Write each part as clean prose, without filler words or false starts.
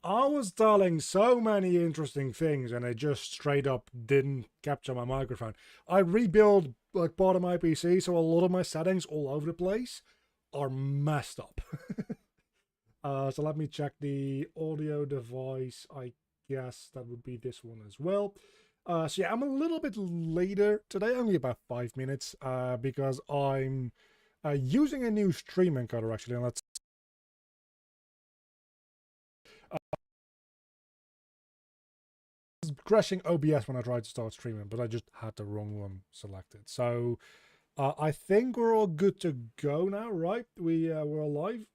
I was telling so many interesting things and it just straight up didn't capture my microphone. I rebuilt like part of my PC, so a lot of my settings all over the place are messed up. So let me check the audio device. I guess that would be this one as well. So yeah, I'm a little bit later today, only about 5 minutes, because I'm using a new stream encoder actually, and let's crashing OBS when I tried to start streaming, but I just had the wrong one selected. So I think we're all good to go now, right? We're live.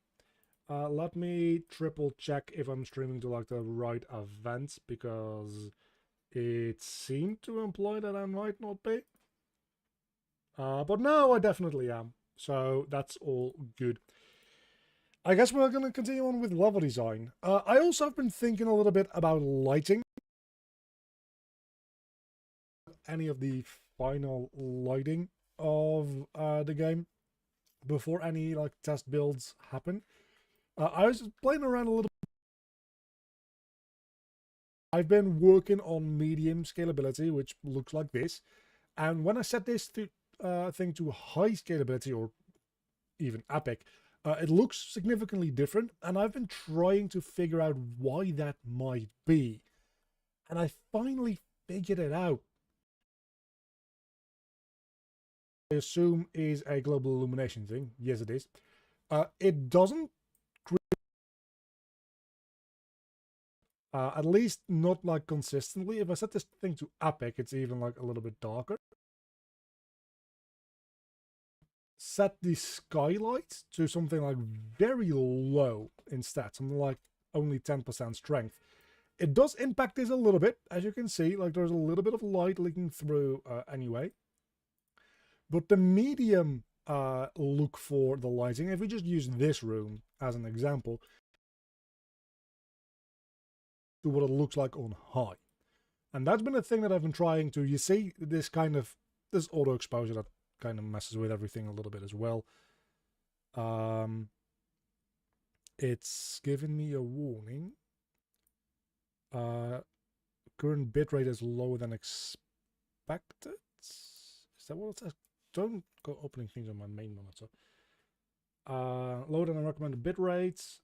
Let me triple check if I'm streaming to like the right events because it seemed to imply that I might not be. But no, I definitely am. So that's all good. I guess we're going to continue on with level design. I also have been thinking a little bit about lighting. Any of the final lighting of the game before any like test builds happen. I was playing around a little. I've been working on medium scalability, which looks like this. And when I set this thing to high scalability or even epic, it looks significantly different. And I've been trying to figure out why that might be. And I finally figured it out. I assume is a global illumination thing. Yes, it is. It doesn't at least not like consistently. If I set this thing to epic, it's even like a little bit darker. Set the skylight to something like very low instead, something like only 10% strength. It does impact this a little bit, as you can see, like there's a little bit of light leaking through anyway. But the medium look for the lighting, if we just use this room as an example, to what it looks like on high. And that's been a thing that I've been trying to, you see this kind of, this auto exposure that kind of messes with everything a little bit as well. It's given me a warning. Current bitrate is lower than expected. Is that what it says? Don't go opening things on my main monitor. Lower than the recommended bitrate.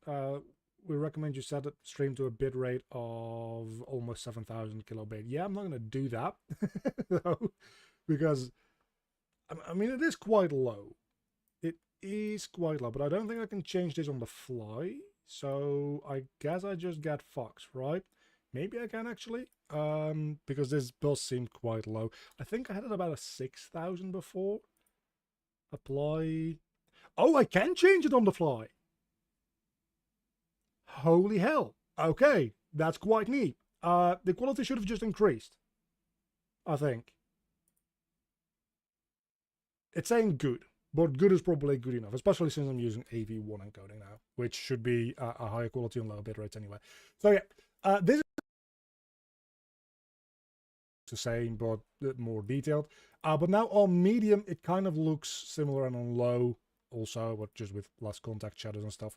We recommend you set it stream to a bitrate of almost 7,000 kilobit. Yeah, I'm not going to do that though, because I mean it is quite low. It is quite low, but I don't think I can change this on the fly. So I guess I just get Fox, right? Maybe I can actually, because this does seem quite low. I think I had it about a 6,000 before. Apply. Oh, I can change it on the fly. Holy hell. Okay, that's quite neat. The quality should have just increased, I think. It's saying good, but good is probably good enough, especially since I'm using AV1 encoding now, which should be a higher quality and lower bit rates anyway. So yeah, this is the same, but more detailed. But now on medium, it kind of looks similar, and on low also, but just with less contact shadows and stuff.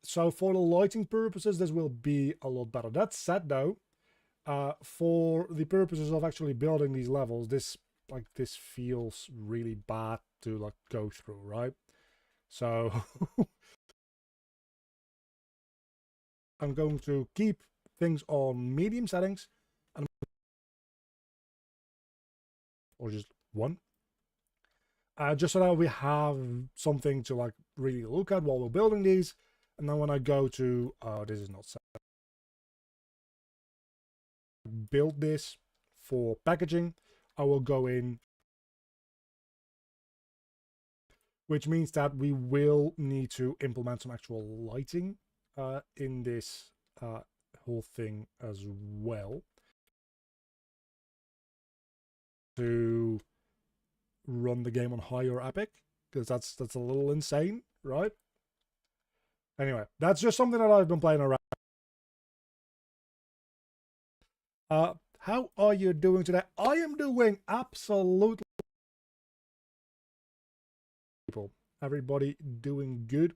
So for the lighting purposes, this will be a lot better. That said though, for the purposes of actually building these levels, this feels really bad to like go through, right? So I'm going to keep things on medium settings, and or just one, just so that we have something to like really look at while we're building these. And then when I go to, this is not set, build this for packaging, I will go in, which means that we will need to implement some actual lighting in this whole thing as well to run the game on high or epic, because that's a little insane, right? Anyway, that's just something that I've been playing around. How are you doing today? I am doing absolutely. People, everybody doing good.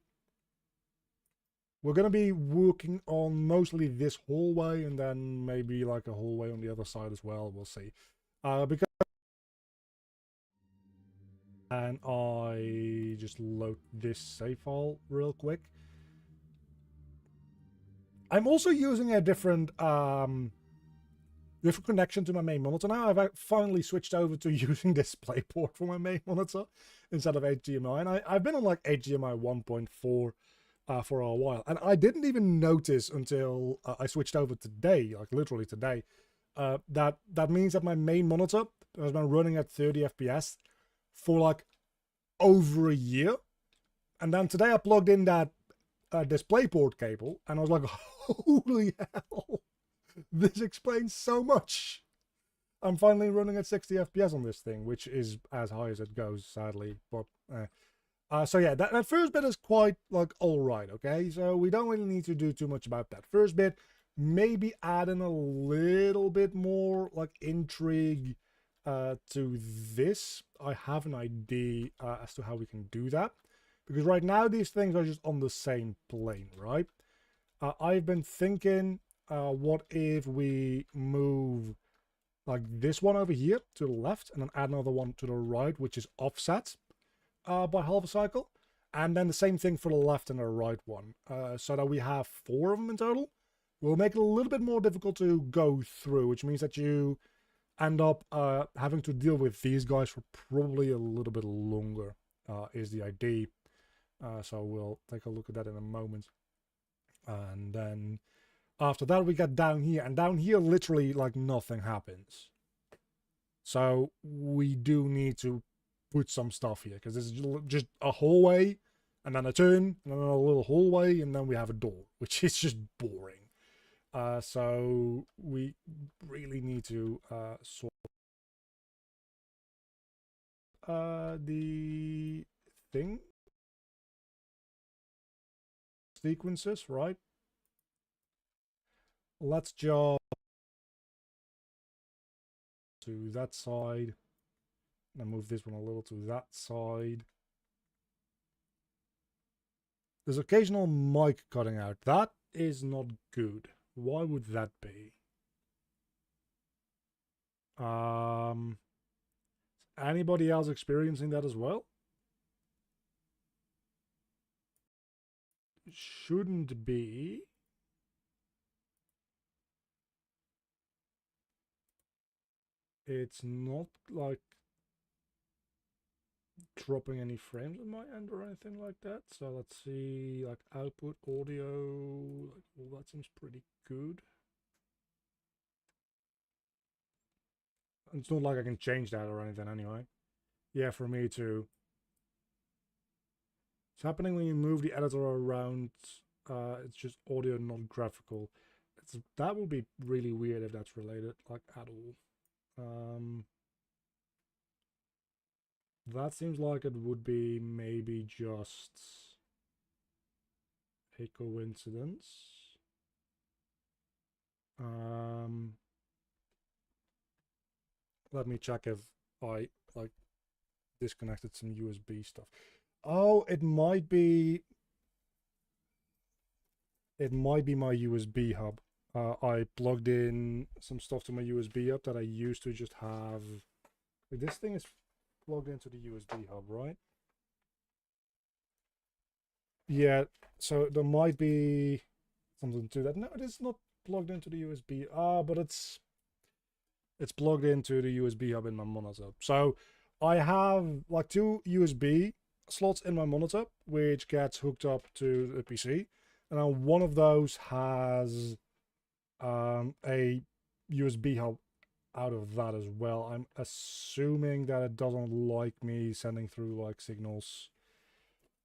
We're going to be working on mostly this hallway and then maybe like a hallway on the other side as well. We'll see. Because and I just load this save file real quick. I'm also using a different connection to my main monitor now. I've finally switched over to using DisplayPort for my main monitor instead of HDMI, and I've been on like HDMI 1.4 for a while, and I didn't even notice until I switched over today, like literally today, that means that my main monitor has been running at 30 FPS for like over a year, and then today I plugged in that DisplayPort cable, and I was like, holy hell, this explains so much. I'm finally running at 60 FPS on this thing, which is as high as it goes, sadly, but so yeah, that first bit is quite like all right, okay? So we don't really need to do too much about that first bit. Maybe add in a little bit more like intrigue to this. I have an idea as to how we can do that, because right now these things are just on the same plane, right? I've been thinking, what if we move like this one over here to the left and then add another one to the right, which is offset by half a cycle, and then the same thing for the left and the right one, so that we have 4 of them in total. We'll make it a little bit more difficult to go through, which means that you end up having to deal with these guys for probably a little bit longer, is the idea. So we'll take a look at that in a moment. And then after that we get down here, and down here literally like nothing happens. So we do need to put some stuff here, because this is just a hallway and then a turn and then a little hallway and then we have a door, which is just boring. So we really need to sort the thing sequences, right? Let's just to that side and move this one a little to that side. There's occasional mic cutting out. That is not good. Why would that be? Anybody else experiencing that as well? It shouldn't be. It's not like dropping any frames on my end or anything like that. So let's see, like output audio, like all that seems pretty good. It's not like I can change that or anything anyway. Yeah, for me too. It's happening when you move the editor around. It's just audio, not graphical. That would be really weird if that's related, like at all. That seems like it would be maybe just a coincidence. Let me check if I like disconnected some USB stuff. Oh, it might be my USB hub. I plugged in some stuff to my USB hub that I used to just have. Like, this thing is plugged into the USB hub, right? Yeah, so there might be something to that. No, it is not plugged into the USB. But it's plugged into the USB hub in my monitor. So I have like 2 USB slots in my monitor, which gets hooked up to the PC. And one of those has a USB hub out of that as well. I'm assuming that it doesn't like me sending through like signals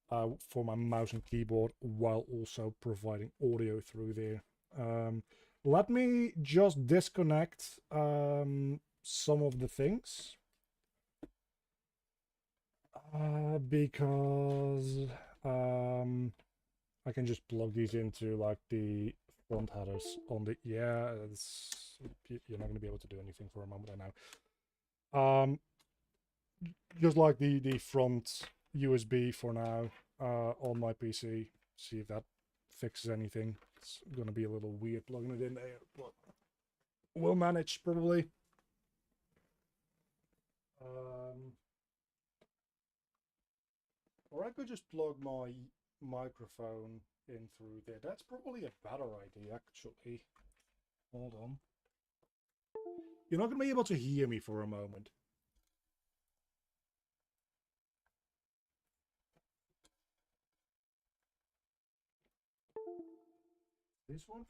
for my mouse and keyboard while also providing audio through there. Let me just disconnect some of the things because I can just plug these into like the front headers on the you're not going to be able to do anything for a moment right now. Just like the front USB for now on my PC. See if that fixes anything. It's going to be a little weird plugging it in there, but we'll manage probably. Or I could just plug my microphone in through there. That's probably a better idea, actually. Hold on. You're not going to be able to hear me for a moment. This one?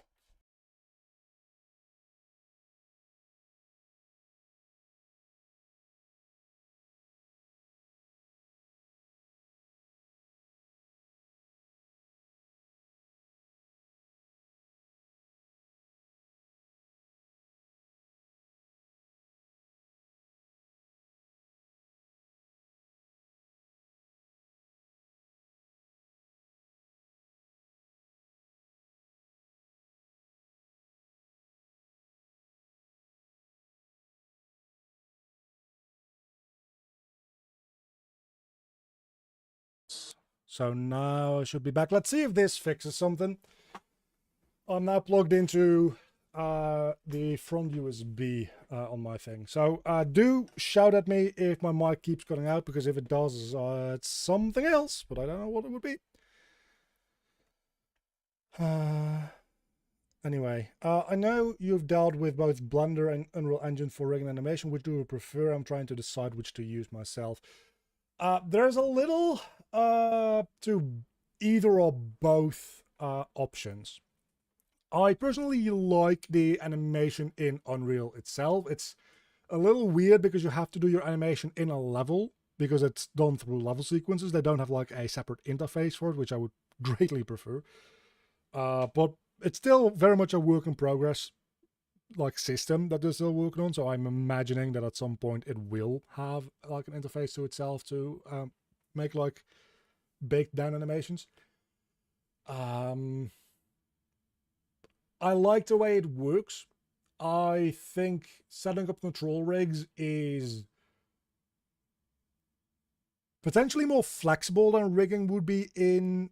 So now I should be back. Let's see if this fixes something. I'm now plugged into the front USB on my thing. So do shout at me if my mic keeps cutting out, because if it does, it's something else, but I don't know what it would be. Anyway, I know you've dealt with both Blender and Unreal Engine for rigging animation. Which do you prefer? I'm trying to decide which to use myself. There's a little to either or both options. I personally like the animation in Unreal itself. It's a little weird because you have to do your animation in a level, because it's done through level sequences. They don't have like a separate interface for it, which I would greatly prefer. But it's still very much a work in progress like system that they're still working on. So I'm imagining that at some point it will have like an interface to itself to make like baked down animations. I like the way it works. I think setting up control rigs is potentially more flexible than rigging would be in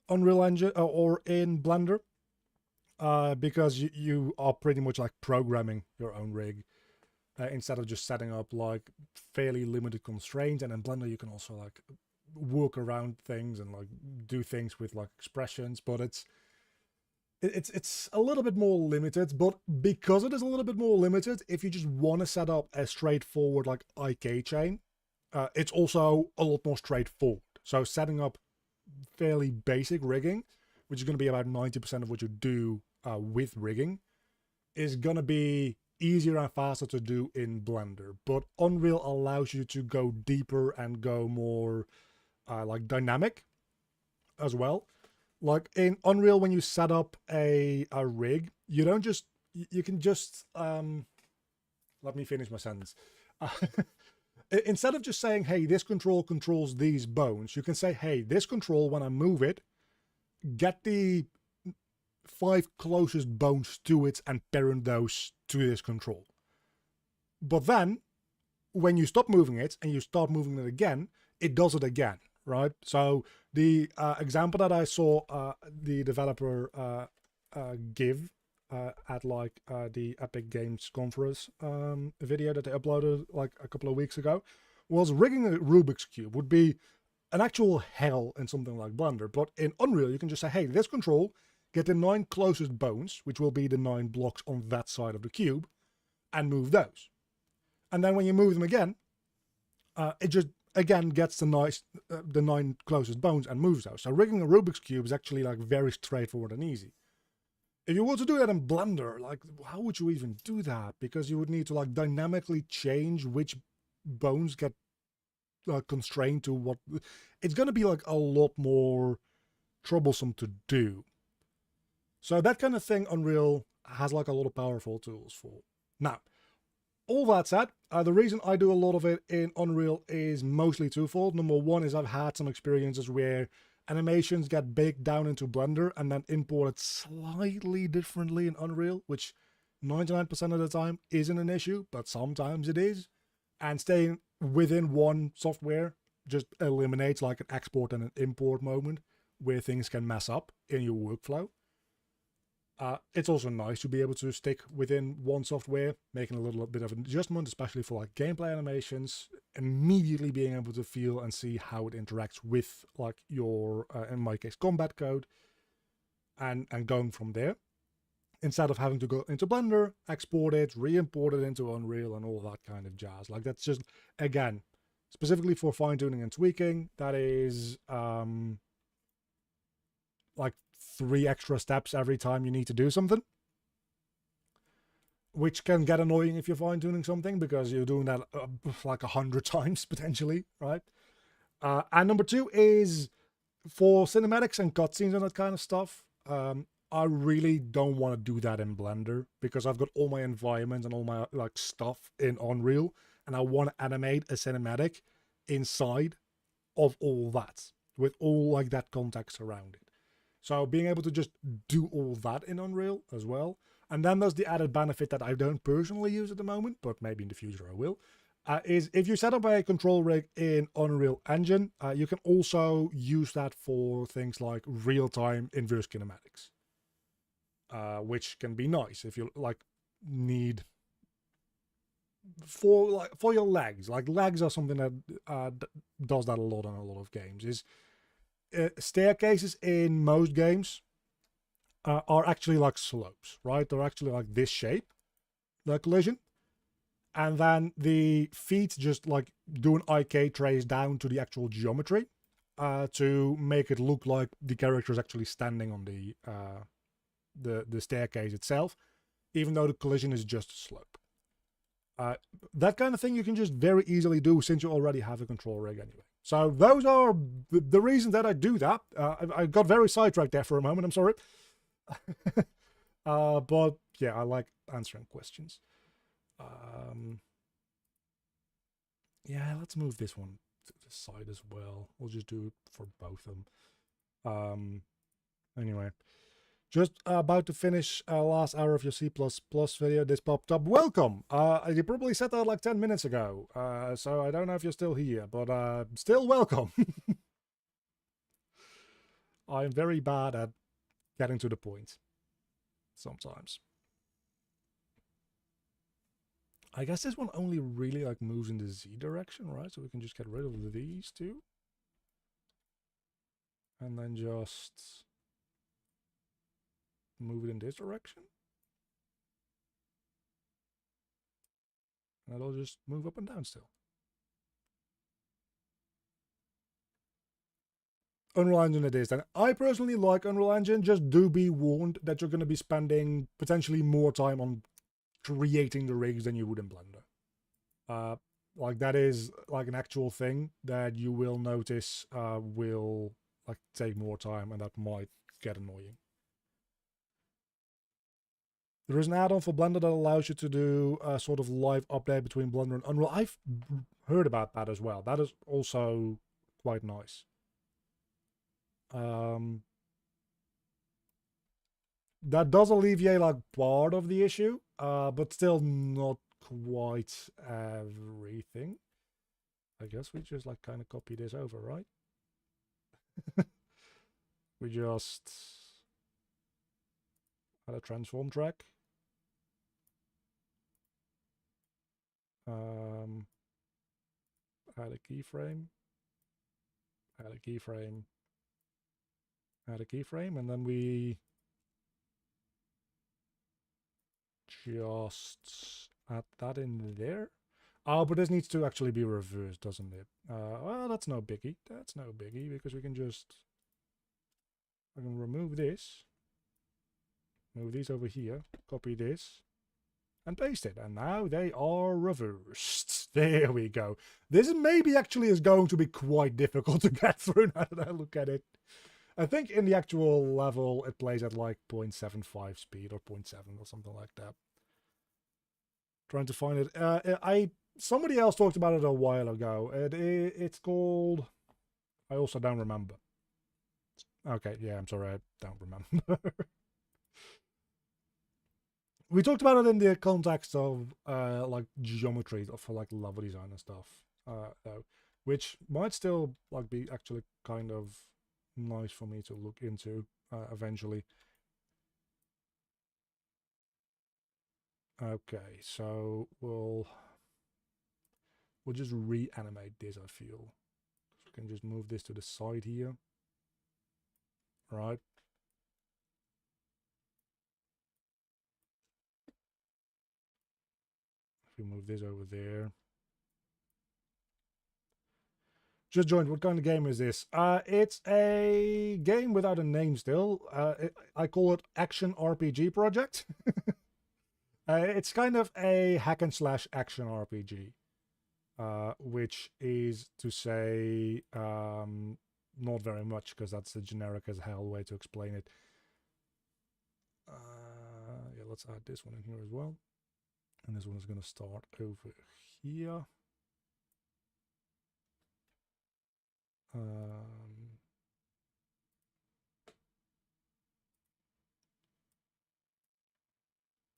Unreal Engine or in Blender, because you are pretty much like programming your own rig instead of just setting up like fairly limited constraints. And in Blender you can also like work around things and like do things with like expressions, but it's a little bit more limited. But because it is a little bit more limited, if you just want to set up a straightforward like IK chain, it's also a lot more straightforward. So setting up fairly basic rigging, which is going to be about 90% of what you do with rigging, is going to be easier and faster to do in Blender. But Unreal allows you to go deeper and go more like dynamic as well. Like in Unreal, when you set up a rig, you don't just, you can just, let me finish my sentence. Instead of just saying, hey, this control controls these bones, you can say, hey, this control, when I move it, get the 5 closest bones to it and parent those to this control. But then, when you stop moving it and you start moving it again, it does it again, right? So the example that I saw the developer give at like the Epic Games conference video that they uploaded like a couple of weeks ago, was rigging a Rubik's Cube would be an actual hell in something like Blender. But in Unreal, you can just say, hey, this control, get the 9 closest bones, which will be the 9 blocks on that side of the cube, and move those. And then when you move them again, it just again gets the 9 closest bones and moves those. So rigging a Rubik's Cube is actually like very straightforward and easy. If you were to do that in Blender, like how would you even do that? Because you would need to like dynamically change which bones get constrained to what. It's going to be like a lot more troublesome to do. So that kind of thing Unreal has like a lot of powerful tools for. Now, all that said, the reason I do a lot of it in Unreal is mostly twofold. Number one is I've had some experiences where animations get baked down into Blender and then imported slightly differently in Unreal, which 99% of the time isn't an issue, but sometimes it is. And staying within one software just eliminates like an export and an import moment, where things can mess up in your workflow. It's also nice to be able to stick within one software, making a little bit of an adjustment, especially for like gameplay animations, immediately being able to feel and see how it interacts with like your, in my case, combat code, and going from there, instead of having to go into Blender, export it, re-import it into Unreal and all that kind of jazz. Like that's just, again, specifically for fine-tuning and tweaking, that is like 3 extra steps every time you need to do something, which can get annoying if you're fine-tuning something, because you're doing that like 100 times potentially, right? And number 2 is for cinematics and cutscenes and that kind of stuff. I really don't want to do that in Blender, because I've got all my environments and all my like stuff in Unreal, and I want to animate a cinematic inside of all that with all like that context around it. So being able to just do all that in Unreal as well. And then there's the added benefit that I don't personally use at the moment, but maybe in the future I will, is if you set up a control rig in Unreal Engine, you can also use that for things like real-time inverse kinematics, which can be nice if you like need for your legs. Like legs are something that does that a lot in a lot of games. Is staircases in most games are actually like slopes, right? They're actually like this shape, the collision. And then the feet just like do an IK trace down to the actual geometry to make it look like the character is actually standing on the staircase itself, even though the collision is just a slope. That kind of thing you can just very easily do since you already have a control rig anyway. So those are the reasons that I do that. I got very sidetracked there for a moment, I'm sorry. But yeah, I like answering questions. Yeah, let's move this one to the side as well. We'll just do it for both of them. Anyway, just about to finish last hour of your C++ video. This popped up. Welcome. You probably said that like 10 minutes ago. So I don't know if you're still here, but still welcome. I'm very bad at getting to the point sometimes. I guess this one only really like moves in the Z direction, right? So we can just get rid of these two. And then just move it in this direction. And it'll just move up and down still. Unreal Engine it is. And I personally like Unreal Engine. Just do be warned that you're going to be spending potentially more time on creating the rigs than you would in Blender. Like that is like an actual thing that you will notice will like take more time, and that might get annoying. There is an add-on for Blender that allows you to do a sort of live update between Blender and Unreal. I've heard about that as well. That is also quite nice. That does alleviate like part of the issue, but still not quite everything. I guess we just like kind of copy this over, right? We just add a transform track. Add a keyframe. Add a keyframe. Add a keyframe, and then we just add that in there. Oh, but this needs to actually be reversed, doesn't it? Well, that's no biggie. That's no biggie, because we can just... I can remove this. Move these over here. Copy this. And paste it. And now they are reversed. There we go. This maybe actually is going to be quite difficult to get through now that I look at it. I think in the actual level it plays at like 0.75 speed or 0.7 or something like that. Trying to find it. Somebody else talked about it a while ago. It's called... I also don't remember. Okay, yeah, I'm sorry, I don't remember. We talked about it in the context of like geometry for like level design and stuff, though, which might still like be actually kind of nice for me to look into eventually. Okay, so we'll just reanimate this, I feel. So we can just move this to the side here. Right. If we move this over there. Just joined. What kind of game is this? It's a game without a name still. I call it Action RPG Project. It's kind of a hack and slash action RPG. Which is to say not very much, because that's a generic as hell way to explain it. Yeah, let's add this one in here as well. And this one is going to start over here.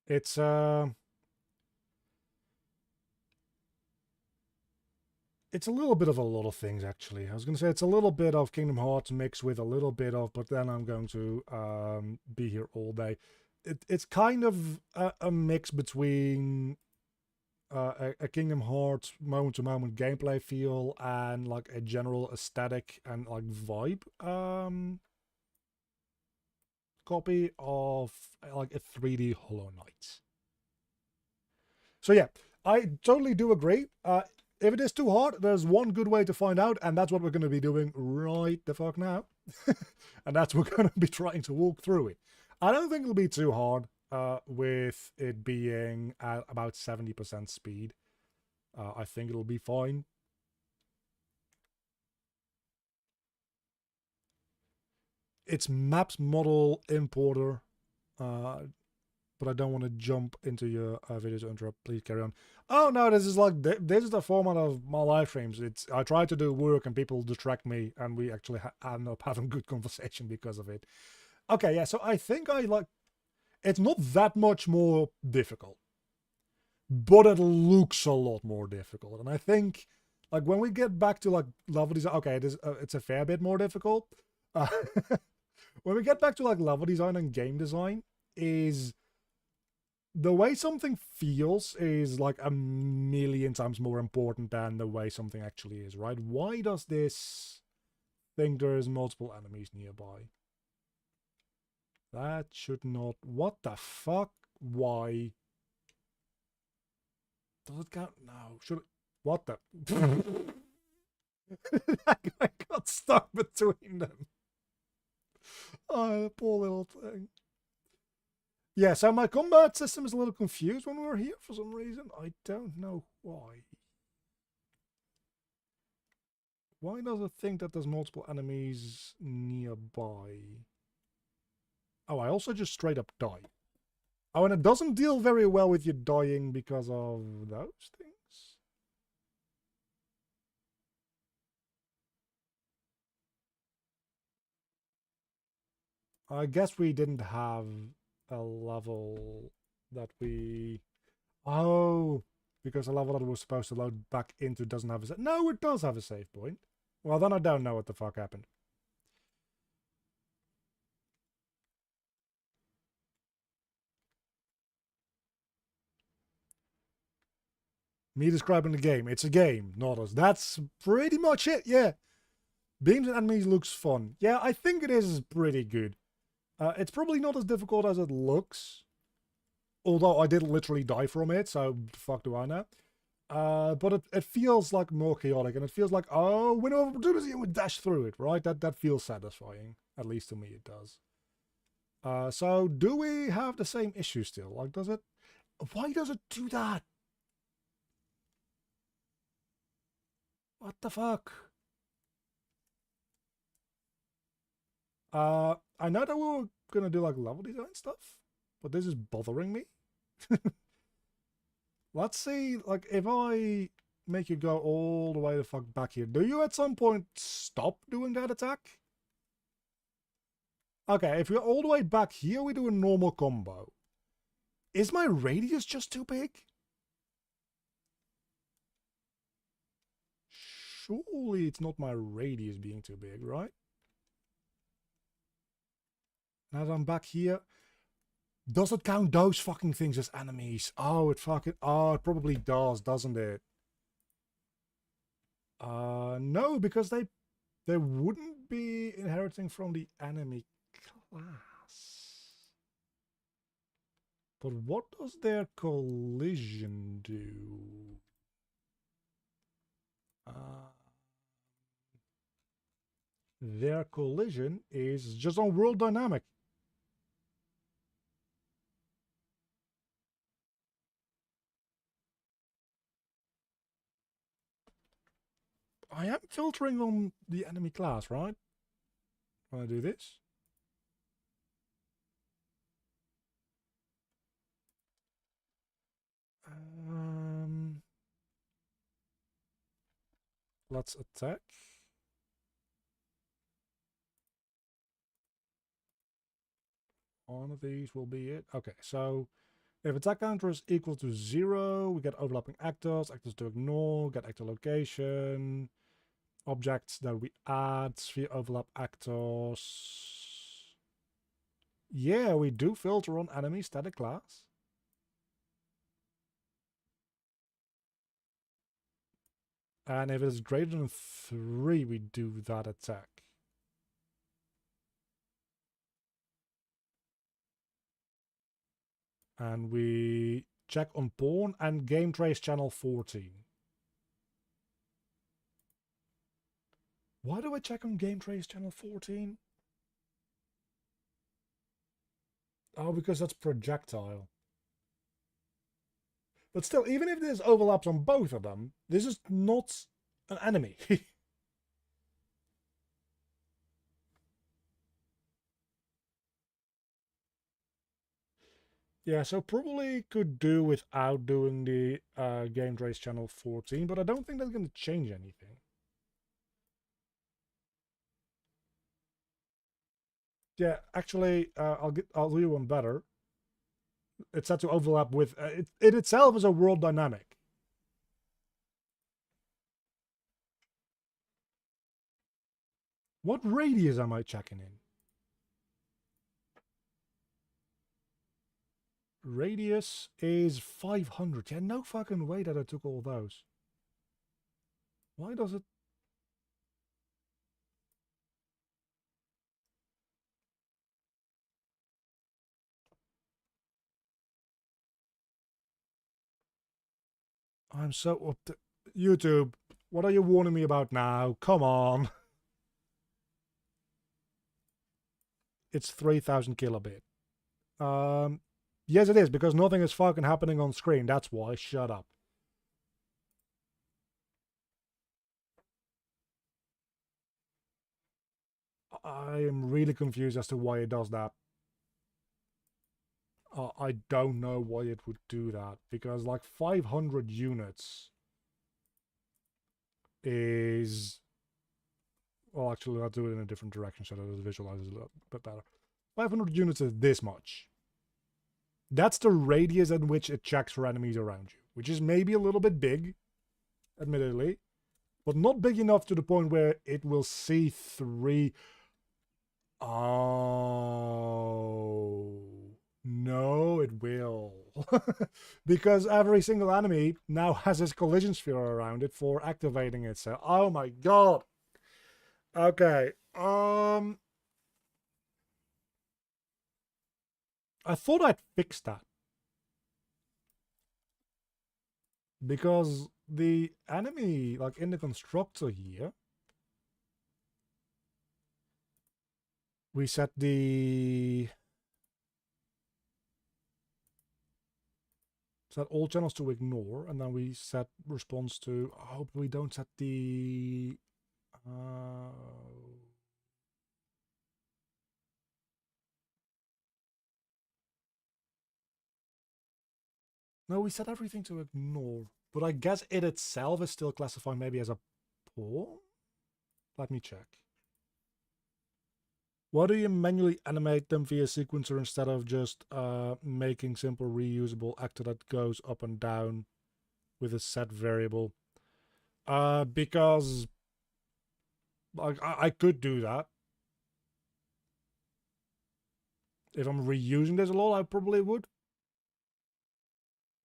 It's a little bit of a lot of things, actually. I was going to say it's a little bit of Kingdom Hearts mixed with a little bit of, but then I'm going to be here all day. It's kind of a mix between a Kingdom Hearts moment-to-moment gameplay feel and like a general aesthetic and like vibe copy of like a 3D Hollow Knight. So yeah, I totally do agree. If it is too hard, there's one good way to find out, and that's what we're going to be doing right the fuck now. And that's what we're going to be trying to walk through it. I don't think it'll be too hard with it being at about 70% speed. I think it'll be fine. It's maps model importer, but I don't want to jump into your video to interrupt. Please carry on. Oh no, this is like this is the format of my live streams. It's I try to do work and people distract me, and we actually end up having good conversation because of it. Okay, yeah. So I think I like. It's not that much more difficult, but it looks a lot more difficult. And I think like when we get back to like level design, okay, it's a fair bit more difficult. When we get back to like level design and game design, is the way something feels is like a million times more important than the way something actually is, right? Why does this think there's multiple enemies nearby? That should not... What the fuck? Why? Does it count? No. Should it... What the... That guy got stuck between them. Oh, poor little thing. Yeah, so my combat system is a little confused when we're here for some reason. I don't know why. Why does it think that there's multiple enemies nearby? Oh, I also just straight up die. Oh, and it doesn't deal very well with you dying because of those things? I guess we didn't have a level that we... Oh, because the level that was supposed to load back into doesn't have a... No, it does have a save point. Well, then I don't know what the fuck happened. Me describing the game. It's a game, not us. That's pretty much it, yeah. Beams and enemies looks fun. Yeah, I think it is pretty good. It's probably not as difficult as it looks. Although I did literally die from it, so fuck do I know. But it feels like more chaotic, and it feels like, oh, window of opportunity, and we dash through it, right? That feels satisfying. At least to me it does. So do we have the same issue still? Like, does it... Why does it do that? What the fuck? I know that we were gonna do like level design stuff, but this is bothering me. Let's see, like, if I make you go all the way the fuck back here, do you at some point stop doing that attack? Okay, if we're all the way back here, we do a normal combo. Is my radius just too big? Surely it's not my radius being too big, right? Now that I'm back here, does it count those fucking things as enemies? Oh, it probably does, doesn't it? No, because they wouldn't be inheriting from the enemy class. But what does their collision do? Their collision is just on world dynamic. I am filtering on the enemy class, right? When I do this. Let's attack. One of these will be it. Okay, so if attack counter is equal to 0, we get overlapping actors to ignore, get actor location, objects that we add, sphere overlap actors. Yeah, we do filter on enemy static class. And if it is greater than 3, we do that attack. And we check on pawn and game trace channel 14. Why do I check on game trace channel 14? Oh, because that's projectile. But still, even if there's overlaps on both of them, this is not an enemy. Yeah, so probably could do without doing the game trace channel 14, but I don't think that's going to change anything. Yeah, actually, I'll do you one better. It's set to overlap with it itself is a world dynamic. What radius am I checking in? Radius is 500. Yeah, no fucking way that I took all those. Why does it? I'm so up to YouTube. What are you warning me about now? Come on. It's 3000 kilobit. Yes, it is, because nothing is fucking happening on screen. That's why. Shut up. I am really confused as to why it does that. I don't know why it would do that, because like 500 units is... Well, actually, I'll do it in a different direction so that it visualizes a little bit better. 500 units is this much. That's the radius in which it checks for enemies around you, which is maybe a little bit big, admittedly, but not big enough to the point where it will see 3. Oh, no, it will. Because every single enemy now has its collision sphere around it for activating itself. Oh my god. Okay. I thought I'd fix that. Because the enemy, like in the constructor here, we set all channels to ignore, and then we set response to... I hope we don't set the... No, we set everything to ignore. But I guess it itself is still classified maybe as a pawn? Let me check. Why do you manually animate them via sequencer instead of just making simple reusable actor that goes up and down with a set variable? Because like I could do that. If I'm reusing this a lot, I probably would.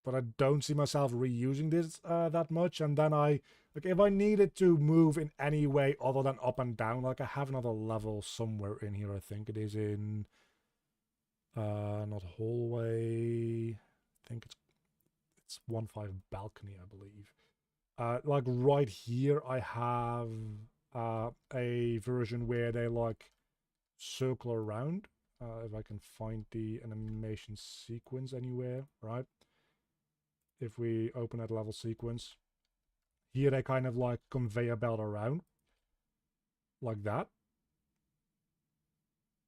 But I don't see myself reusing this that much. And then like if I needed to move in any way other than up and down, like I have another level somewhere in here. I think it is in not hallway. I think it's 1-5 balcony, I believe. Like right here, I have a version where they like circle around. If I can find the animation sequence anywhere, right? If we open that level sequence, here they kind of like conveyor belt around like that.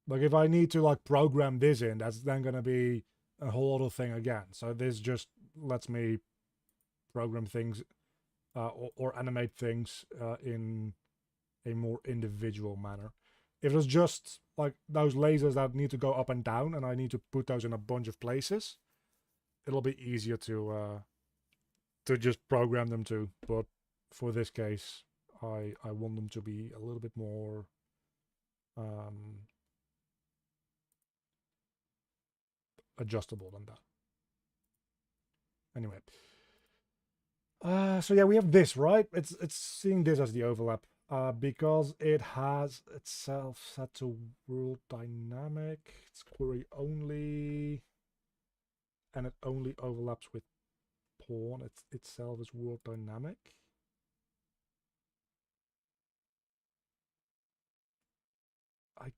Like if I need to like program this in, that's then going to be a whole other thing again. So this just lets me program things or animate things in a more individual manner. If it was just like those lasers that need to go up and down and I need to put those in a bunch of places, it'll be easier to just program them to. But for this case, I want them to be a little bit more adjustable than that. Anyway. So yeah, we have this, right? It's seeing this as the overlap. Because it has itself set to world dynamic, it's query only, and it only overlaps with pawn. Itself is world dynamic. I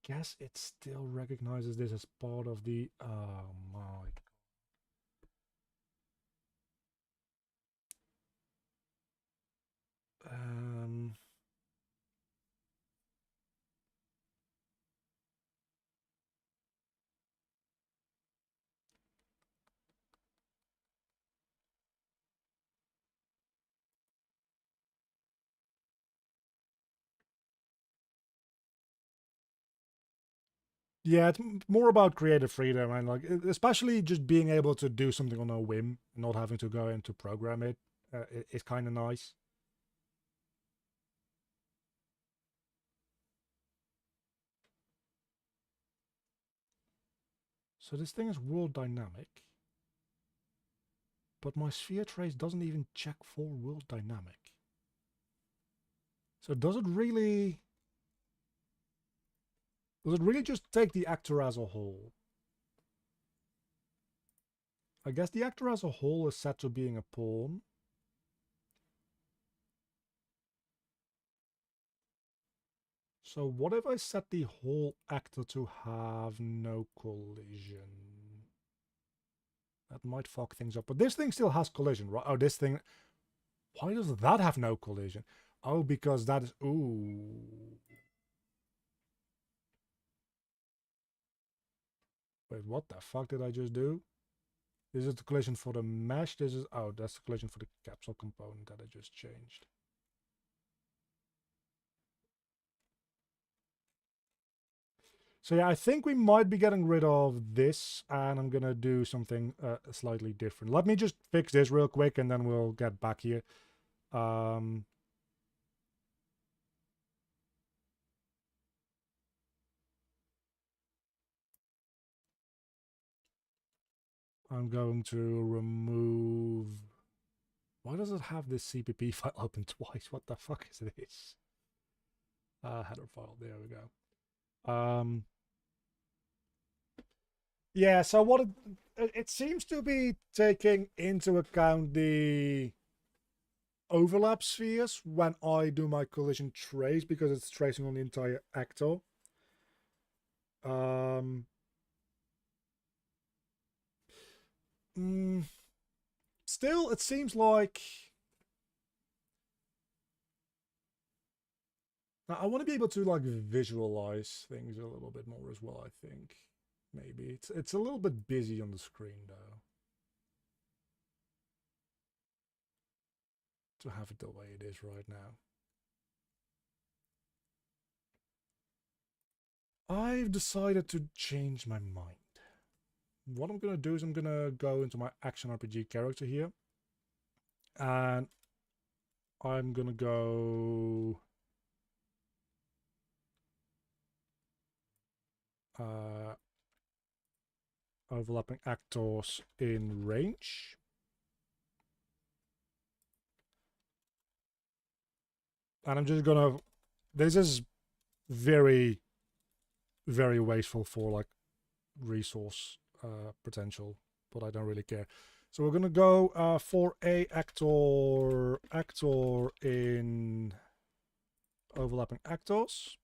guess it still recognizes this as part of the. Oh my. Yeah, it's more about creative freedom and like especially just being able to do something on a whim, not having to go in to program it. It's kind of nice. So this thing is world dynamic, but my sphere trace doesn't even check for world dynamic. So does it really just take the actor as a whole? I guess the actor as a whole is set to being a pawn. So what if I set the whole actor to have no collision? That might fuck things up. But this thing still has collision, right? Oh, this thing... Why does that have no collision? Oh, because that is... Ooh. Wait, what the fuck did I just do? This is the collision for the mesh. This is... Oh, that's the collision for the capsule component that I just changed. So yeah, I think we might be getting rid of this, and I'm gonna do something slightly different. Let me just fix this real quick, and then we'll get back here. I'm going to remove... Why does it have this CPP file open twice? What the fuck is this? Header file, there we go. Yeah, so what it seems to be taking into account the overlap spheres when I do my collision trace because it's tracing on the entire actor. Still, it seems like... Now, I want to be able to like visualize things a little bit more as well, I think. Maybe. It's a little bit busy on the screen though. To have it the way it is right now. I've decided to change my mind. What I'm going to do is I'm going to go into my action RPG character here. And I'm going to go... overlapping actors in range. And I'm just gonna, this is very, very wasteful for like resource potential, but I don't really care. So we're gonna go for a actor in overlapping actors.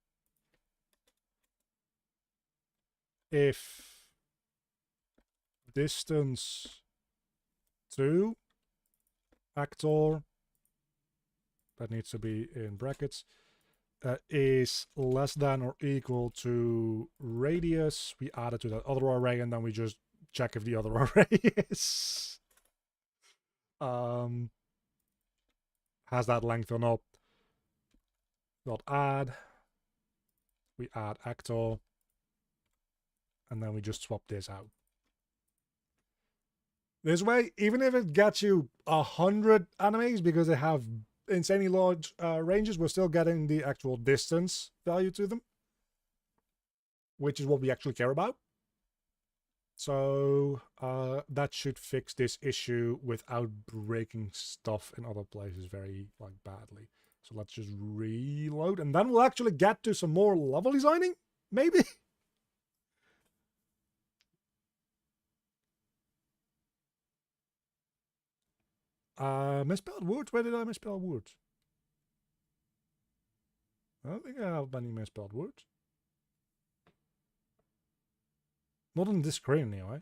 If distance to actor, that needs to be in brackets, is less than or equal to radius, we add it to that other array, and then we just check if the other array is has that length or not. Dot add, we add actor, and then we just swap this out. This way, even if it gets you 100 enemies because they have insanely large ranges, we're still getting the actual distance value to them, which is what we actually care about. So that should fix this issue without breaking stuff in other places very like badly. So let's just reload, and then we'll actually get to some more level designing, maybe. Misspelled words? Where did I misspell words? I don't think I have many misspelled words. Not on this screen, anyway.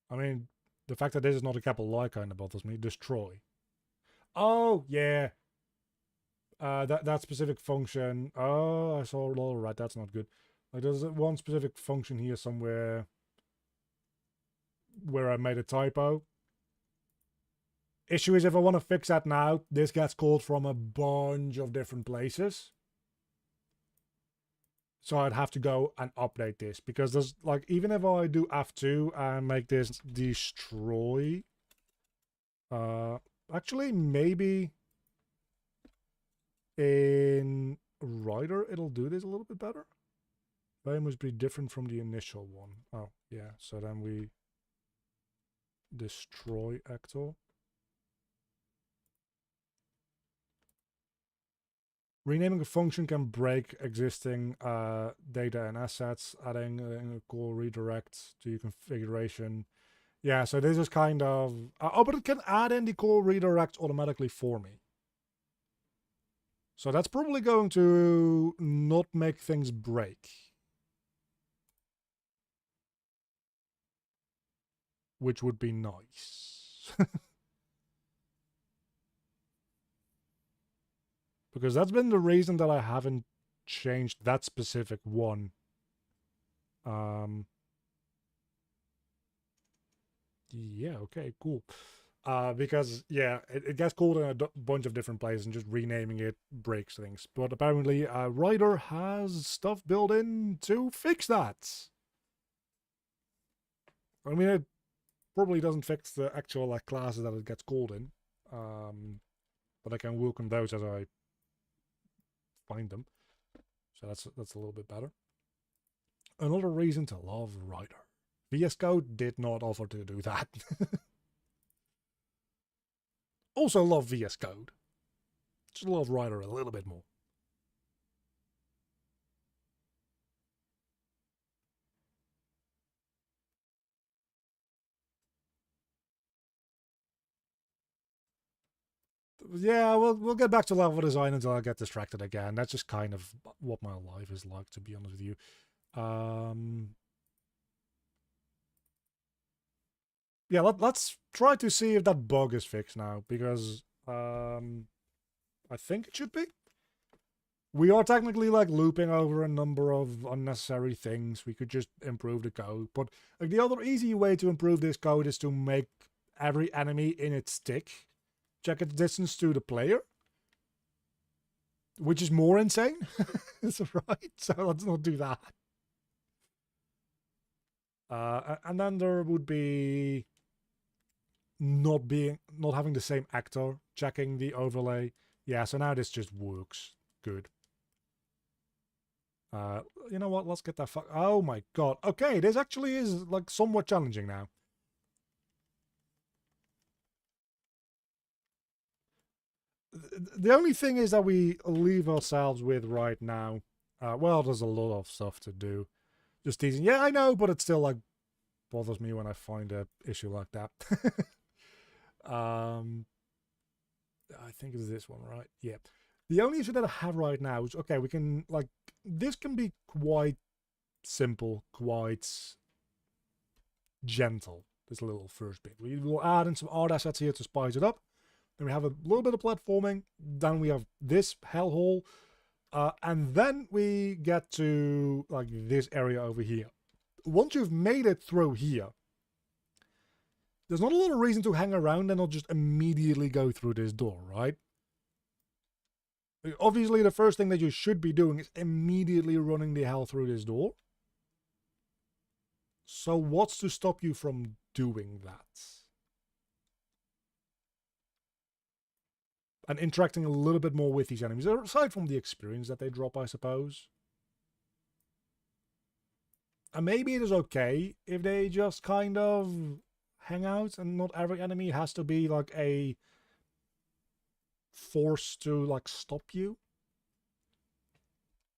I mean, the fact that this is not a capital I kind of bothers me. Destroy. Oh, yeah. That specific function. Oh, I saw it all right. That's not good. Like, there's one specific function here somewhere where I made a typo. Issue is, if I want to fix that now, this gets called from a bunch of different places. So I'd have to go and update this, because there's like, even if I do F2 and make this destroy, actually maybe in Rider it'll do this a little bit better. That must be different from the initial one. Oh yeah, so then we destroy actor. Renaming a function can break existing data and assets. Adding a call redirect to your configuration. Yeah, so this is kind of... oh, but it can add in the call redirect automatically for me. So that's probably going to not make things break. Which would be nice. Because that's been the reason that I haven't changed that specific one. Yeah, okay, cool. Because, yeah, it gets called in a bunch of different places, and just renaming it breaks things. But apparently, Rider has stuff built in to fix that. I mean, it probably doesn't fix the actual like classes that it gets called in. But I can work on those as I find them. So that's a little bit better. Another reason to love Rider. VS Code did not offer to do that. Also love VS Code. Just love Rider a little bit more. Yeah, we'll get back to level design until I get distracted again. That's just kind of what my life is like, to be honest with you. Yeah, let's try to see if that bug is fixed now, because I think it should be. We are technically like looping over a number of unnecessary things. We could just improve the code, but like the other easy way to improve this code is to make every enemy in its tick check its distance to the player, which is more insane. Right? So let's not do that. And then there would be not having the same actor checking the overlay. Yeah, so now this just works. Good. You know what? Let's get that oh my god. Okay, this actually is like somewhat challenging now. The only thing is that we leave ourselves with right now. Well, there's a lot of stuff to do. Just teasing. Yeah, I know, but it still like bothers me when I find a issue like that. I think it's this one, right? Yeah. The only issue that I have right now is, okay, we can, like, this can be quite simple, quite gentle, this little first bit. We will add in some art assets here to spice it up. Then we have a little bit of platforming. Then we have this hellhole. And then we get to, like, this area over here. Once you've made it through here, there's not a lot of reason to hang around and not just immediately go through this door, right? Obviously, the first thing that you should be doing is immediately running the hell through this door. So what's to stop you from doing that? And interacting a little bit more with these enemies, aside from the experience that they drop, I suppose. And maybe it is okay if they just kind of hang out and not every enemy has to be like a force to like stop you.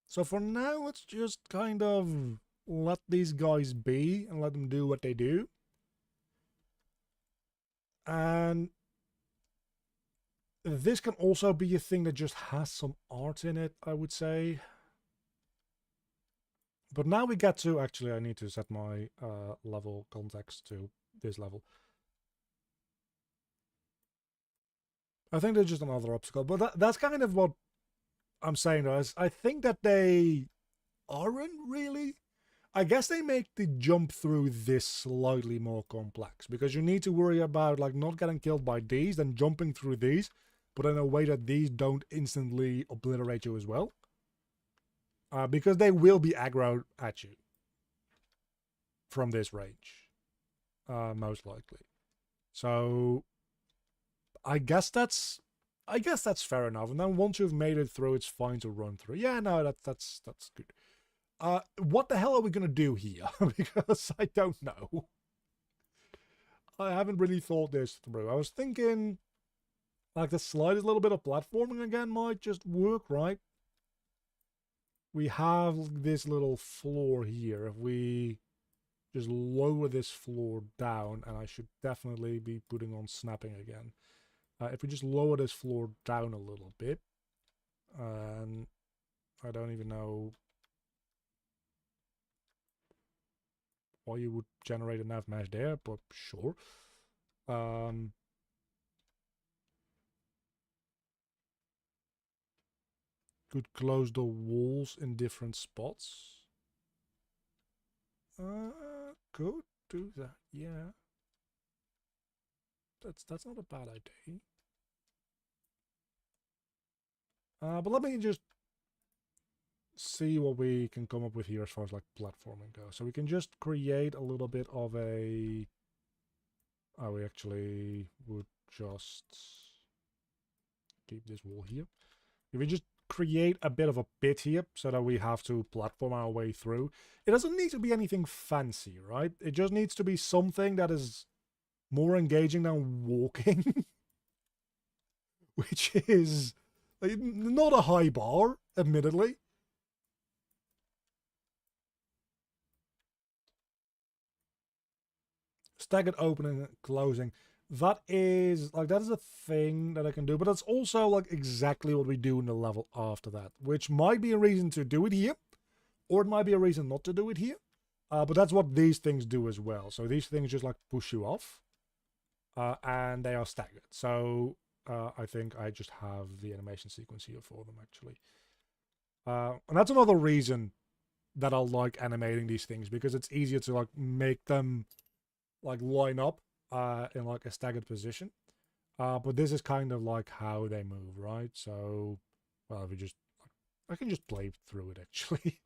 So for now, let's just kind of let these guys be and let them do what they do. And this can also be a thing that just has some art in it, I would say. But now we get to, actually, I need to set my level context to this level. I think there's just another obstacle, but that's kind of what I'm saying though, is I think that they aren't really. I guess they make the jump through this slightly more complex, because you need to worry about like not getting killed by these, then jumping through these, but in a way that these don't instantly obliterate you as well. Because they will be aggroed at you from this range, most likely. So I guess that's fair enough. And then once you've made it through, it's fine to run through. Yeah, no, that's good. What the hell are we gonna do here? Because I don't know. I haven't really thought this through. I was thinking, like, the slightest little bit of platforming again might just work, right? We have this little floor here. If we just lower this floor down, and I should definitely be putting on snapping again. If we just lower this floor down a little bit, and I don't even know why you would generate a nav mesh there, but sure. Could close the walls in different spots. Could do that, yeah. That's not a bad idea. But let me just see what we can come up with here as far as like platforming goes. So we can just create a little bit of a... Oh, we actually would just keep this wall here. If we just create a bit of a bit here so that we have to platform our way through. It doesn't need to be anything fancy, right? It just needs to be something that is more engaging than walking. Which is like, not a high bar, admittedly. Staggered opening and closing. That is a thing that I can do, but that's also like exactly what we do in the level after that, which might be a reason to do it here, or it might be a reason not to do it here. But that's what these things do as well. So these things just like push you off, and they are staggered. So I think I just have the animation sequence here for them actually. And that's another reason that I like animating these things, because it's easier to like make them like line up in like a staggered position. But this is kind of like how they move, right? So, well, if we just, I can just play through it actually.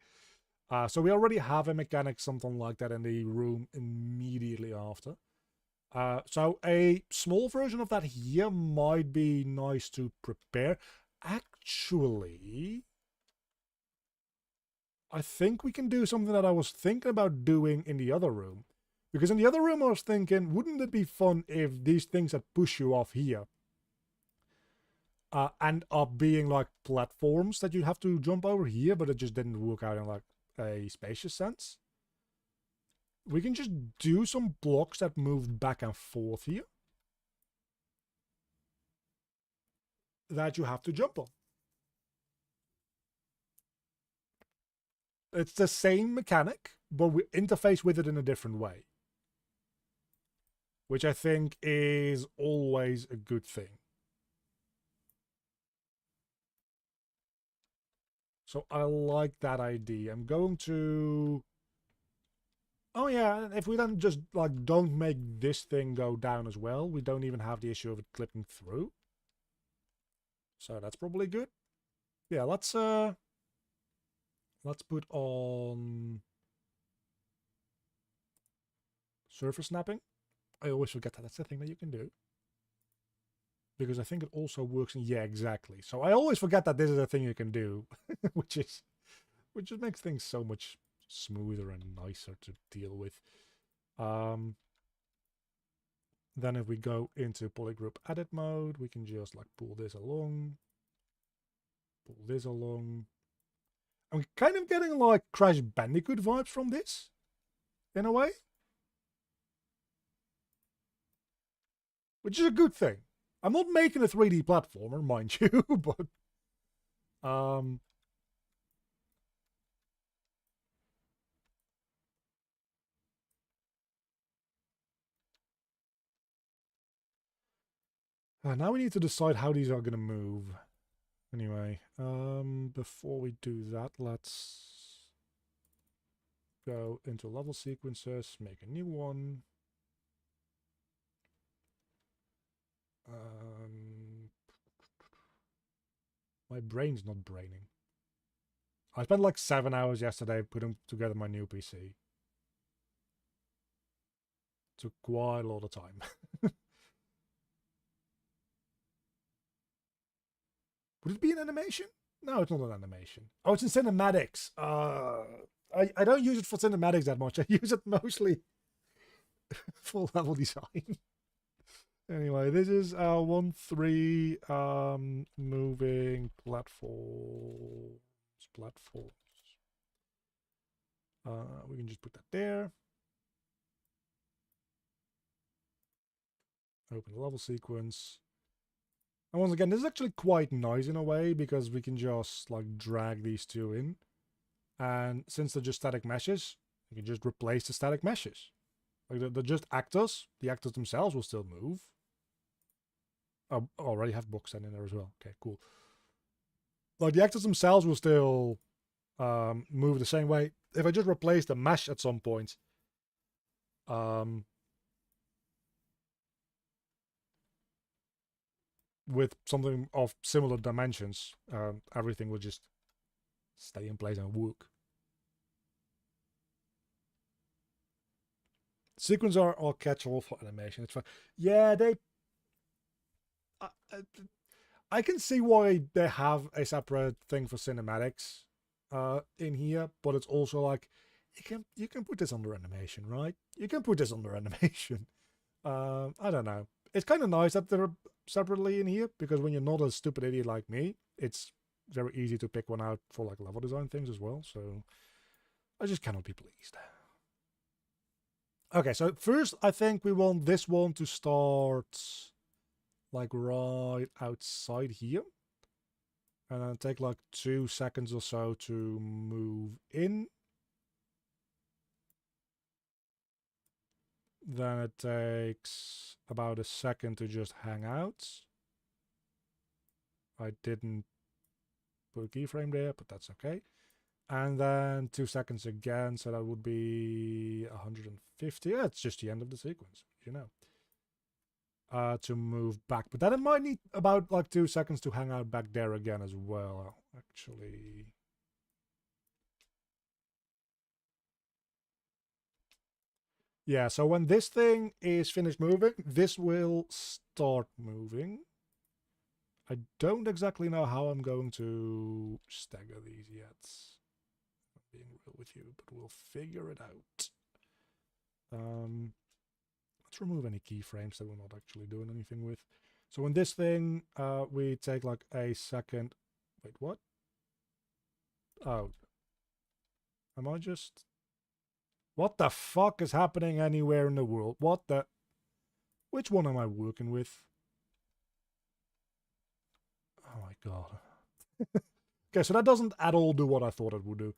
So we already have a mechanic, something like that in the room immediately after. So a small version of that here might be nice to prepare. Actually, I think we can do something that I was thinking about doing in the other room. Because in the other room I was thinking, wouldn't it be fun if these things that push you off here end up being like platforms that you have to jump over here, but it just didn't work out in like a spacious sense. We can just do some blocks that move back and forth here that you have to jump on. It's the same mechanic, but we interface with it in a different way, which I think is always a good thing. So I like that idea. I'm going to... Oh yeah, if we then just like don't make this thing go down as well, we don't even have the issue of it clipping through. So that's probably good. Yeah, let's put on surface snapping. I always forget that that's the thing that you can do. Because I think it also works in... Yeah, exactly. So I always forget that this is a thing you can do, which just makes things so much smoother and nicer to deal with. Then if we go into polygroup edit mode, we can just like pull this along. I'm kind of getting like Crash Bandicoot vibes from this, in a way. Which is a good thing. I'm not making a 3D platformer, mind you, but... now we need to decide how these are going to move. Anyway, before we do that, let's go into level sequences, make a new one. My brain's not braining. I spent like 7 hours yesterday putting together my new PC. Took quite a lot of time. Would it be an animation? No, it's not an animation. Oh, it's in cinematics. I don't use it for cinematics that much. I use it mostly for level design. Anyway, this is our 1-3 moving platforms. We can just put that there. Open the level sequence. And once again, this is actually quite nice in a way because we can just like drag these two in. And since they're just static meshes, we can just replace the static meshes. Like they're just actors. The actors themselves will still move. Oh, I already have box in there as well. Okay, cool. Like the actors themselves will still move the same way. If I just replace the mesh at some point, with something of similar dimensions, everything will just stay in place and work. Sequences are catch-all for animation. It's fine. Yeah, they... I can see why they have a separate thing for cinematics in here, but it's also like you can put this under animation, right? You can put this under animation. I don't know. It's kind of nice that they're separately in here because when you're not a stupid idiot like me, it's very easy to pick one out for like level design things as well. So I just cannot be pleased. Okay, so first I think we want this one to start like right outside here. And then take like 2 seconds or so to move in. Then it takes about a second to just hang out. I didn't put a keyframe there, but that's okay. And then 2 seconds again, so that would be 150. Yeah, it's just the end of the sequence, you know. To move back. But then it might need about like 2 seconds to hang out back there again as well, actually. Yeah, so when this thing is finished moving, this will start moving. I don't exactly know how I'm going to stagger these yet. being real with you, but we'll figure it out. Let's remove any keyframes that we're not actually doing anything with. So in this thing, we take like a second. Wait, what? Oh. Am I just... What the fuck is happening anywhere in the world? What the... Which one am I working with? Oh my god. Okay, so that doesn't at all do what I thought it would do.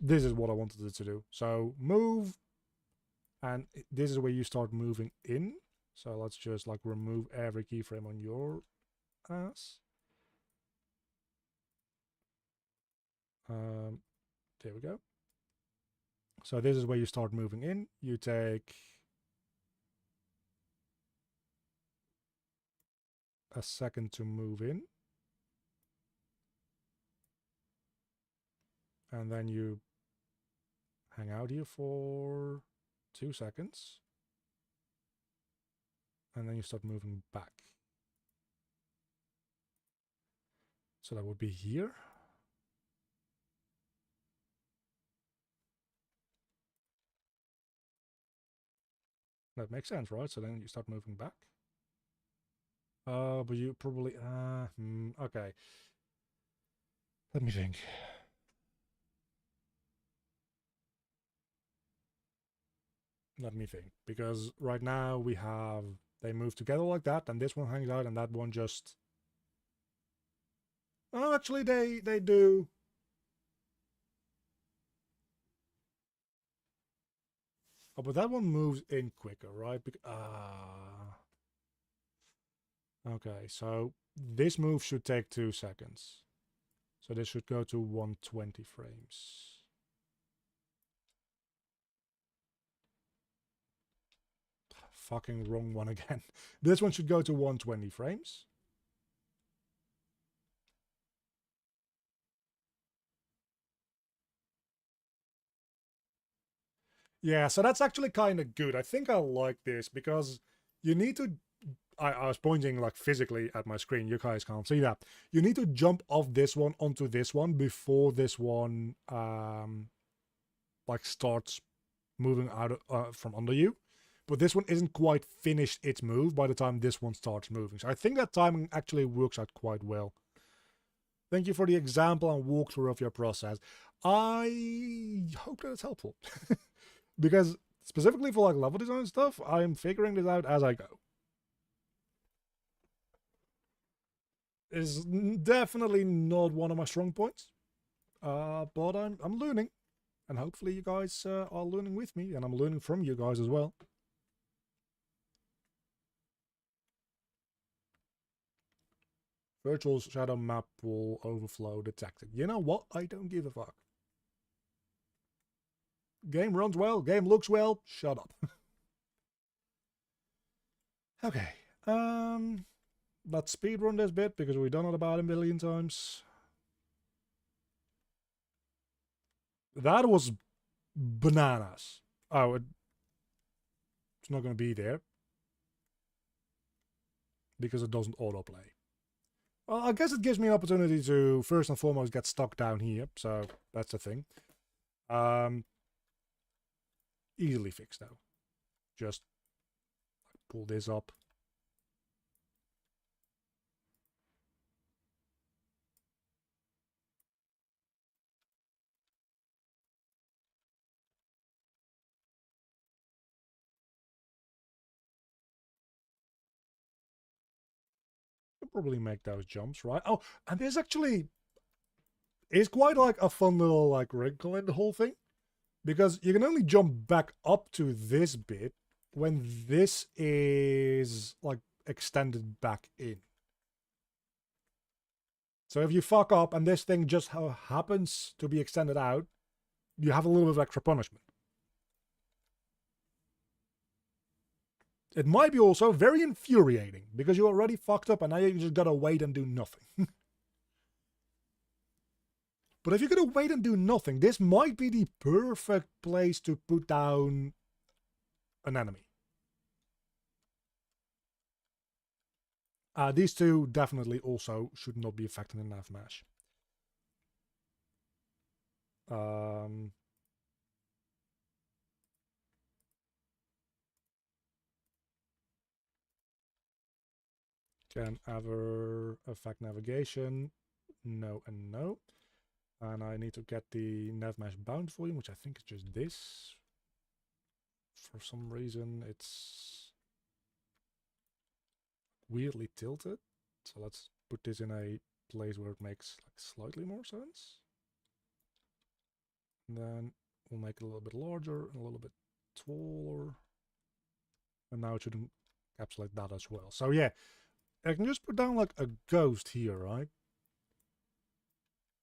This is what I wanted it to do. So move, and this is where you start moving in. So let's just like remove every keyframe on your ass. There we go. So this is where you start moving in. You take a second to move in. And then you hang out here for 2 seconds. And then you start moving back. So that would be here. That makes sense, right? So then you start moving back. But you probably... okay. Let me think. Let me think. Because right now we have... They move together like that, and this one hangs out, and that one just... Oh, actually, they do... Oh, but that one moves in quicker, right? Okay, so this move should take 2 seconds. So this should go to 120 frames. Fucking wrong one again. This one should go to 120 frames. Yeah, so that's actually kind of good. I think I like this because you need to... I was pointing like physically at my screen. You guys can't see that. You need to jump off this one onto this one before this one like starts moving out from under you. But this one isn't quite finished its move by the time this one starts moving. So I think that timing actually works out quite well. Thank you for the example and walkthrough of your process. I hope that it's helpful. Because specifically for like level design stuff, I'm figuring this out as I go. Is definitely not one of my strong points, but I'm learning, and hopefully you guys are learning with me, and I'm learning from you guys as well. Virtual shadow map will overflow detected. You know what? I don't give a fuck. Game runs well. Game looks well. Shut up. Okay. Let's speedrun this bit because we've done it about 1,000,000 times. That was bananas. Oh, it's not going to be there because it doesn't autoplay. Well, I guess it gives me an opportunity to first and foremost get stuck down here, so that's the thing. Easily fixed though. Just pull this up. Probably make those jumps, right? Oh, and there's actually is quite like a fun little like wrinkle in the whole thing, because you can only jump back up to this bit when this is like extended back in. So if you fuck up and this thing just happens to be extended out, you have a little bit of extra punishment. It might be also very infuriating because you already fucked up and now you just gotta wait and do nothing. But if you're gonna wait and do nothing, this might be the perfect place to put down an enemy. These two definitely also should not be affecting the nav mesh. Can ever affect navigation? No and no. And I need to get the navmesh bound volume, which I think is just this. For some reason, it's weirdly tilted. So let's put this in a place where it makes like slightly more sense. And then we'll make it a little bit larger and a little bit taller. And now it should encapsulate that as well. So yeah, I can just put down like a ghost here, right?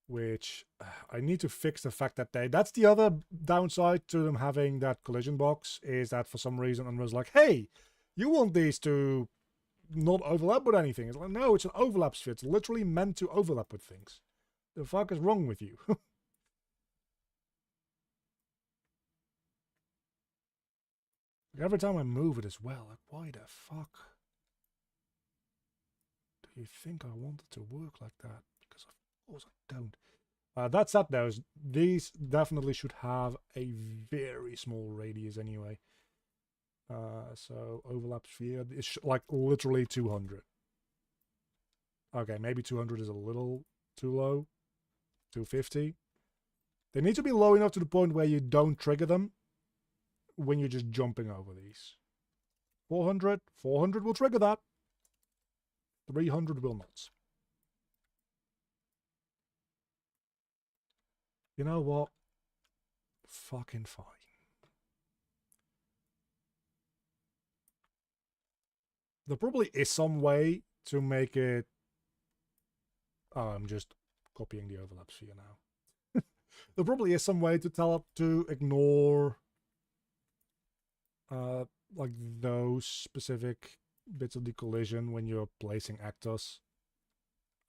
Which I need to fix the fact that that's the other downside to them having that collision box, is that for some reason Unreal's like, hey, you want these to not overlap with anything. It's like, no, it's an overlap sphere. It's literally meant to overlap with things. The fuck is wrong with you? Every time I move it as well, like, why the fuck do you think I want it to work like that? Because of course I don't. That said, though, these definitely should have a very small radius anyway. So overlap sphere is like literally 200. Okay, maybe 200 is a little too low. 250. They need to be low enough to the point where you don't trigger them when you're just jumping over these. 400. 400 will trigger that. 300 will not. You know what? Fucking fine. There probably is some way to make it... Oh, I'm just copying the overlap sphere now. There probably is some way to tell it to ignore like those specific bits of the collision when you're placing actors.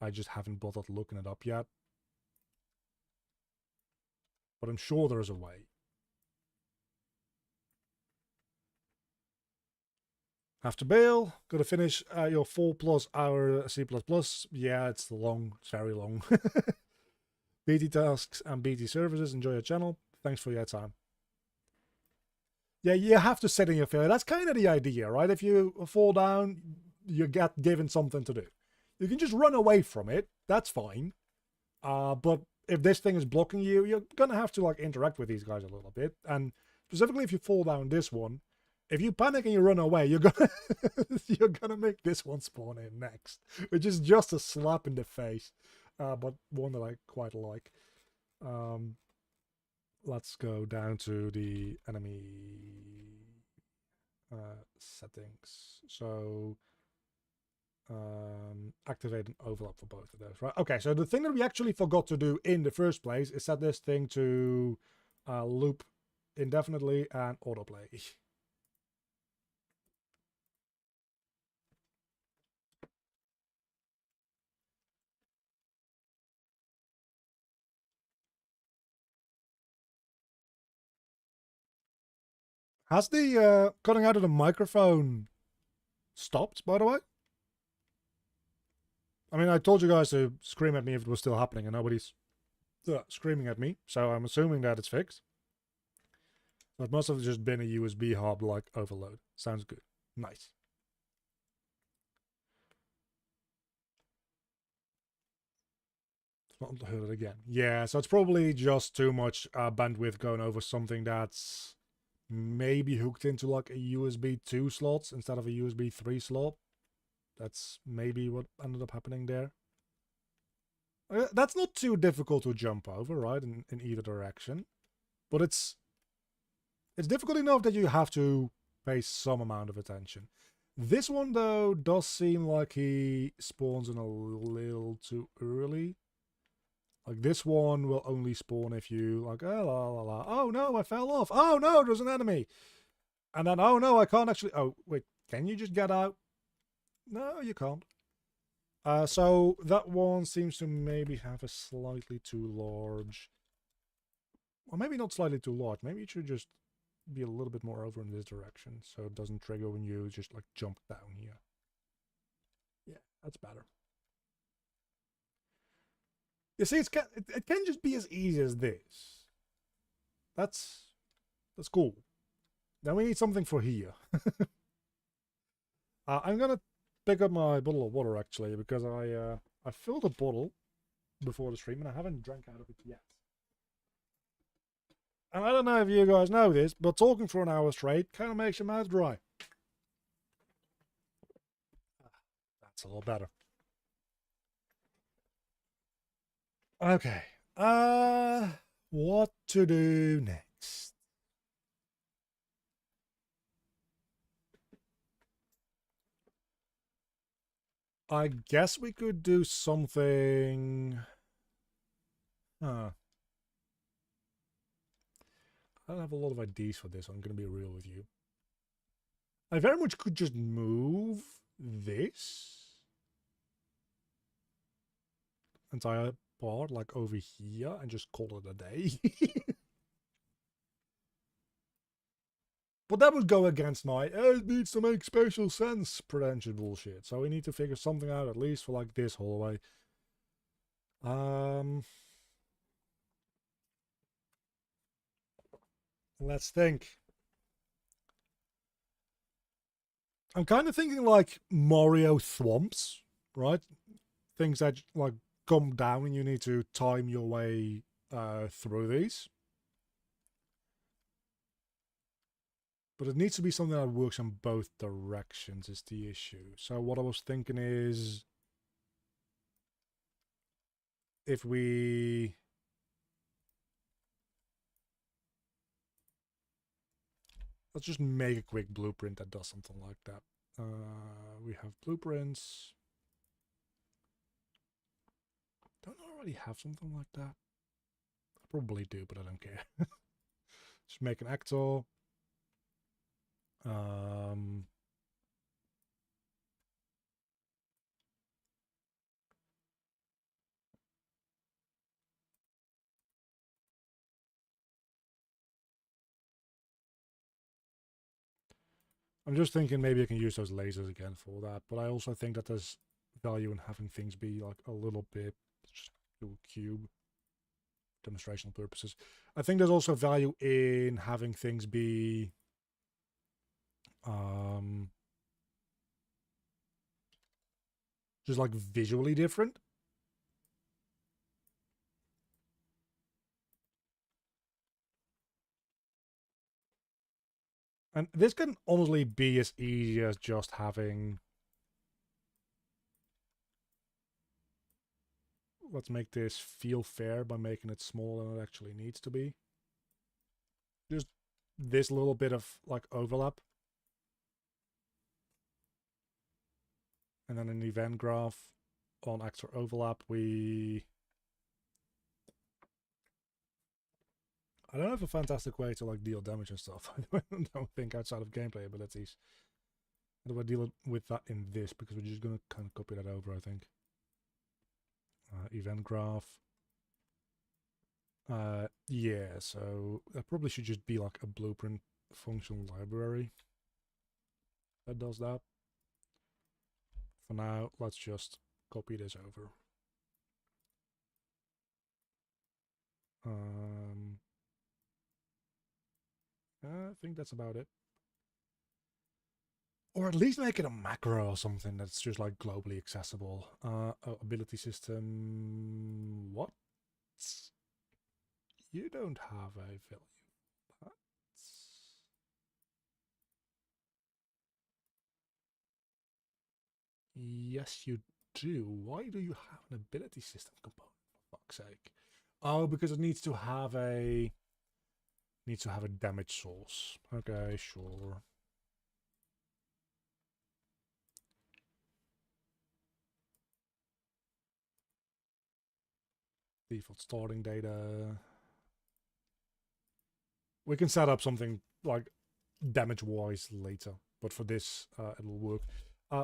I just haven't bothered looking it up yet. But I'm sure there is a way. Have to bail. Got to finish your 4+ hour C++. Yeah, it's long. It's very long. BT tasks and BT services. Enjoy your channel. Thanks for your time. Yeah, you have to sit in your failure. That's kind of the idea, right? If you fall down, you get given something to do. You can just run away from it. That's fine. But if this thing is blocking you, you're going to have to like interact with these guys a little bit. And specifically if you fall down this one, if you panic and you run away, you're gonna you're gonna make this one spawn in next, which is just a slap in the face, but one that I quite like. Let's go down to the enemy settings. So activate an overlap for both of those, right? Okay, so the thing that we actually forgot to do in the first place is set this thing to loop indefinitely and autoplay. Has the cutting out of the microphone stopped, by the way? I mean, I told you guys to scream at me if it was still happening, and nobody's screaming at me, so I'm assuming that it's fixed. But must have just been a USB hub like overload. Sounds good. Nice. It's not heard it again. Yeah, so it's probably just too much bandwidth going over something that's maybe hooked into like a USB 2 slot instead of a USB 3 slot. That's maybe what ended up happening there. That's not too difficult to jump over, right, in either direction. But it's difficult enough that you have to pay some amount of attention. This one, though, does seem like he spawns in a little too early. Like, this one will only spawn if you, like, oh, la, la, la. Oh, no, I fell off. Oh, no, there's an enemy. And then, oh, no, I can't actually... Oh, wait, can you just get out? No, you can't. So that one seems to maybe have a slightly too large... Or maybe not slightly too large. Maybe it should just be a little bit more over in this direction so it doesn't trigger when you just like jump down here. Yeah, that's better. You see, it can just be as easy as this. That's cool. Then we need something for here. I'm gonna pick up my bottle of water actually, because I filled a bottle before the stream and I haven't drank out of it yet. And I don't know if you guys know this, but talking for an hour straight kind of makes your mouth dry. That's a lot better. Okay. What to do next? I guess we could do something. I don't have a lot of ideas for this. I'm going to be real with you. I very much could just move this entire part like over here and just call it a day. But that would go against my it needs to make spatial sense pretentious bullshit. So we need to figure something out at least for like this hallway. Let's think. I'm kind of thinking like Mario thwomps, right? Things that like come down and you need to time your way through these. But it needs to be something that works in both directions is the issue. So what I was thinking is if we let's just make a quick blueprint that does something like that. We have blueprints. Don't I already have something like that? I probably do, but I don't care. Just make an actor. I'm just thinking maybe I can use those lasers again for that, but I also think that there's value in having things be like a little bit just do a cube demonstrational purposes. I think there's also value in having things be just like visually different. And this can honestly be as easy as just having... Let's make this feel fair by making it smaller than it actually needs to be. Just this little bit of like overlap. And then an event graph on actor overlap, I don't have a fantastic way to like deal damage and stuff. I don't think outside of gameplay abilities. How do I deal with that in this? Because we're just gonna kind of copy that over, I think. Event graph. Yeah, so that probably should just be like a blueprint function library that does that. For now, let's just copy this over. I think that's about it. Or at least make it a macro or something that's just like globally accessible. Ability system. What? You don't have a value. Yes, you do. Why do you have an ability system component, for fuck's sake? Oh, because it needs to have a damage source. Okay, sure. Default starting data. We can set up something like damage-wise later, but for this, it'll work.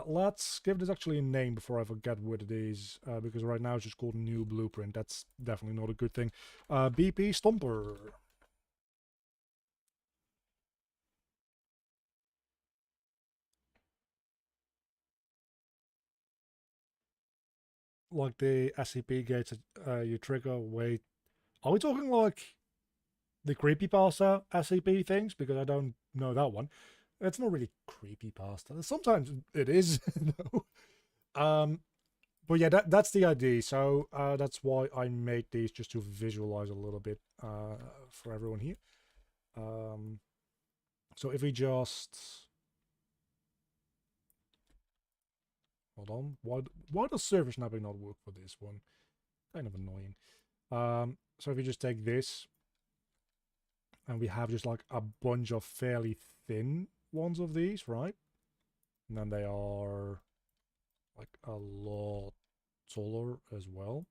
Let's give this actually a name before I forget what it is, because right now it's just called New Blueprint. That's definitely not a good thing. BP Stomper. Like the SCP gates that you trigger. Wait, are we talking like the creepypasta SCP things, because I don't know that one. It's not really creepypasta. Sometimes it is, though. But yeah, that's the idea. So that's why I made these, just to visualize a little bit for everyone here. So if we just hold on, why does server snapping not work for this one? Kind of annoying. So if we just take this, and we have just like a bunch of fairly thin ones of these, right? And then they are like a lot taller as well.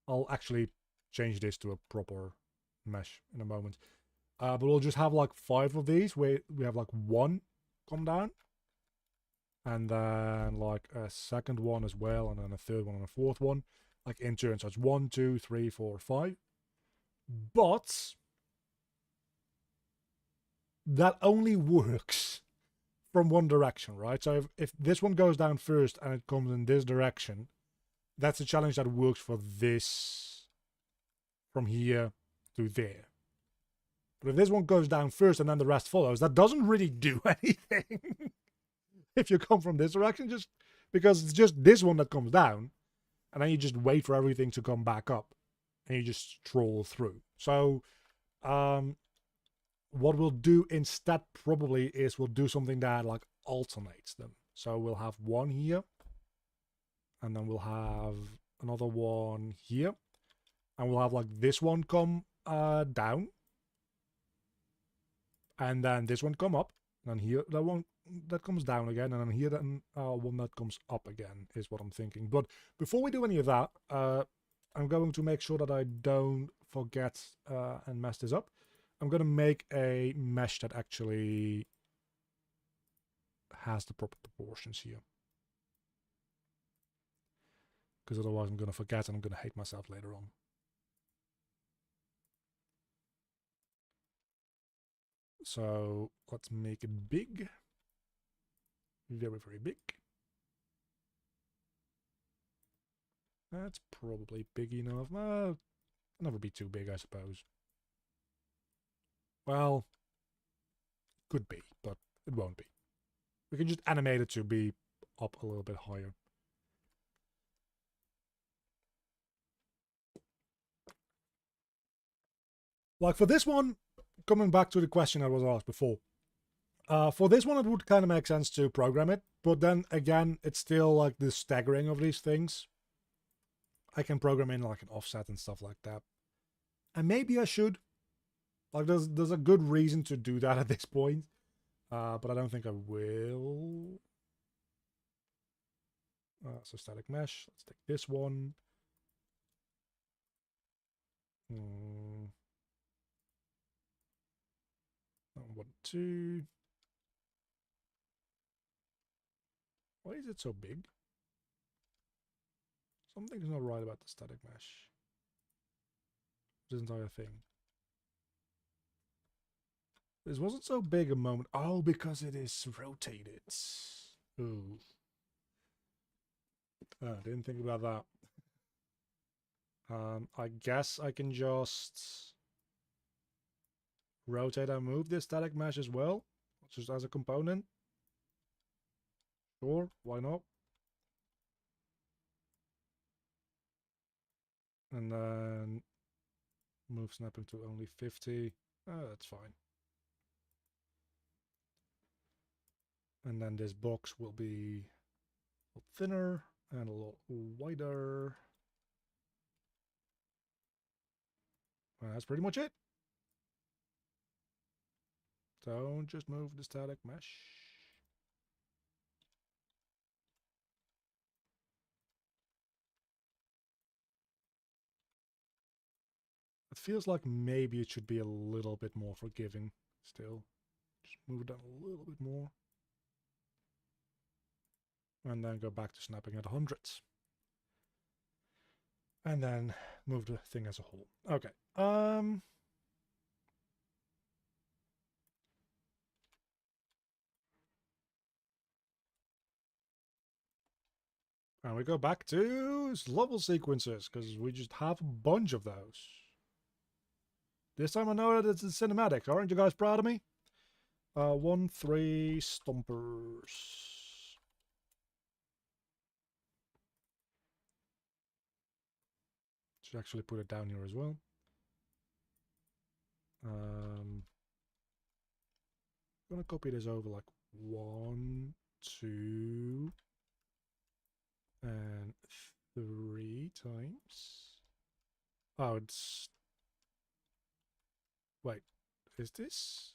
I'll actually change this to a proper mesh in a moment. But we'll just have like 5 of these where we have like 1 come down. And then like a second one as well, and then a third one and a fourth one. Like in turn. So it's 1, 2, 3, 4, 5. But that only works from one direction, right? So if this one goes down first and it comes in this direction, that's a challenge that works for this from here to there. But if this one goes down first and then the rest follows, that doesn't really do anything. If you come from this direction, just because it's just this one that comes down, and then you just wait for everything to come back up, and you just stroll through. So what we'll do instead probably is we'll do something that like alternates them. So we'll have one here, and then we'll have another one here, and we'll have like this one come down, and then this one come up, and here that one that comes down again, and then here that one that comes up again is what I'm thinking. But before we do any of that, I'm going to make sure that I don't forget and mess this up. I'm going to make a mesh that actually has the proper proportions here. Because otherwise I'm going to forget and I'm going to hate myself later on. So let's make it big. Very, very big. That's probably big enough. It'll never be too big, I suppose. Well, could be, but it won't be. We can just animate it to be up a little bit higher. Like for this one, coming back to the question that was asked before, for this one it would kind of make sense to program it, but then again, it's still like the staggering of these things. I can program in like an offset and stuff like that. And maybe I should. Like there's a good reason to do that at this point. But I don't think I will. So static mesh, let's take this one. 1, 2. Why is it so big? Something's not right about the static mesh. This entire thing. This wasn't so big a moment. Oh, because it is rotated. Ooh. I didn't think about that. I guess I can just rotate and move this static mesh as well, just as a component. Sure, why not? And then move snapping to only 50. That's fine. And then this box will be a lot thinner and a lot wider. And that's pretty much it. Don't just move the static mesh. It feels like maybe it should be a little bit more forgiving still. Just move it down a little bit more. And then go back to snapping at hundreds. And then move the thing as a whole. Okay. And we go back to level sequences, because we just have a bunch of those. This time I know that it's a cinematic. Aren't you guys proud of me? 1, 3 stompers. Should actually put it down here as well. I'm gonna copy this over like 1, 2, and 3 times. Oh, it's... Wait, is this?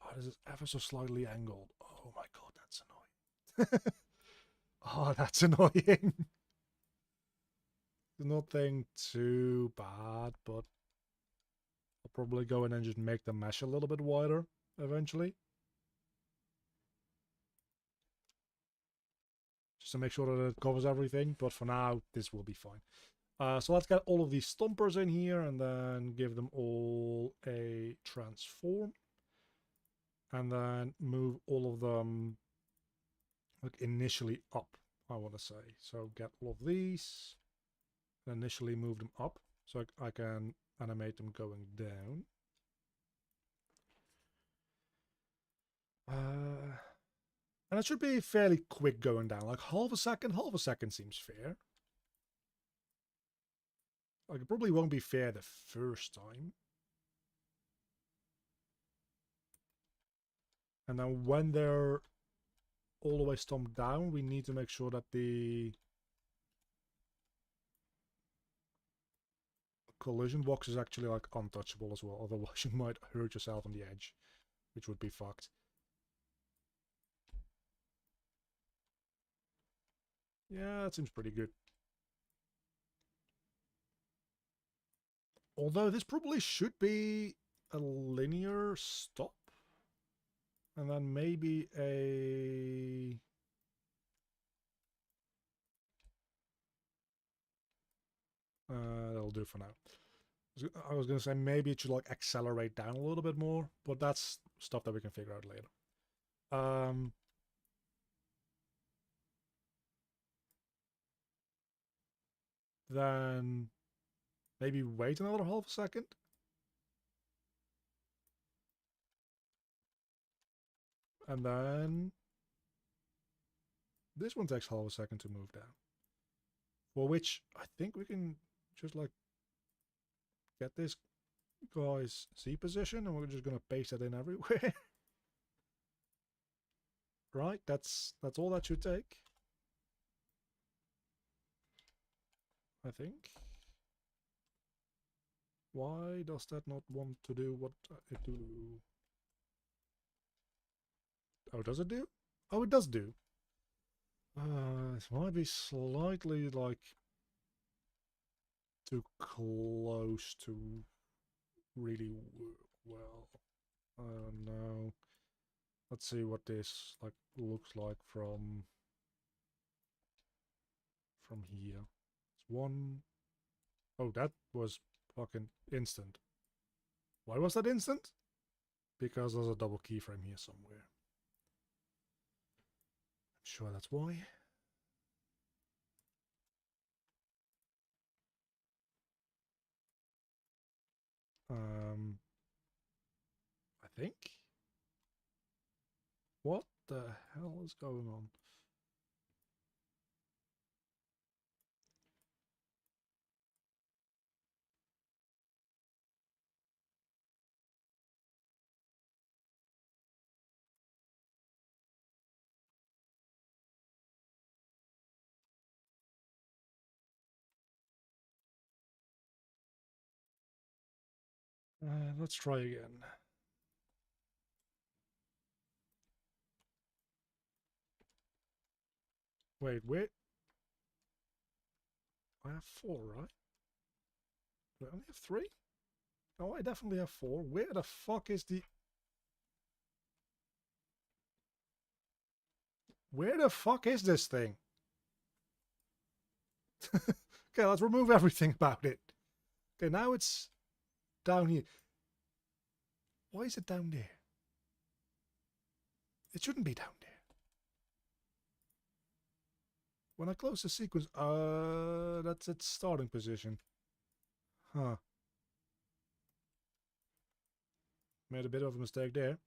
Oh, this is ever so slightly angled. Oh my god, that's annoying. Oh, that's annoying. Nothing too bad, but I'll probably go in and just make the mesh a little bit wider eventually. Just to make sure that it covers everything, but for now, this will be fine. So let's get all of these stompers in here and then give them all a transform. And then move all of them like initially up, I want to say. So get all of these, and initially move them up, so I can animate them going down. And it should be fairly quick going down, like half a second seems fair. Like, it probably won't be fair the first time. And then when they're all the way stomped down, we need to make sure that the collision box is actually like untouchable as well, otherwise you might hurt yourself on the edge, which would be fucked. Yeah, that seems pretty good. Although this probably should be a linear stop. And then maybe a... that'll do for now. I was going to say maybe it should like accelerate down a little bit more, but that's stuff that we can figure out later. Then maybe wait another half a second. And then this one takes half a second to move down. For which I think we can just like get this guy's Z position and we're just going to paste it in everywhere. Right, that's all that should take. I think. Why does that not want to do what it do? Oh, does it do? Oh, it does do. This might be slightly like too close to really work well. No. Let's see what this like looks like from here. It's one. Oh, that was fucking instant. Why was that instant? Because there's a double keyframe here somewhere. I'm sure that's why. I think. What the hell is going on? Let's try again. Wait, wait. I have 4, right? Do I only have 3? Oh, I definitely have 4. Where the fuck is the... Where the fuck is this thing? Okay, let's remove everything about it. Okay, now it's down here. Why is it down there? It shouldn't be down there. When I close the sequence, that's its starting position. Huh. Made a bit of a mistake there.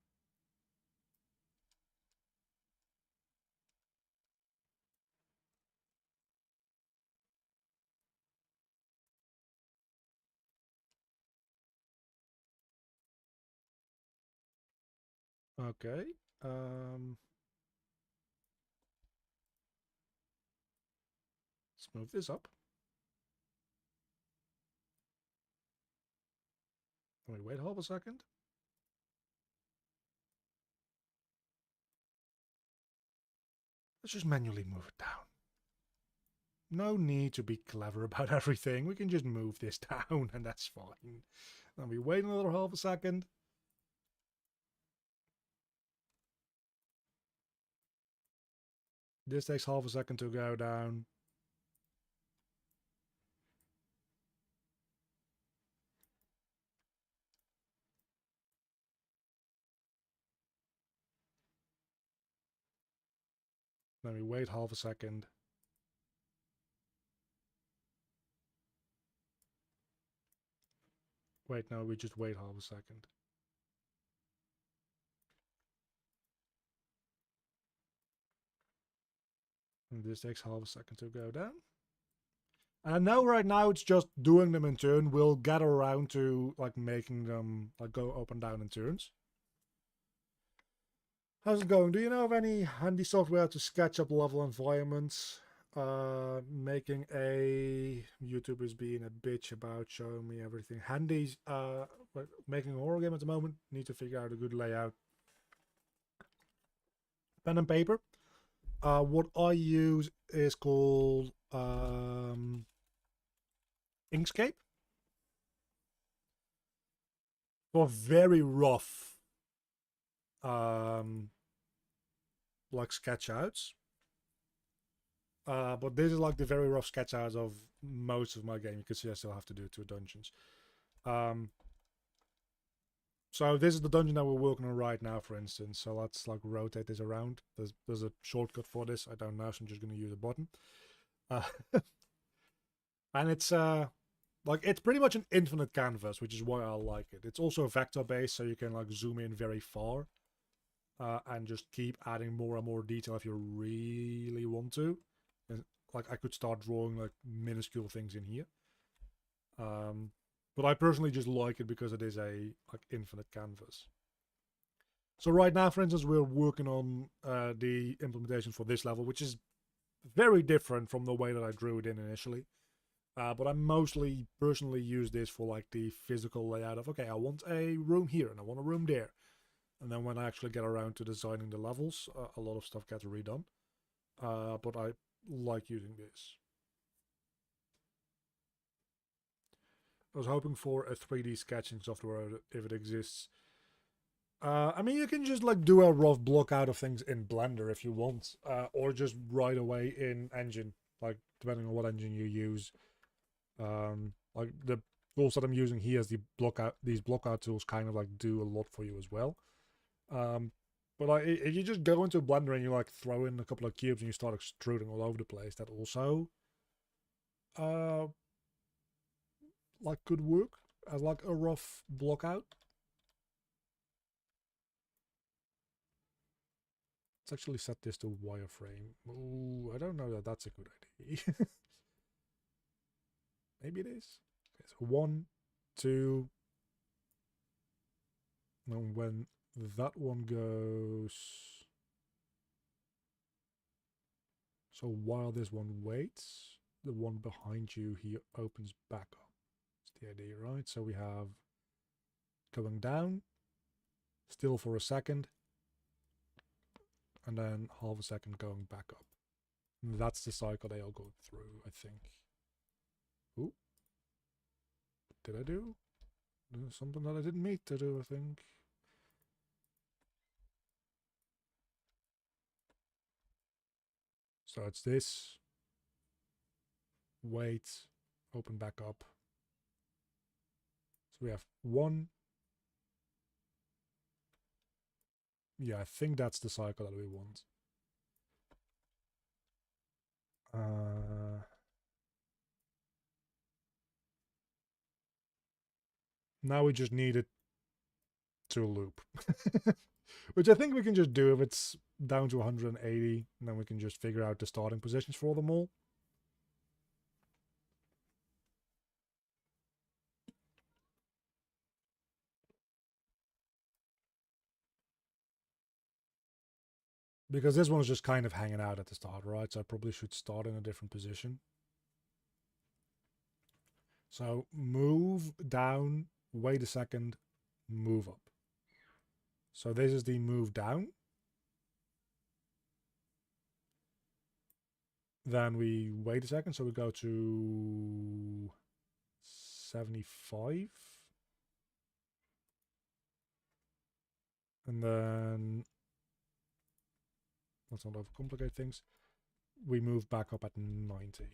Okay. Let's move this up. Let me wait half a second. Let's just manually move it down. No need to be clever about everything. We can just move this down and that's fine. Let me wait another half a second. This takes half a second to go down. Let me wait half a second. Wait, no, we just wait half a second. And this takes half a second to go down. And I know right now it's just doing them in turn. We'll get around to like making them like go up and down in turns. How's it going? Do you know of any handy software to sketch up level environments? Making a YouTube is being a bitch about showing me everything. Handy's making a horror game at the moment. Need to figure out a good layout. Pen and paper. What I use is called Inkscape. For very rough like sketch outs. But this is like the very rough sketch outs of most of my game. You can see I still have to do 2 dungeons. So this is the dungeon that we're working on right now, for instance. So let's like rotate this around. There's a shortcut for this. I don't know, so I'm just going to use a button. And it's like it's pretty much an infinite canvas, which is why I like it. It's also vector based, so you can like zoom in very far and just keep adding more and more detail if you really want to. And, like I could start drawing like minuscule things in here. But I personally just like it because it is a like infinite canvas. So right now, for instance, we're working on the implementation for this level, which is very different from the way that I drew it in initially. But I mostly personally use this for like the physical layout of, okay, I want a room here and I want a room there. And then when I actually get around to designing the levels, a lot of stuff gets redone. But I like using this. I was hoping for a 3D sketching software if it exists. I mean, you can just like do a rough block out of things in Blender if you want, or just right away in Engine, like depending on what engine you use. Like the tools that I'm using here as these block out tools kind of like do a lot for you as well. But like if you just go into Blender and you like throw in a couple of cubes and you start extruding all over the place, that also like could work as like a rough block out. Let's actually set this to wireframe. Ooh, I don't know that that's a good idea. Maybe it is. Okay, so 1, 2. And when that one goes. So while this one waits, the one behind you here opens back up. That's the idea, right? So we have going down, still for a second, and then half a second going back up. And that's the cycle they all go through, I think. Ooh. Did I do? Something that I didn't mean to do, I think. So it's this. Wait. Open back up. So we have 1. Yeah, I think that's the cycle that we want. Now we just need it to loop. Which I think we can just do if it's down to 180, and then we can just figure out the starting positions for them all. Because this one's just kind of hanging out at the start, right? So I probably should start in a different position. So move down, wait a second, move up. So this is the move down. Then we wait a second, so we go to 75. And then, let's not overcomplicate things. We move back up at 90.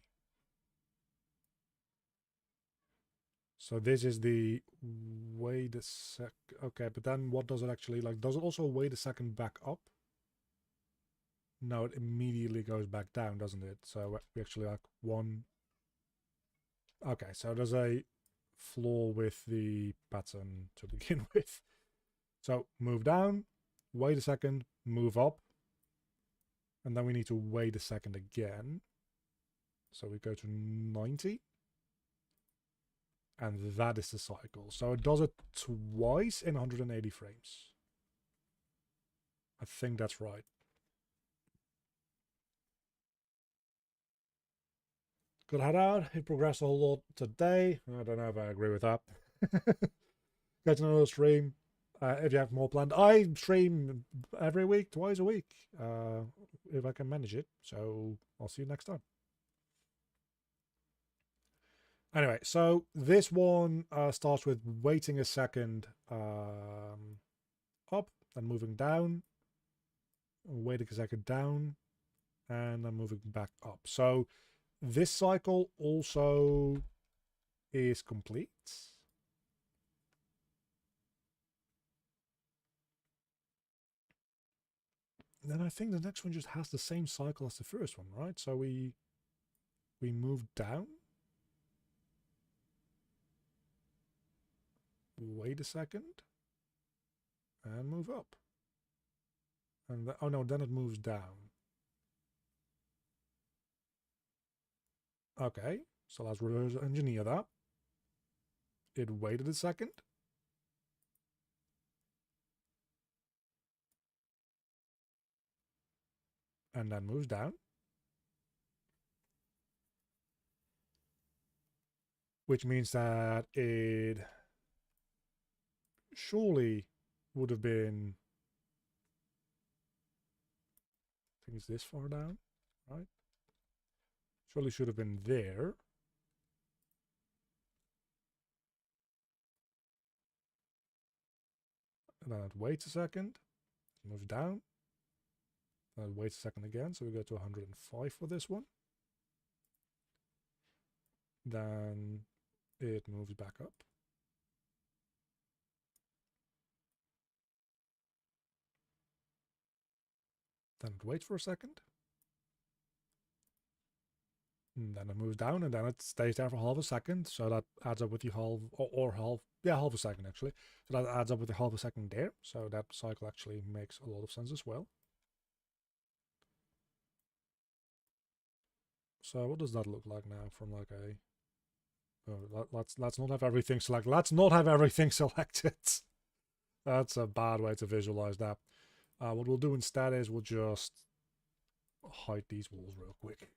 So this is the wait a sec. Okay, but then what does it actually, like, does it also wait a second back up? No, it immediately goes back down, doesn't it? So we actually like one. Okay, so there's a flaw with the pattern to begin with. So move down, wait a second, move up. And then we need to wait a second again. So we go to 90. And that is the cycle. So it does it twice in 180 frames. I think that's right. Good head out. It progressed a whole lot today. I don't know if I agree with that. Get another stream. If you have more planned. I stream every week, twice a week. If I can manage it. So I'll see you next time. Anyway, so this one starts with waiting a second up, then moving down, waiting a second down, and then moving back up. So this cycle also is complete. Then I think the next one just has the same cycle as the first one, right? So we move down. Wait a second. And move up. And oh no, then it moves down. Okay, so let's reverse engineer that. It waited a second. And then moves down. Which means that it surely would have been, I think it's this far down, right? Surely should have been there. And then it waits a second, moves down. Then it waits a second again, so we go to 105 for this one. Then it moves back up. Then it waits for a second. And then it moves down, and then it stays there for half a second. So that adds up with the half a second actually. So that adds up with the half a second there. So that cycle actually makes a lot of sense as well. So what does that look like now from like a... Oh, let's not have everything selected. Let's not have everything selected. That's a bad way to visualize that. What we'll do instead is we'll just hide these walls real quick.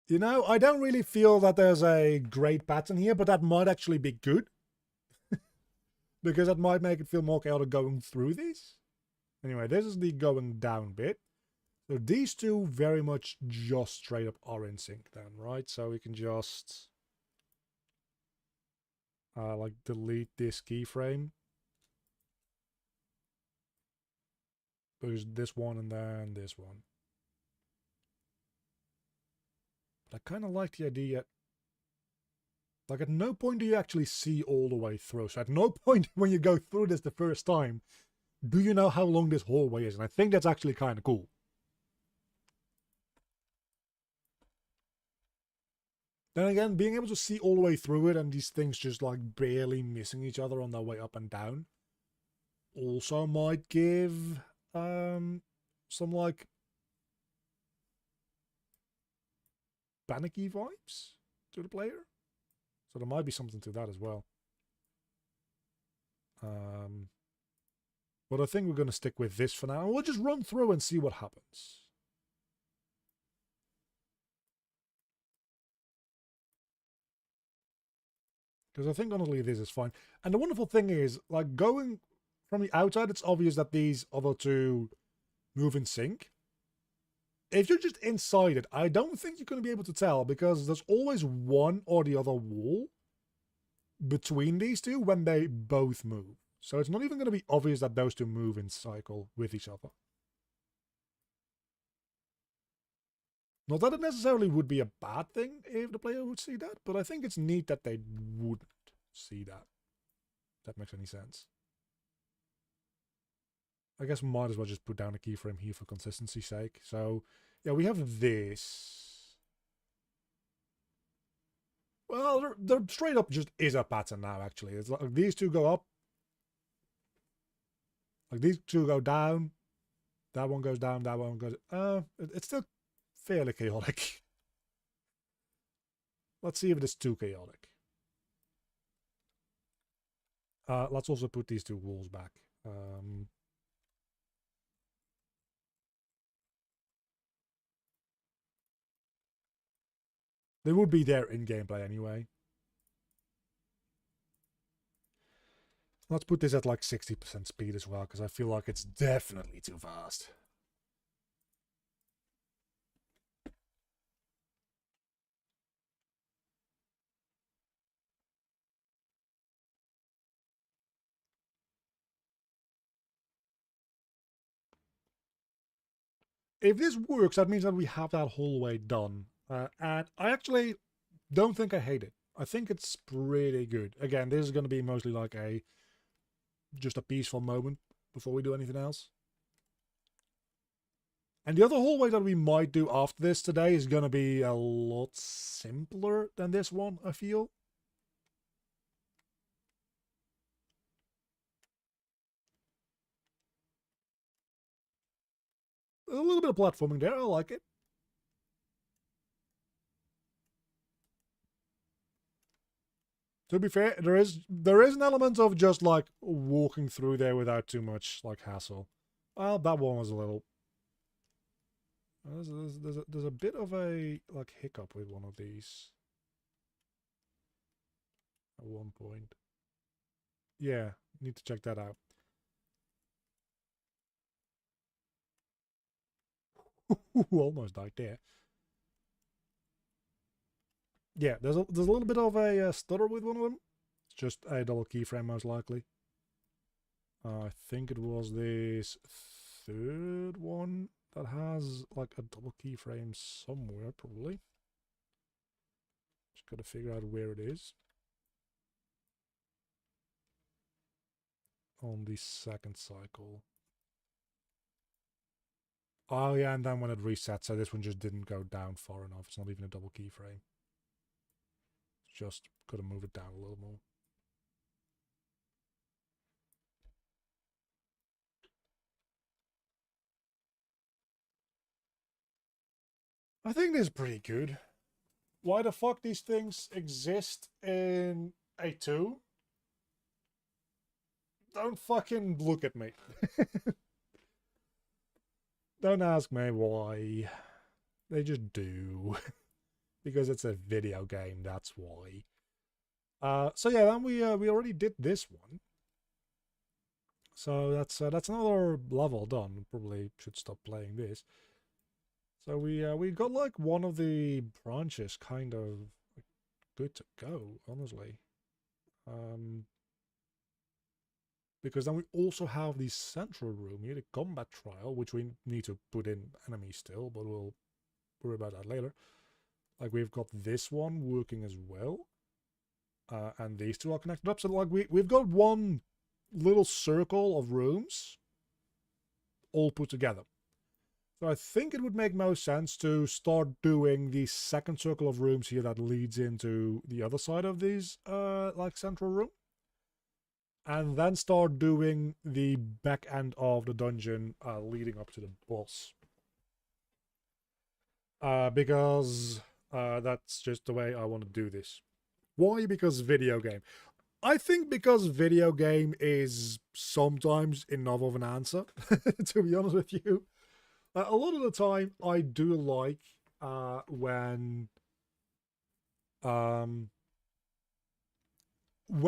You know, I don't really feel that there's a great pattern here, but that might actually be good. Because that might make it feel more chaotic going through these. Anyway, this is the going down bit. So these two very much just straight up are in sync then, right? So we can just like delete this keyframe. There's this one and then this one. But I kind of like the idea. Like at no point do you actually see all the way through. So at no point when you go through this the first time do you know how long this hallway is? And I think that's actually kind of cool. Then again, being able to see all the way through it and these things just like barely missing each other on their way up and down also might give some like panicky vibes to the player. So there might be something to that as well. But I think we're going to stick with this for now. And we'll just run through and see what happens. Because I think honestly this is fine. And the wonderful thing is, like, going from the outside, it's obvious that these other two move in sync. If you're just inside it, I don't think you're going to be able to tell, because there's always one or the other wall between these two when they both move. So it's not even going to be obvious that those two move in cycle with each other. Not that it necessarily would be a bad thing if the player would see that, but I think it's neat that they wouldn't see that. If that makes any sense. I guess we might as well just put down a keyframe here for consistency's sake. So, yeah, we have this. Well, there straight up just is a pattern now, actually. It's like these two go up. Like these two go down. That one goes down, that one goes... it's still fairly chaotic. Let's see if it is too chaotic. Let's also put these two walls back. They would be there in gameplay anyway. Let's put this at like 60% speed as well, because I feel like it's definitely too fast. If this works, that means that we have that whole way done. And I actually don't think I hate it. I think it's pretty good. Again, this is going to be mostly like just a peaceful moment before we do anything else. And the other hallway that we might do after this today is going to be a lot simpler than this one, I feel. A little bit of platforming there, I like it. To be fair, there is an element of just like walking through there without too much like hassle. Well, that one was a little... There's a bit of a like hiccup with one of these at one point. Yeah, need to check that out. Almost died there. Yeah, there's a little bit of a stutter with one of them. It's just a double keyframe most likely. I think it was this third one that has like a double keyframe somewhere, probably. Just gotta figure out where it is. On the second cycle. Oh yeah, and then when it resets, so this one just didn't go down far enough. It's not even a double keyframe. Just gotta move it down a little more. I think this is pretty good. Why the fuck these things exist in a 2? Don't fucking look at me. Don't ask me why. They just do. Because it's a video game, that's why. So yeah, then we already did this one. So that's another level done. Probably should stop playing this. So we got like one of the branches kind of good to go, honestly. Because then we also have the central room here, the combat trial, which we need to put in enemies still, but we'll worry about that later. Like we've got this one working as well. And these two are connected up. So like we've got one little circle of rooms all put together. So I think it would make most sense to start doing the second circle of rooms here that leads into the other side of these, like central room. And then start doing the back end of the dungeon leading up to the boss. Because that's just the way I want to do this. Why? Because video game. I think because video game is sometimes enough of an answer, to be honest with you. A lot of the time, I do like when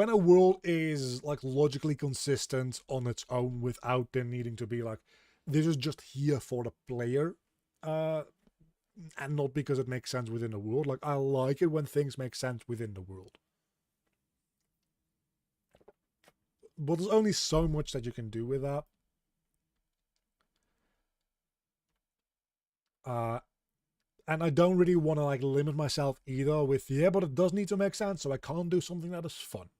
a world is like logically consistent on its own without them needing to be like, this is just here for the player, and not because it makes sense within the world. Like, I like it when things make sense within the world. But there's only so much that you can do with that. And I don't really want to like limit myself either with, yeah, but it does need to make sense, so I can't do something that is fun.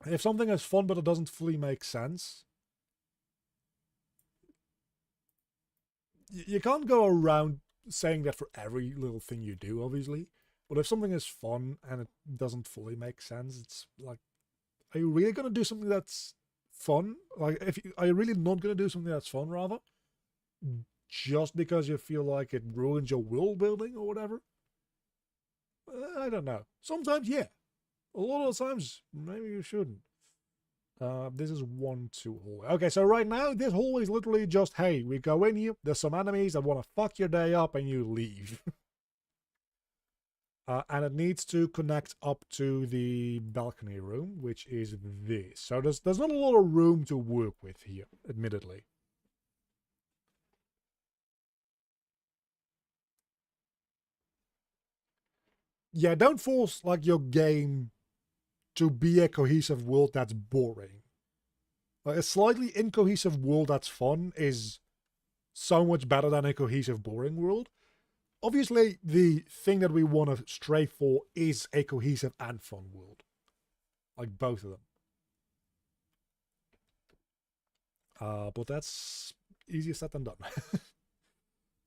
If something is fun but it doesn't fully make sense, you can't go around saying that for every little thing you do, obviously. But if something is fun and it doesn't fully make sense, it's like, are you really going to do something that's fun? Like, are you really not going to do something that's fun, rather? Just because you feel like it ruins your world building or whatever? I don't know. Sometimes, yeah. A lot of the times, maybe you shouldn't. This is 1-2 hallway. Okay, so right now, this hallway is literally just, hey, we go in here, there's some enemies that want to fuck your day up, and you leave. And it needs to connect up to the balcony room, which is this. So there's not a lot of room to work with here, admittedly. Yeah, don't force like your game to be a cohesive world that's boring. Like, a slightly incohesive world that's fun is so much better than a cohesive, boring world. Obviously, the thing that we want to strive for is a cohesive and fun world. Like, both of them. But that's easier said than done.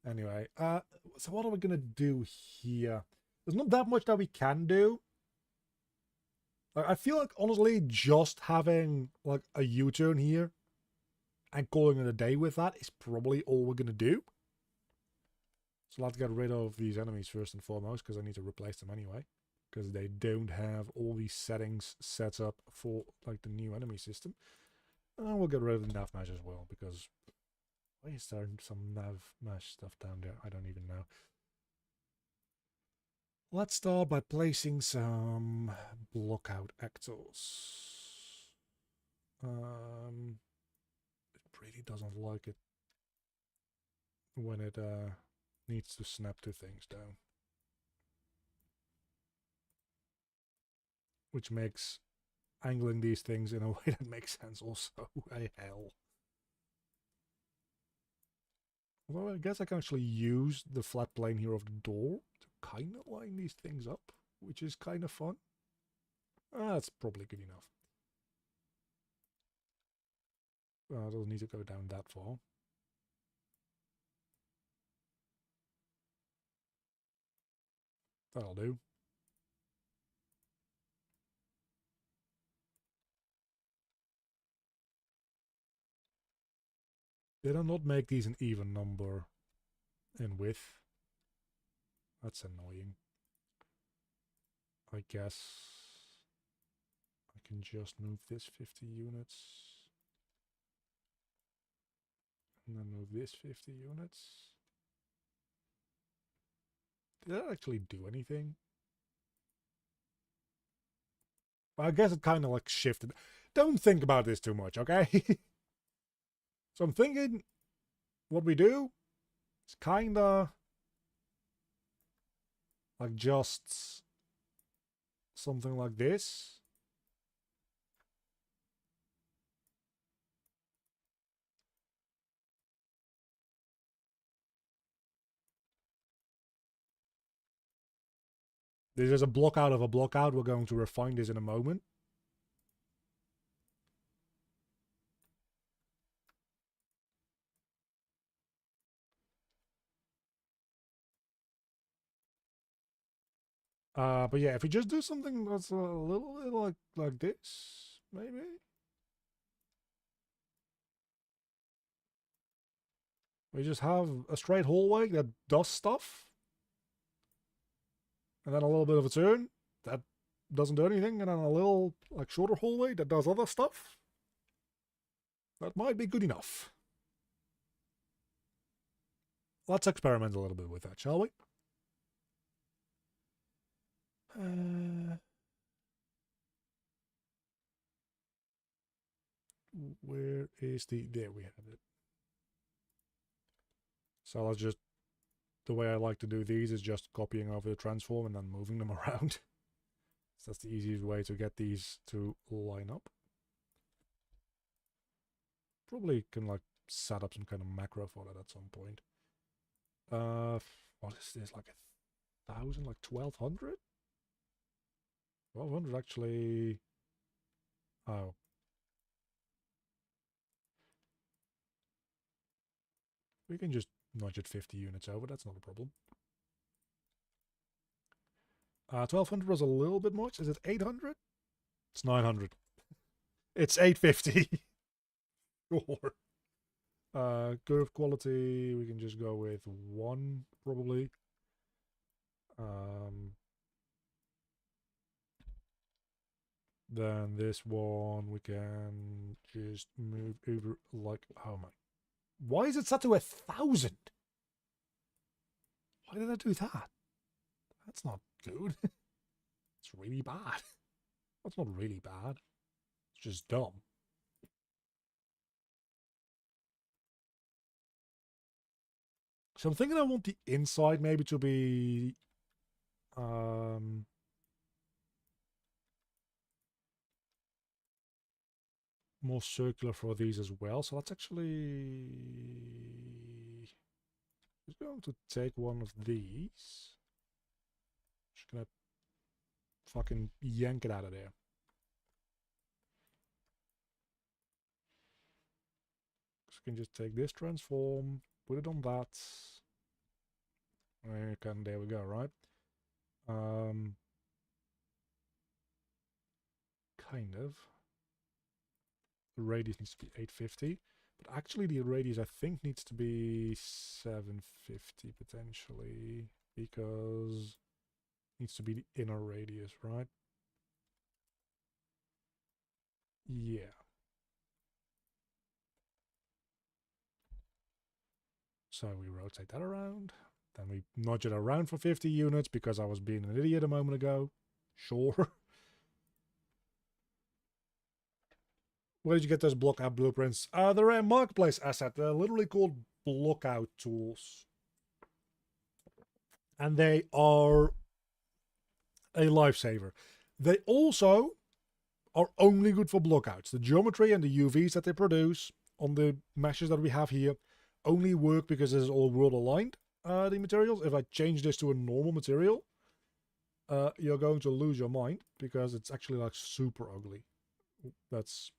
Anyway, so what are we going to do here? There's not that much that we can do. Like, I feel like, honestly, just having like a U-turn here and calling it a day with that is probably all we're going to do. So let's get rid of these enemies first and foremost, because I need to replace them anyway. Because they don't have all these settings set up for like the new enemy system. And we'll get rid of the nav mesh as well, because why is there some nav mesh stuff down there? I don't even know. Let's start by placing some blockout actors. It really doesn't like it when it needs to snap two things down. Which makes angling these things in a way that makes sense also. A hell. Well, I guess I can actually use the flat plane here of the door to kind of line these things up, which is kind of fun. That's probably good enough. It doesn't need to go down that far. That'll do. Did I not make these an even number in width? That's annoying. I guess I can just move this 50 units. And then move this 50 units. Did that actually do anything? I guess it kind of like shifted. Don't think about this too much, okay? So I'm thinking what we do is kind of like just something like this. This is a block out of a block out. We're going to refine this in a moment. But yeah, if we just do something that's a little bit like this, maybe. We just have a straight hallway that does stuff, and then a little bit of a turn that doesn't do anything, and then a little like shorter hallway that does other stuff. That might be good enough. Let's experiment a little bit with that, shall we? Where is the... There we have it. So let's just... The way I like to do these is just copying over the transform and then moving them around. So that's the easiest way to get these to line up. Probably can like set up some kind of macro for that at some point. What is this? Like 1,000? Like 1,200? 1,200 actually... Oh. We can just nudge it 50 units over, that's not a problem. 1,200 was a little bit much. Is it 800? It's 900. It's 850. Sure. Curve quality, we can just go with 1, probably. Then this one, we can just move over like... Oh my... Why is it set to 1,000? Why did I do that? That's not good. It's really bad. That's not really bad. It's just dumb. So I'm thinking I want the inside maybe to be... more circular for these as well. So let's actually... Just going to take one of these. Just gonna fucking yank it out of there. So we can just take this transform, put it on that. And there we go, right? Kind of. The radius needs to be 850. But actually the radius I think needs to be 750 potentially. Because it needs to be the inner radius, right? Yeah. So we rotate that around. Then we nudge it around for 50 units because I was being an idiot a moment ago. Sure. Where did you get those blockout blueprints? They're a marketplace asset. They're literally called blockout tools. And they are a lifesaver. They also are only good for blockouts. The geometry and the UVs that they produce on the meshes that we have here only work because this is all world aligned, the materials. If I change this to a normal material, you're going to lose your mind because it's actually like super ugly. That's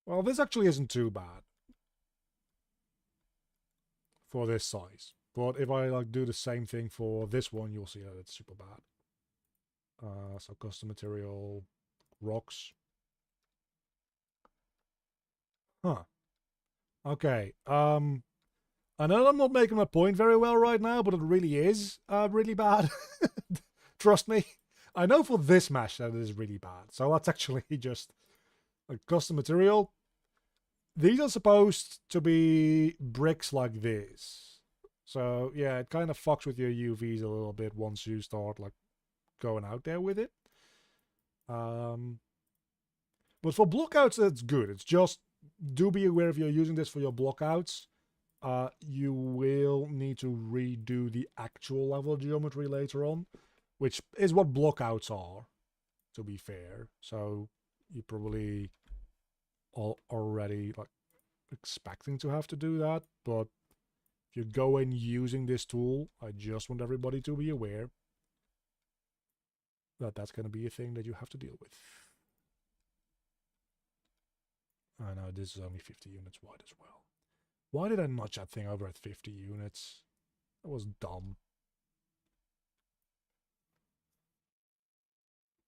well, this actually isn't too bad for this size. But if I like do the same thing for this one, you'll see that it's super bad. So custom material, rocks. Huh. Okay. I know I'm not making my point very well right now, but it really is really bad. Trust me. I know for this mesh that it is really bad. So let's actually just like custom material. These are supposed to be bricks like this. So yeah, it kind of fucks with your UVs a little bit once you start like going out there with it. But for blockouts, it's good. It's just do be aware if you're using this for your blockouts. You will need to redo the actual level geometry later on, which is what blockouts are, to be fair. So you probably already like expecting to have to do that, but if you go in using this tool, I just want everybody to be aware that that's going to be a thing that you have to deal with. I know this is only 50 units wide as well. Why did I notch that thing over at 50 units? That was dumb.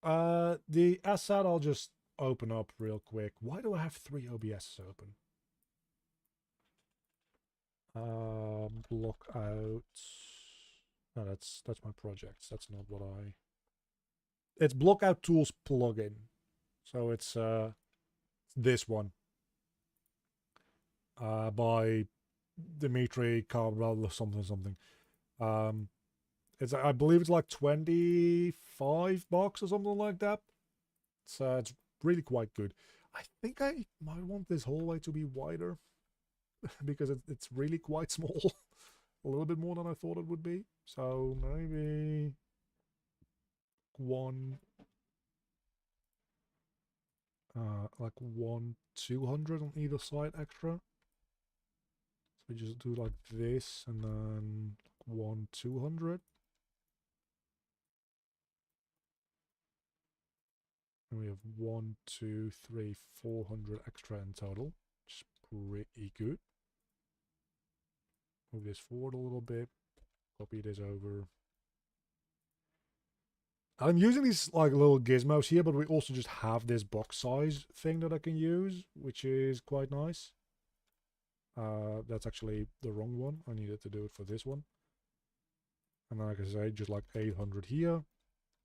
The asset I'll just open up real quick. Why do I have 3 OBSs open? Block out. No, that's my projects. That's not what I. It's block out tools plugin. So it's this one. By Dimitri Carvel or something. It's I believe it's like $25 or something like that. So it's really quite good. I think I might want this hallway to be wider because it's really quite small. A little bit more than I thought it would be. So maybe like 200 on either side extra. So we just do like this and then 200. And we have 1, 2, 3, 400 extra in total, which is pretty good. Move this forward a little bit, copy this over. I'm using these like little gizmos here, but we also just have this box size thing that I can use, which is quite nice. That's actually the wrong one. I needed to do it for this one. And then, like I say, just like 800 here.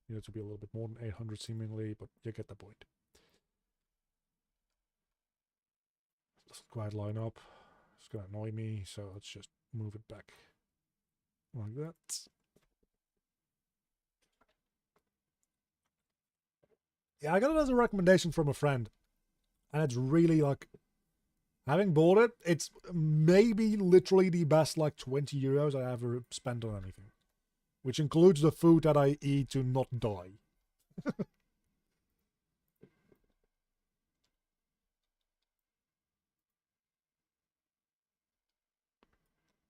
Need it to be a little bit more than 800 seemingly, but you get the point. Doesn't quite line up. It's gonna annoy me, so let's just move it back like that. Yeah, I got it as a recommendation from a friend, and it's really like, having bought it, it's maybe literally the best like 20 euros I ever spent on anything, which includes the food that I eat to not die.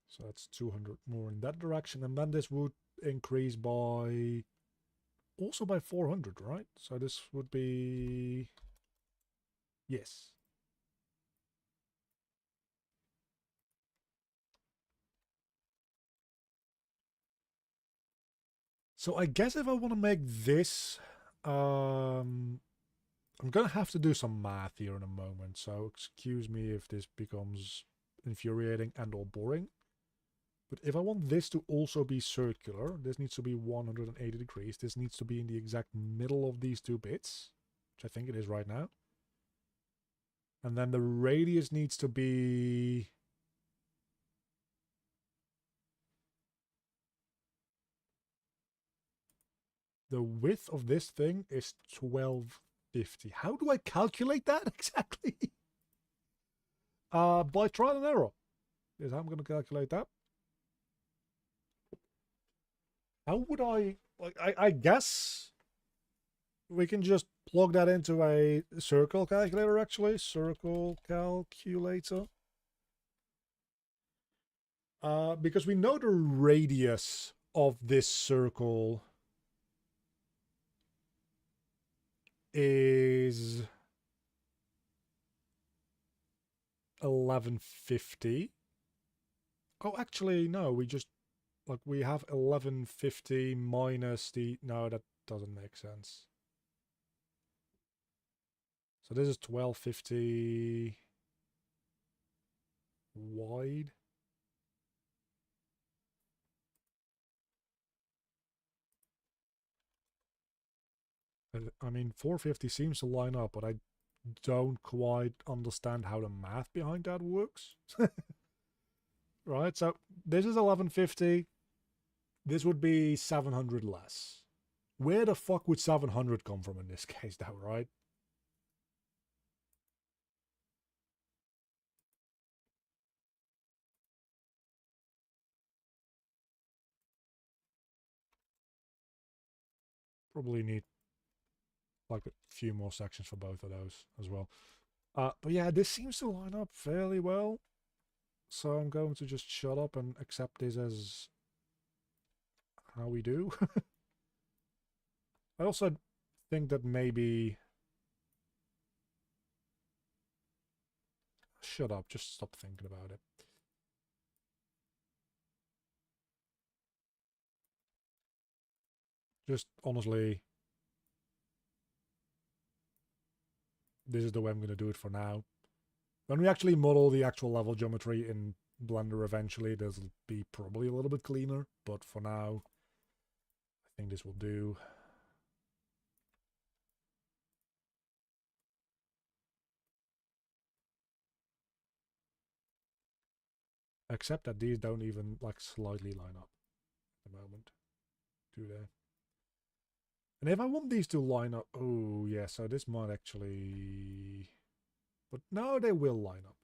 So that's 200 more in that direction, and then this would increase by also by 400, right? So this would be, yes. So I guess if I want to make this, I'm gonna have to do some math here in a moment. So excuse me if this becomes infuriating and or boring. But if I want this to also be circular, this needs to be 180 degrees. This needs to be in the exact middle of these two bits, which I think it is right now. And then the radius needs to be... The width of this thing is 1250. How do I calculate that exactly? By trial and error is how I'm going to calculate that. How would I, like, I guess we can just plug that into a circle calculator, actually. Circle calculator. Because we know the radius of this circle is 1150. Oh, actually, no, we just, like, we have 1150 minus the, no, that doesn't make sense. So this is 1250 wide. I mean, 450 seems to line up, but I don't quite understand how the math behind that works. Right, so this is 1150. This would be 700 less. Where the fuck would 700 come from in this case, though, right? Probably need like a few more sections for both of those as well. But yeah, this seems to line up fairly well. So I'm going to just shut up and accept this as how we do. I also think that maybe... Shut up, just stop thinking about it. Just honestly, this is the way I'm going to do it for now. When we actually model the actual level geometry in Blender eventually, this will be probably a little bit cleaner, but for now, I think this will do. Except that these don't even like slightly line up at the moment, do they? And if I want these to line up, oh yeah, so this might actually, but no, they will line up.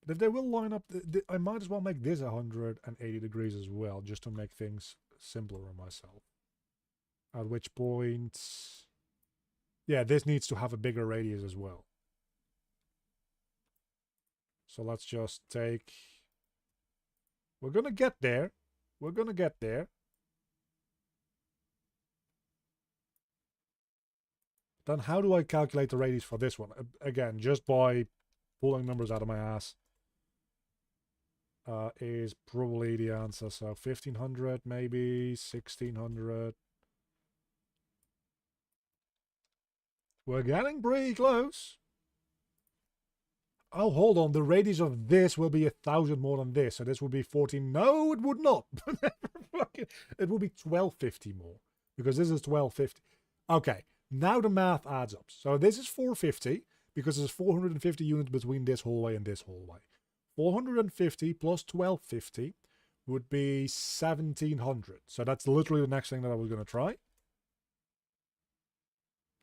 But if they will line up, I might as well make this 180 degrees as well, just to make things simpler on myself. At which point, yeah, this needs to have a bigger radius as well. So let's just take, we're gonna get there. We're gonna get there. Then how do I calculate the radius for this one? Again, just by pulling numbers out of my ass. Is probably the answer. So 1500, maybe 1600. We're getting pretty close. Oh, hold on. The radius of this will be 1,000 more than this. So this would be 14. No, it would not. It would be 1250 more. Because this is 1250. Okay. Now the math adds up. So this is 450. Because there's 450 units between this hallway and this hallway. 450 plus 1250 would be 1700. So that's literally the next thing that I was going to try.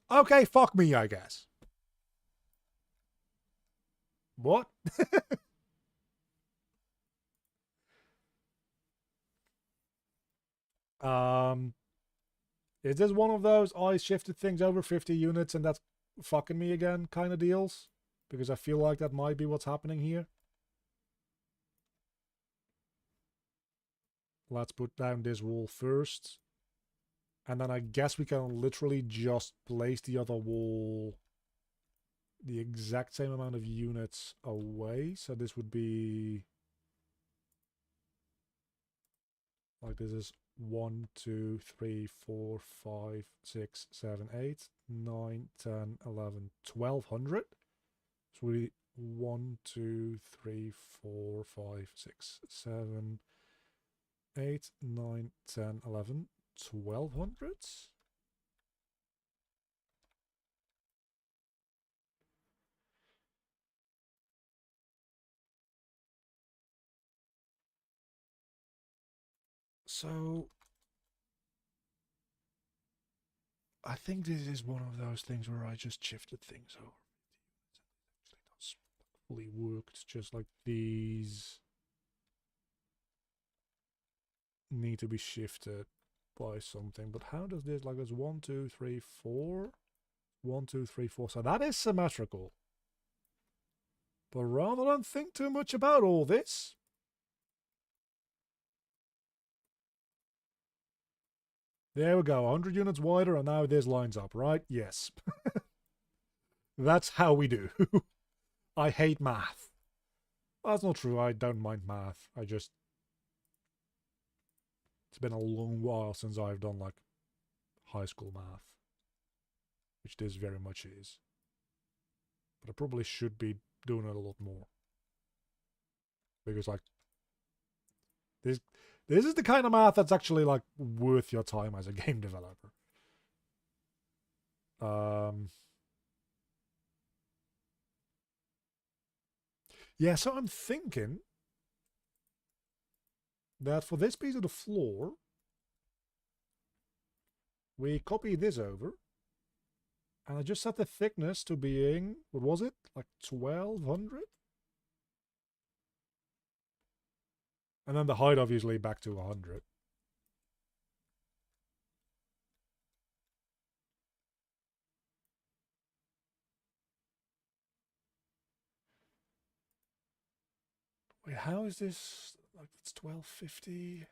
Okay, fuck me, I guess. What? Is this one of those I shifted things over 50 units and that's fucking me again kind of deals? Because I feel like that might be what's happening here. Let's put down this wall first. And then I guess we can literally just place the other wall the exact same amount of units away. So this would be like this is 1, 2, 3, 4, 5, 6, 7, 8, 9, 10, 11, 1200. So we 1, 2, 3, 4, 5, 6, 7, 8, 9, 10, 11, 1200. So I think this is one of those things where I just shifted things over. It actually does fully work. It's just like these need to be shifted by something. But how does this, like there's 1, 2, 3, 4. 1, 2, 3, 4. So that is symmetrical. But rather than think too much about all this, there we go, 100 units wider, and now this lines up, right? Yes. That's how we do. I hate math. That's not true, I don't mind math. It's been a long while since I've done, like, high school math. Which this very much is. But I probably should be doing it a lot more. Because, like, this is the kind of math that's actually, like, worth your time as a game developer. Yeah, so I'm thinking that for this piece of the floor, we copy this over. And I just set the thickness to being, what was it? Like 1200? And then the height obviously back to 100. Wait, how is this? Like it's 1250.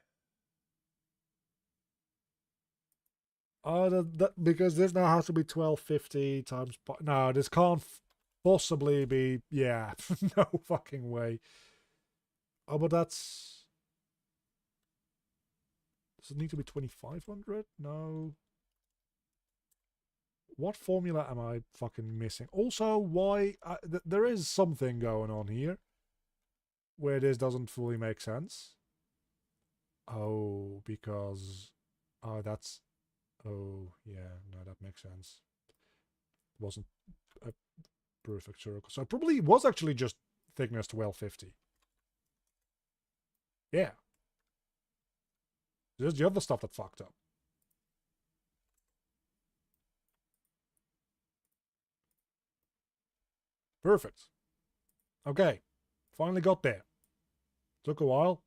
Oh, because this now has to be 1250 times. No, this can't possibly be. Yeah, no fucking way. Oh, but that's. Does it need to be 2500? No. what formula am I fucking missing? Also, why... there is something going on here where this doesn't fully make sense. Oh, because... Oh, that's... Oh, yeah, no, that makes sense. It wasn't a perfect circle. So it probably was actually just thickness 1250. Yeah. There's the other stuff that fucked up. Perfect. Okay. Finally got there. Took a while,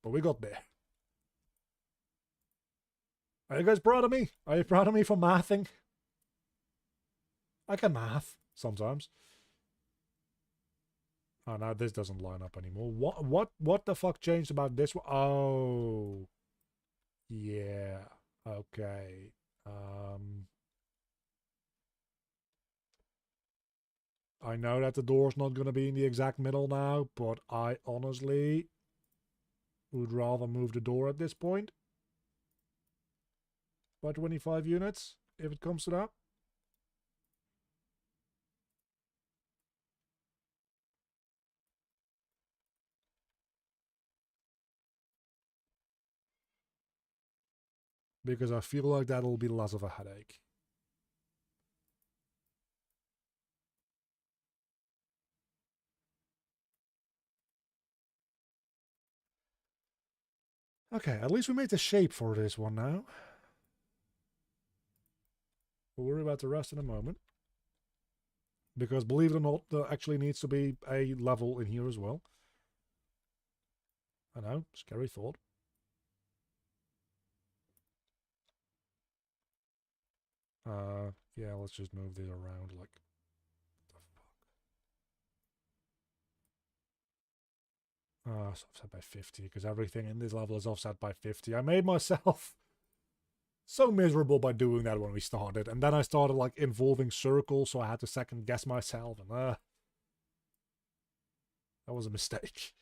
but we got there. Are you guys proud of me? Are you proud of me for mathing? I can math sometimes. Oh, now this doesn't line up anymore. What the fuck changed about this one? Oh. Yeah. Okay. I know that the door's not going to be in the exact middle now, but I honestly would rather move the door at this point by 25 units, if it comes to that. Because I feel like that'll be less of a headache. Okay, at least we made the shape for this one now. We'll worry about the rest in a moment. Because believe it or not, there actually needs to be a level in here as well. I know, scary thought. Yeah, let's just move this around like... It's offset by 50, because everything in this level is offset by 50. I made myself so miserable by doing that when we started, and then I started like involving circles, so I had to second guess myself, and that was a mistake.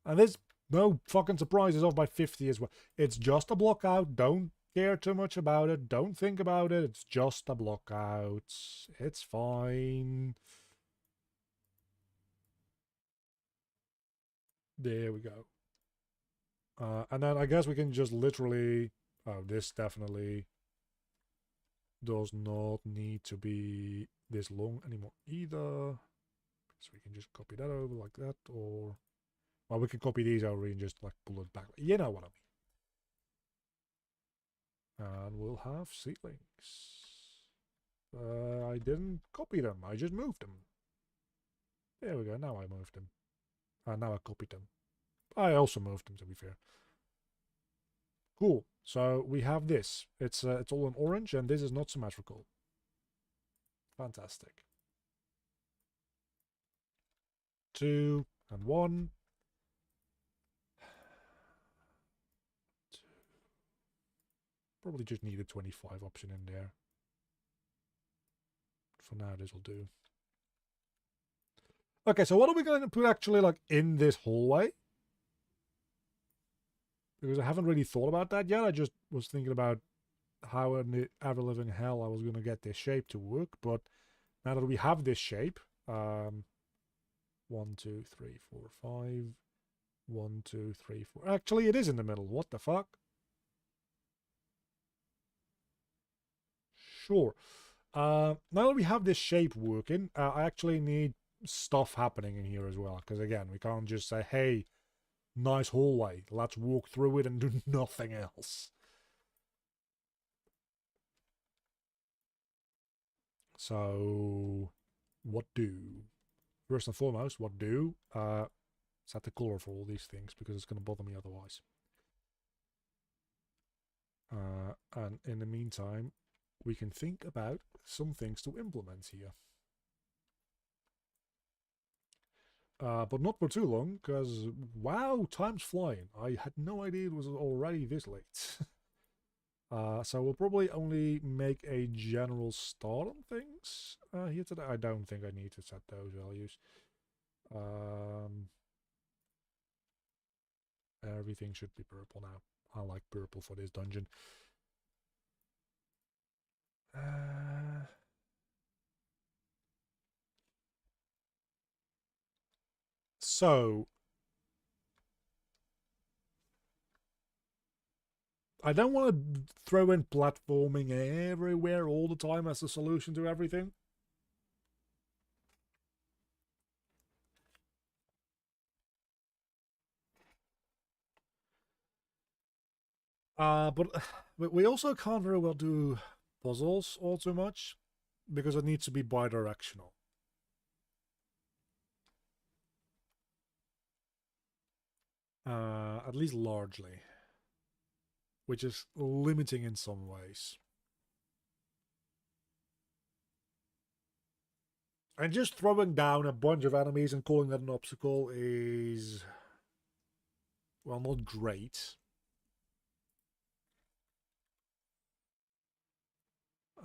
And this, no fucking surprise, is off by 50 as well. It's just a block out. Don't care too much about it. Don't think about it. It's just a block out. It's fine. There we go. And then I guess we can just literally... Oh, this definitely does not need to be this long anymore either. So we can just copy that over like that, or... Well, we can copy these over and just like pull it back. You know what I mean. And we'll have ceilings. I didn't copy them. I just moved them. There we go. Now I moved them. Now I copied them. I also moved them, to be fair. Cool. So we have this. It's all in orange, and this is not symmetrical. Fantastic. 2 and 1. Probably just need a 25 option in there. For now, this will do. Okay, so what are we going to put actually like in this hallway? Because I haven't really thought about that yet. I just was thinking about how in the ever-living hell I was going to get this shape to work. But now that we have this shape, 1, 2, 3, 4, 5. 1, 2, 3, 4. Actually, it is in the middle. What the fuck? Sure. Now that we have this shape working, I actually need stuff happening in here as well. Because again, we can't just say, hey, nice hallway, let's walk through it and do nothing else. So, what do? First and foremost, what do? Set the color for all these things, because it's going to bother me otherwise. And in the meantime, we can think about some things to implement here. But not for too long, because, wow, time's flying. I had no idea it was already this late. So we'll probably only make a general start on things here today. I don't think I need to set those values. Everything should be purple now. I like purple for this dungeon. So I don't want to throw in platforming everywhere all the time as a solution to everything. But we also can't very well do puzzles all too much because it needs to be bi-directional. At least largely, which is limiting in some ways. And just throwing down a bunch of enemies and calling that an obstacle is, well, not great.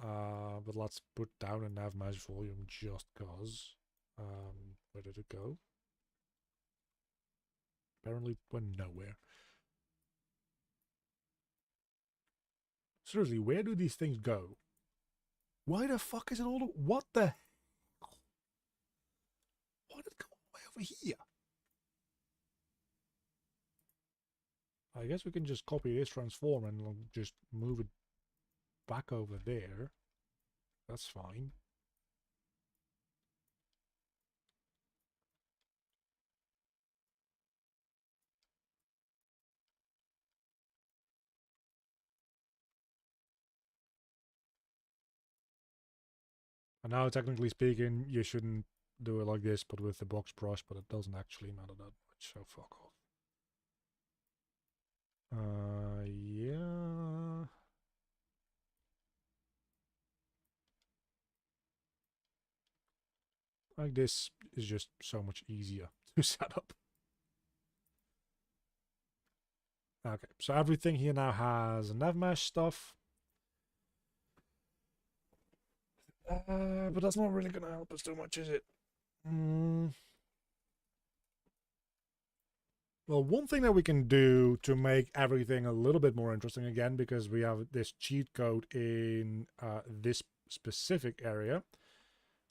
But let's put down a nav mesh volume just cause. Where did it go? Apparently went nowhere. Seriously, where do these things go? Why the fuck is it all... What the hell? Why did it go all the way over here? I guess we can just copy this transform and just move it back over there. That's fine. And now, technically speaking, you shouldn't do it like this, but with the box brush, but it doesn't actually matter that much, so fuck off. Yeah. Like this is just so much easier to set up. Okay, so everything here now has nav mesh stuff. But that's not really going to help us too much, is it? Well, one thing that we can do to make everything a little bit more interesting again, because we have this cheat code in this specific area,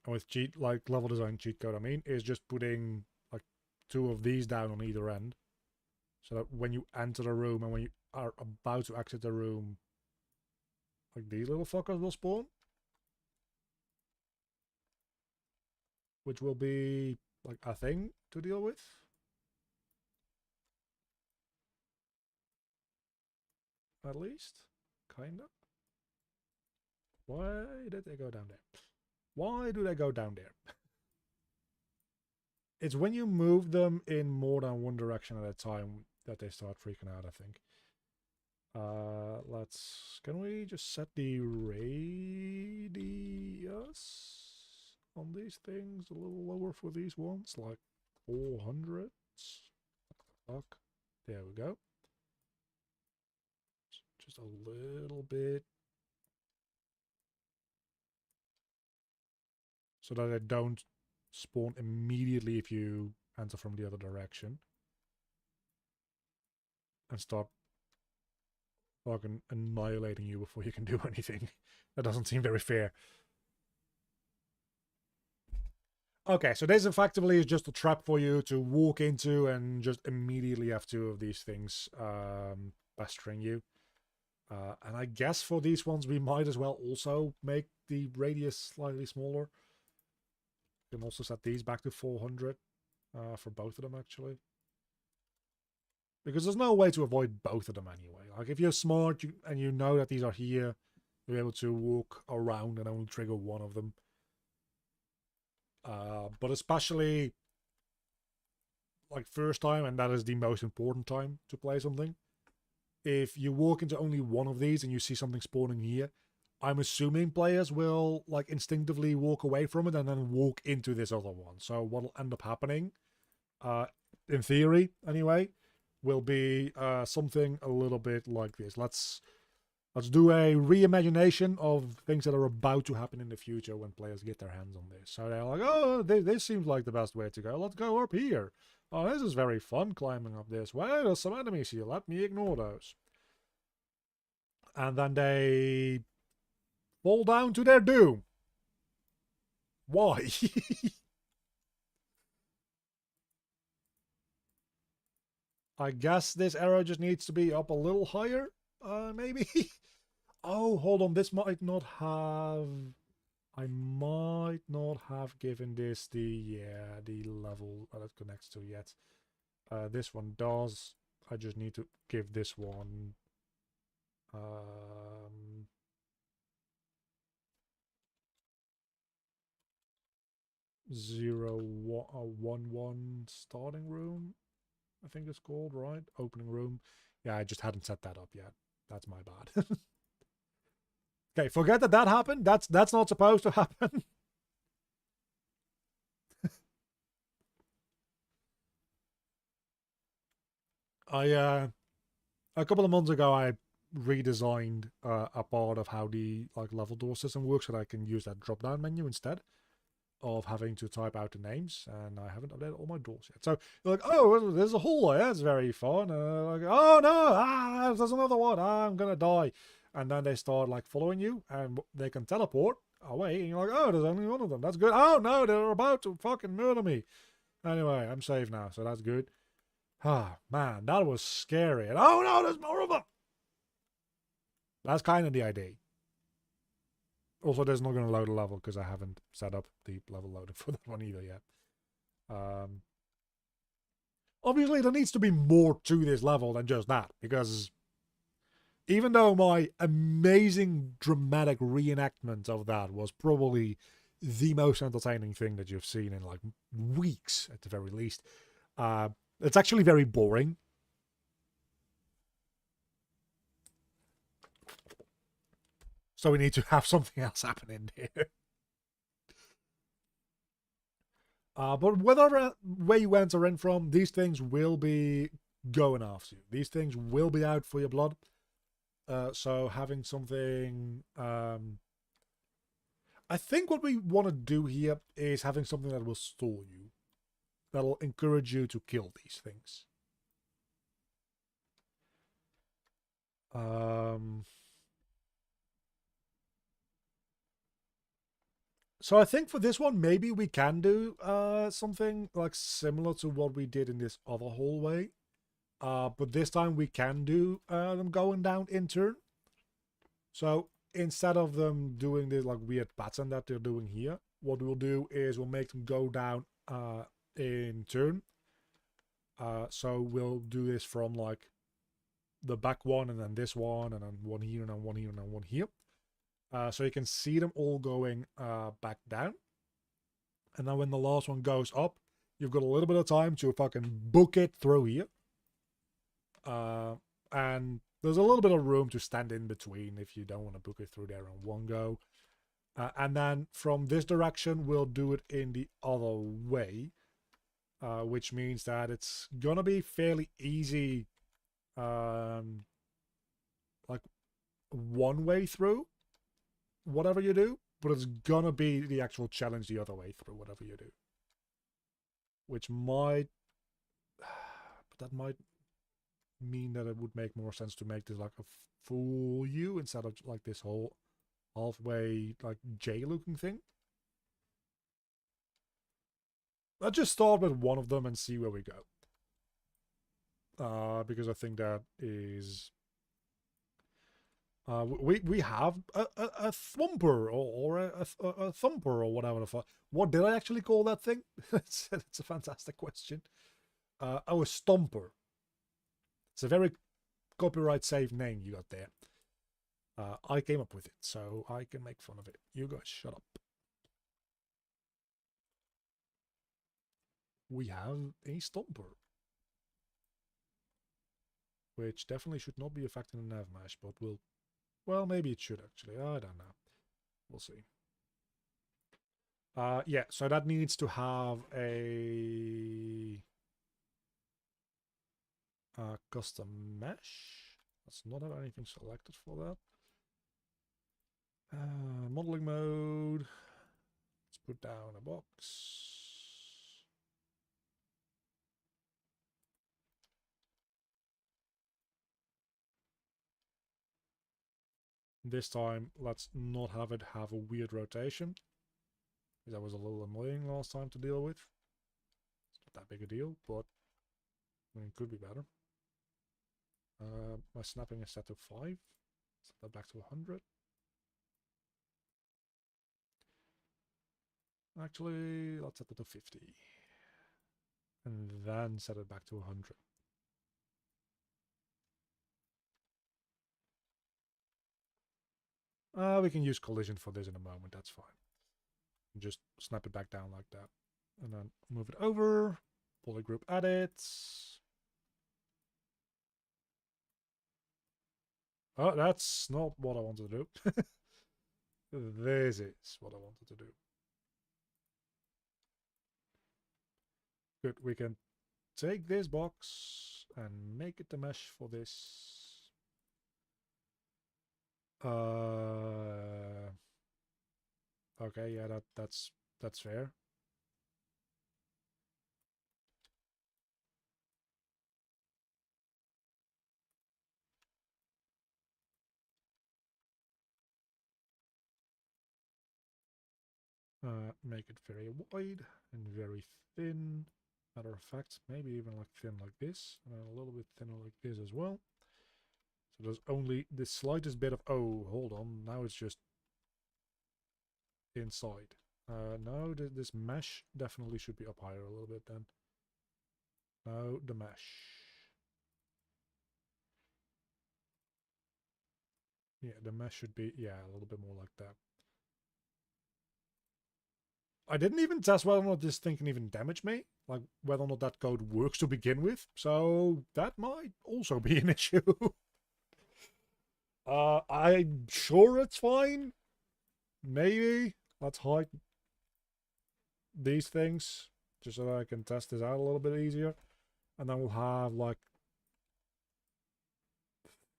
and with cheat, like level design cheat code, I mean, is just putting like 2 of these down on either end, so that when you enter the room and when you are about to exit the room, like these little fuckers will spawn, which will be like a thing to deal with. At least, kind of. Why did they go down there? Why do they go down there? It's when you move them in more than one direction at a time that they start freaking out, I think. Can we just set the radius on these things a little lower for these ones, like 400? Fuck. There we go. Just a little bit. So that they don't spawn immediately if you enter from the other direction. And start fucking annihilating you before you can do anything. That doesn't seem very fair. Okay, so this effectively is just a trap for you to walk into and just immediately have 2 of these things pestering you. And I guess for these ones we might as well also make the radius slightly smaller. You can also set these back to 400 for both of them, actually. Because there's no way to avoid both of them anyway. Like, if you're smart and you know that these are here, you're able to walk around and only trigger one of them. But especially, like, first time, and that is the most important time to play something, if you walk into only one of these and you see something spawning here, I'm assuming players will like instinctively walk away from it and then walk into this other one. So what'll end up happening, in theory anyway, will be something a little bit like this. Let's do a reimagination of things that are about to happen in the future when players get their hands on this. So they're like, oh, this seems like the best way to go. Let's go up here. Oh, this is very fun climbing up this way. There's some enemies here. Let me ignore those. And then they fall down to their doom. Why? I guess this arrow just needs to be up a little higher, maybe? Oh, hold on, this might not have... I might not have given this the level that it connects to yet. This one does. I just need to give this one... 1 starting room, I think it's called, right? Opening room. Yeah, I just hadn't set that up yet. That's my bad. Okay, forget that happened. That's not supposed to happen. A couple of months ago I redesigned a part of how the level door system works, so that I can use that drop down menu instead of having to type out the names, and I haven't updated all my doors yet. So you're like, oh, there's a hole there. That's very fun. Like, oh no, there's another one. I'm gonna die. And then they start following you, and they can teleport away. And you're like, oh, there's only one of them. That's good. Oh no, they're about to fucking murder me. Anyway, I'm safe now, so that's good. Ah, man, that was scary. And oh no, there's more of them. That's kind of the idea. Also, there's not going to load a level because I haven't set up the level loader for that one either yet. Obviously, there needs to be more to this level than just that, because even though my amazing dramatic reenactment of that was probably the most entertaining thing that you've seen in weeks at the very least, it's actually very boring. So we need to have something else happen in there. But whether where you enter in from, these things will be going after you. These things will be out for your blood. So having something... I think what we want to do here is having something that will stall you. That'll encourage you to kill these things. So I think for this one, maybe we can do something similar to what we did in this other hallway. But this time we can do them going down in turn. So instead of them doing this weird pattern that they're doing here, what we'll do is we'll make them go down in turn. So we'll do this from the back one, and then this one, and then one here, and then one here, and then one here. So you can see them all going back down. And then when the last one goes up, you've got a little bit of time to fucking book it through here. And there's a little bit of room to stand in between if you don't want to book it through there in one go. And then from this direction, we'll do it in the other way. Which means that it's gonna be fairly easy, one way through whatever you do, but it's gonna be the actual challenge the other way through whatever you do. Which might... but that might mean that it would make more sense to make this a full U instead of this whole halfway J looking thing. Let's just start with one of them and see where we go. Because I think that is... we have a thumper or a thumper or whatever the fuck. What did I actually call that thing? It's a fantastic question. Oh, a stomper. It's a very copyright safe name you got there. I came up with it, so I can make fun of it. You guys shut up. We have a stomper, which definitely should not be affecting the nav mesh, but will... Well, maybe it should actually. I don't know. We'll see. Yeah, so that needs to have a custom mesh. Let's not have anything selected for that. Modeling mode. Let's put down a box. This time, let's not have it have a weird rotation. That was a little annoying last time to deal with. It's not that big a deal, but I mean, it could be better. My snapping is set to 5. Set that back to 100. Actually, let's set it to 50. And then set it back to 100. We can use collision for this in a moment, that's fine. Just snap it back down like that. And then move it over. Polygroup edits. Oh, that's not what I wanted to do. This is what I wanted to do. Good, we can take this box and make it the mesh for this. Okay, yeah, that's fair. Make it very wide and very thin. Matter of fact, maybe even like thin like this, and a little bit thinner like this as well. So there's only the slightest bit of, oh, hold on, now it's just inside. No, this mesh definitely should be up higher a little bit then. No, the mesh. Yeah, the mesh should be, yeah, a little bit more like that. I didn't even test whether or not this thing can even damage me, like whether or not that code works to begin with, so that might also be an issue. I'm sure it's fine. Maybe. Let's hide these things, just so that I can test this out a little bit easier. And then we'll have like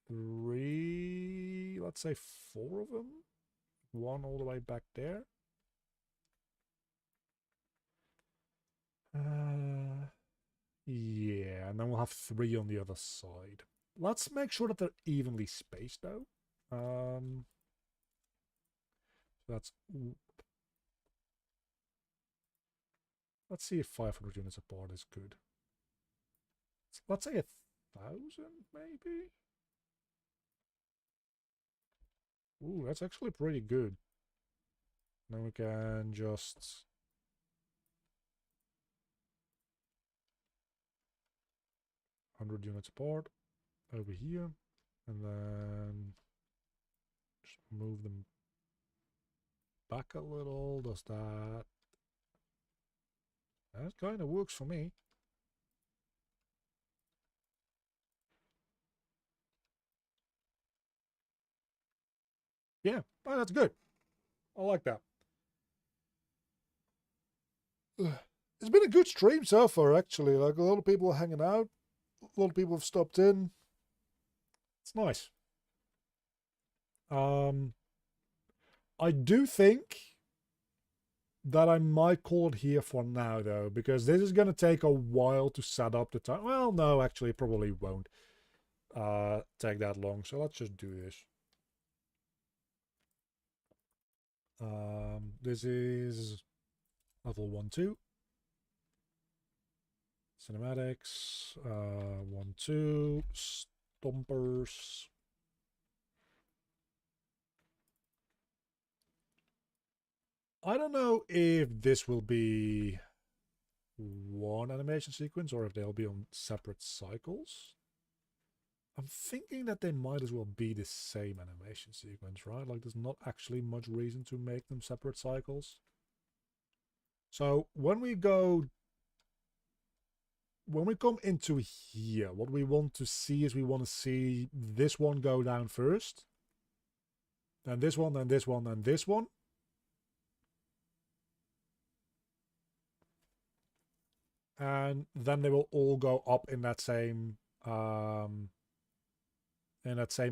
3, let's say 4 of them. 1 all the way back there. Yeah, and then we'll have 3 on the other side. Let's make sure that they're evenly spaced, though. That's... Let's see if 500 units apart is good. Let's say 1,000, maybe? Ooh, that's actually pretty good. Then we can just... ...100 units apart over here. And then... just move them back a little. Does that... That kind of works for me. Yeah, oh, that's good. I like that. It's been a good stream so far, actually. Like, a lot of people are hanging out. A lot of people have stopped in. It's nice. I do think that I might call it here for now, though, because this is going to take a while to set up the time. Well, no, actually, it probably won't take that long. So let's just do this. This is level 1-2. Cinematics, 1-2, stompers. I don't know if this will be one animation sequence or if they'll be on separate cycles. I'm thinking that they might as well be the same animation sequence, right? Like, there's not actually much reason to make them separate cycles. So when we come into here, what we want to see is we want to see this one go down first. Then this one, then this one, then this one. And then they will all go up in that same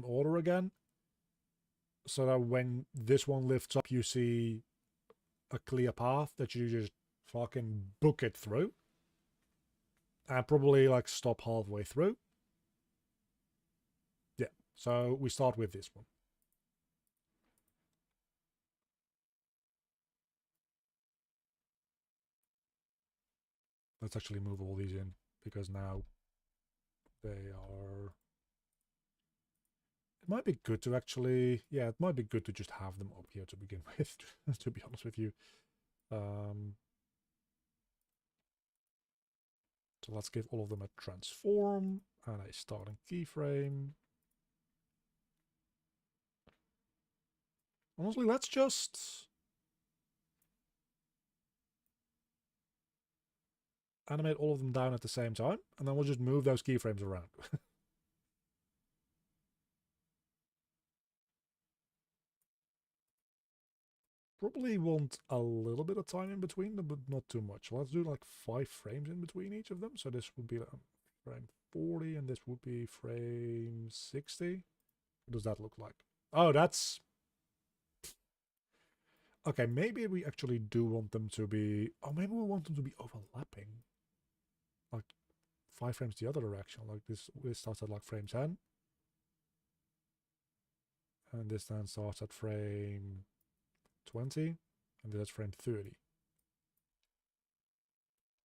order again. So that when this one lifts up, you see a clear path that you just fucking book it through. And probably like stop halfway through. Yeah, so we start with this one. Let's actually move all these in, because now they are... It might be good to actually... Yeah, it might be good to just have them up here to begin with, to be honest with you. So let's give all of them a transform and a starting keyframe. Honestly, let's just animate all of them down at the same time, and then we'll just move those keyframes around. Probably want a little bit of time in between them, but not too much. Let's do like 5 frames in between each of them. So this would be frame 40, and this would be frame 60. What does that look like? Oh, that's... Okay, maybe we actually do want them to be... Oh, maybe we want them to be overlapping. Like 5 frames the other direction. Like this starts at like frame 10. And this then starts at frame 20. And this is frame 30.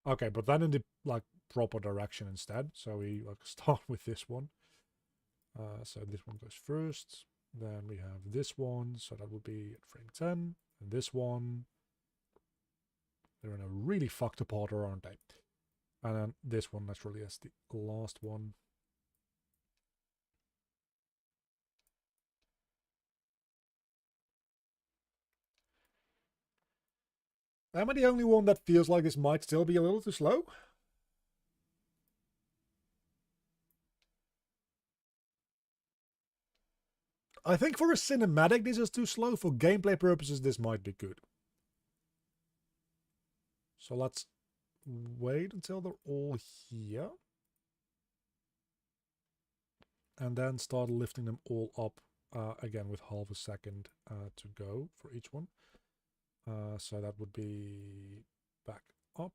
Okay, but then in the like proper direction instead. So we like start with this one. So this one goes first. Then we have this one. So that would be at frame 10. And this one. They're in a really fucked up order, aren't they? And then this one naturally as the last one. Am I the only one that feels like this might still be a little too slow? I think for a cinematic this is too slow. For gameplay purposes this might be good. So let's wait until they're all here. And then start lifting them all up again with half a second to go for each one. So that would be back up.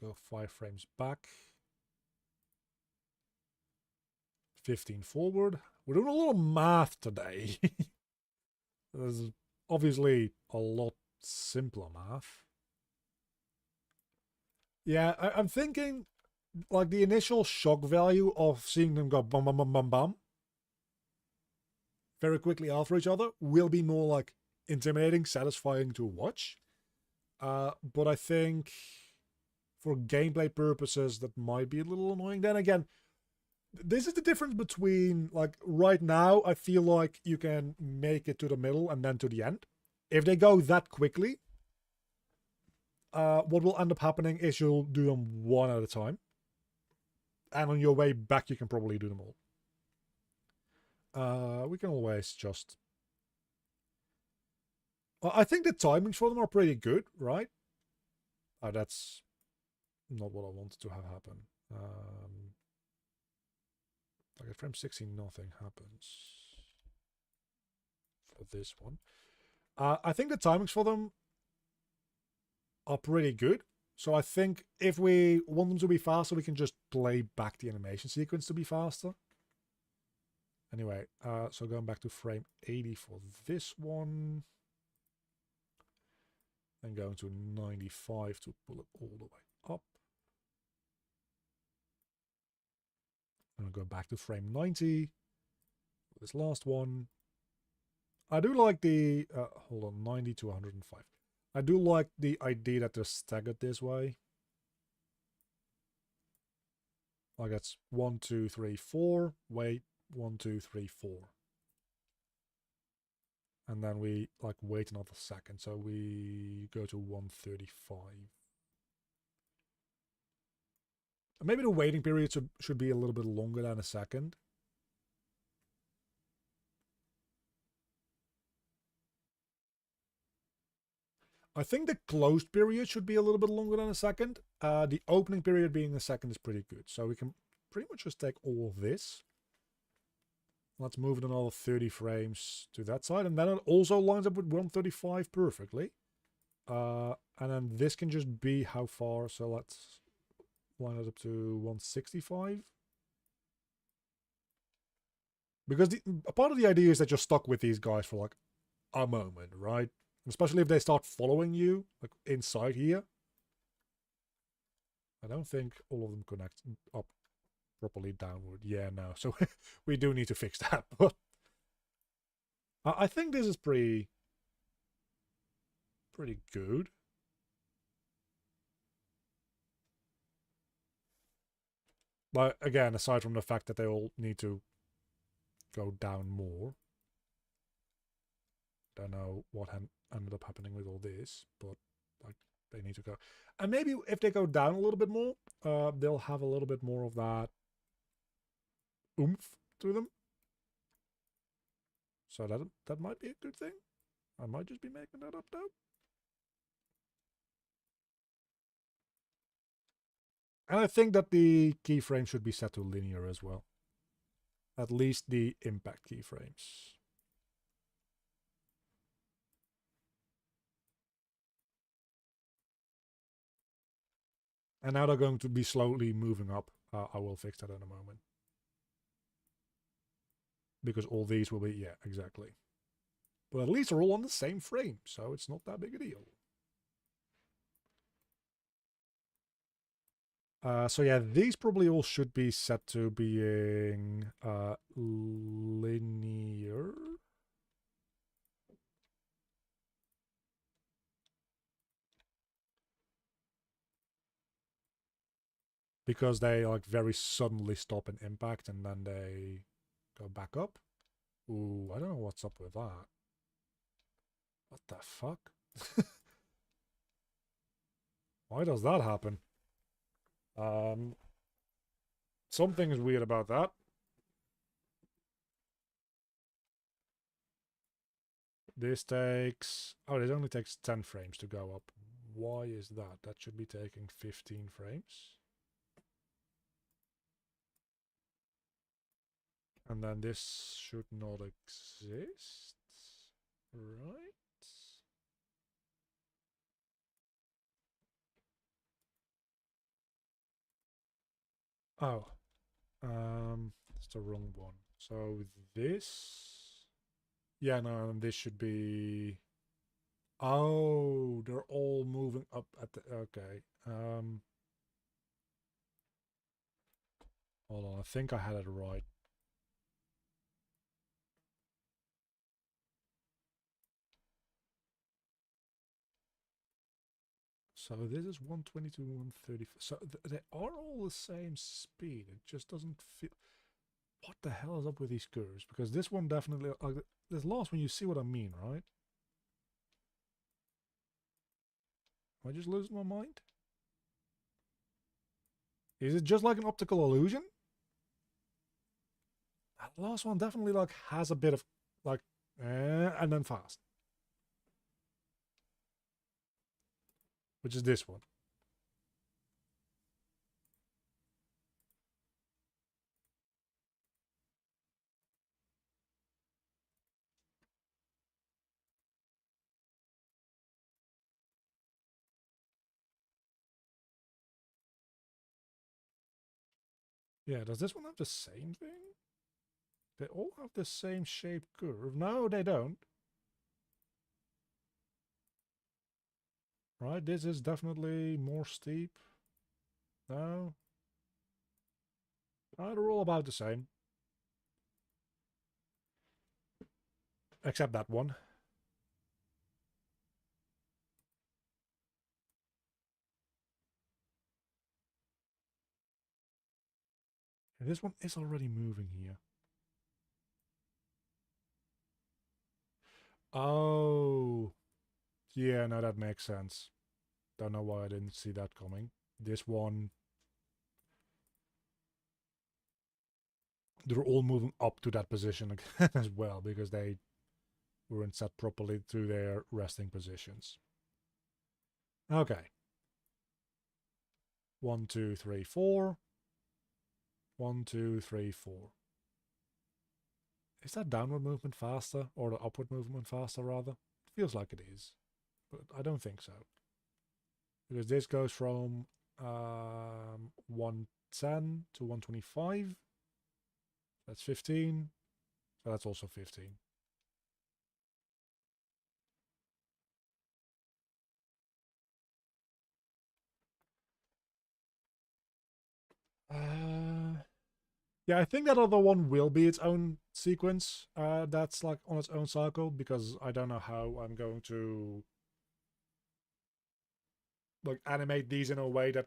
Go 5 frames back. 15 forward. We're doing a little math today. There's obviously a lot simpler math. Yeah, I'm thinking like the initial shock value of seeing them go bum bum bum bum bum very quickly after each other will be more like intimidating, satisfying to watch. But I think for gameplay purposes that might be a little annoying. Then again, this is the difference between like right now I feel like you can make it to the middle and then to the end. If they go that quickly, what will end up happening is you'll do them one at a time. And on your way back, you can probably do them all. We can always just... I think the timings for them are pretty good, right? That's not what I wanted to have happen. Like at frame 16, nothing happens for this one. I think the timings for them are pretty good. So I think if we want them to be faster, we can just play back the animation sequence to be faster. Anyway, so going back to frame 80 for this one. And going to 95 to pull it all the way up. And I'll go back to frame 90. This last one. I do like the... hold on, 90 to 105. I do like the idea that they're staggered this way. Like it's 1, 2, 3, 4. Wait, 1, 2, 3, 4. And then we like wait another second. So we go to 135. Maybe the waiting period should be a little bit longer than a second. I think the closed period should be a little bit longer than a second. The opening period being a second is pretty good. So we can pretty much just take all of this. Let's move it another 30 frames to that side. And then it also lines up with 135 perfectly. And then this can just be how far. So let's line it up to 165. Because a part of the idea is that you're stuck with these guys for like a moment, right? Especially if they start following you, like inside here. I don't think all of them connect up properly downward. Yeah, no. So we do need to fix that. But I think this is pretty good. But again, aside from the fact that they all need to go down more. Don't know what ended up happening with all this, but like they need to go. And maybe if they go down a little bit more, they'll have a little bit more of that oomph to them. So that might be a good thing. I might just be making that up though. And I think that the keyframe should be set to linear as well. At least the impact keyframes. And now they're going to be slowly moving up. I will fix that in a moment. Because all these will be, yeah, exactly. But at least they're all on the same frame, so it's not that big a deal. So yeah, these probably all should be set to being linear. Because they like very suddenly stop in impact and then they go back up. Ooh, I don't know what's up with that. What the fuck? Why does that happen? Something is weird about that. This takes... Oh, it only takes 10 frames to go up. Why is that? That should be taking 15 frames. And then this should not exist, right? Oh, it's the wrong one. So this, yeah, no, and this should be. Oh, they're all moving up at the. Okay. Hold on, I think I had it right. So this is 120 to 130. So they are all the same speed. It just doesn't feel. What the hell is up with these curves? Because this one definitely. This last one, you see what I mean, right? Am I just losing my mind? Is it just like an optical illusion? That last one definitely like has a bit of like, and then fast. Which is this one. Yeah, does this one have the same thing? They all have the same shape curve. No, they don't. Right, this is definitely more steep. No. Oh, they're all about the same. Except that one. And this one is already moving here. Oh. Yeah, no, that makes sense. Don't know why I didn't see that coming. This one... They're all moving up to that position again as well, because they weren't set properly to their resting positions. Okay. 1, 2, 3, 4. 1, 2, 3, 4. Is that downward movement faster, or the upward movement faster, rather? It feels like it is, but I don't think so. Because this goes from 110 to 125. That's 15. So that's also 15. Yeah, I think that other one will be its own sequence. That's like on its own cycle, because I don't know how I'm going to like animate these in a way that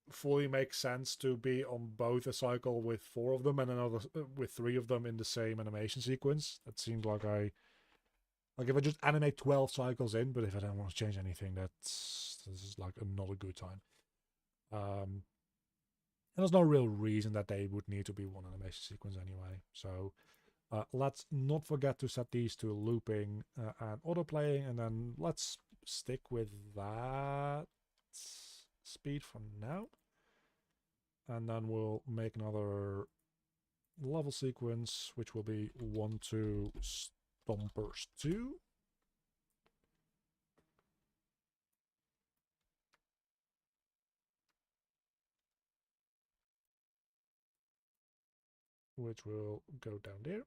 fully makes sense to be on both a cycle with 4 of them and another with 3 of them in the same animation sequence. That seems like if I just animate 12 cycles in, but if I don't want to change anything, this is like not a good time. And there's no real reason that they would need to be one animation sequence anyway. So let's not forget to set these to looping and autoplaying, and then let's stick with that speed for now. And then we'll make another level sequence, which will be 1, 2, Stompers 2. Which will go down there.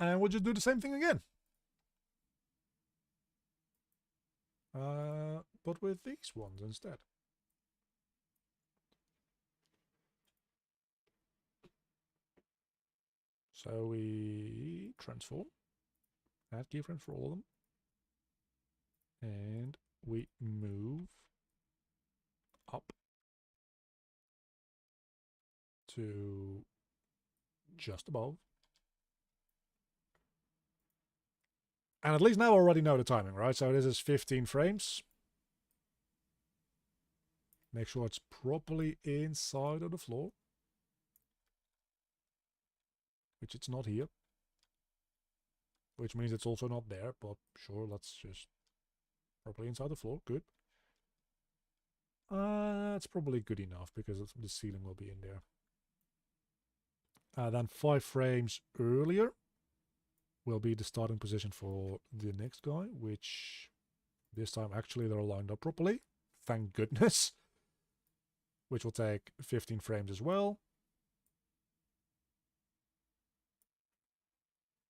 And we'll just do the same thing again. But with these ones instead. So we transform, add keyframes for all of them, and we move up to just above. And at least now I already know the timing, right? So this is 15 frames. Make sure it's properly inside of the floor, which it's not here. Which means it's also not there, but sure, let's just properly inside the floor. Good. That's probably good enough because the ceiling will be in there. Then 5 frames earlier will be the starting position for the next guy, which this time actually they're lined up properly. Thank goodness. Which will take 15 frames as well.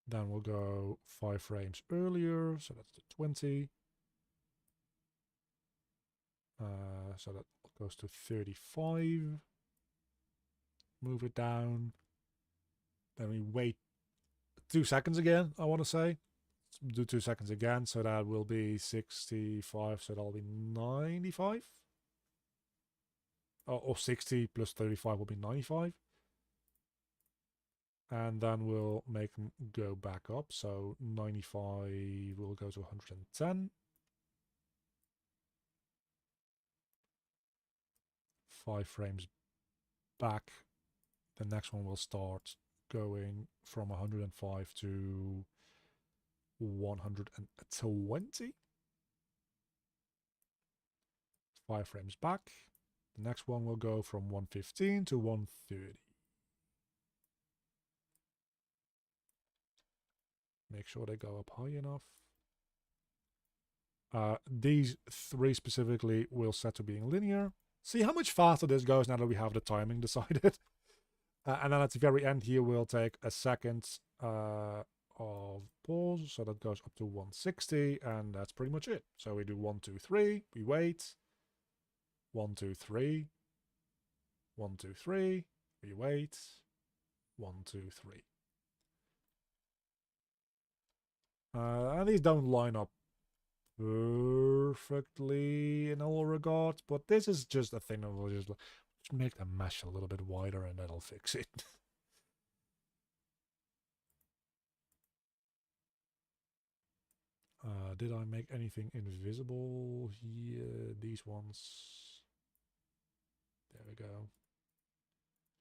Then we'll go 5 frames earlier, so that's the 20. So that goes to 35. Move it down. Then we wait 2 seconds again, I want to say. Let's do 2 seconds again, so that will be 65, so that'll be 95. Or 60 plus 35 will be 95. And then we'll make them go back up. So 95 will go to 110. 5 frames back. The next one will start going from 105 to 120. 5 frames back. The next one will go from 115 to 130. Make sure they go up high enough. These 3 specifically will set to being linear. See how much faster this goes now that we have the timing decided. And then at the very end here, we'll take a second of pause. So that goes up to 160, and that's pretty much it. So we do 1, 2, 3, we wait. 1, 2, 3. 1, 2, 3, we wait. 1, 2, 3. And these don't line up perfectly in all regards, but this is just a thing that will just make the mesh a little bit wider and that'll fix it. Did I make anything invisible here? These ones. There we go.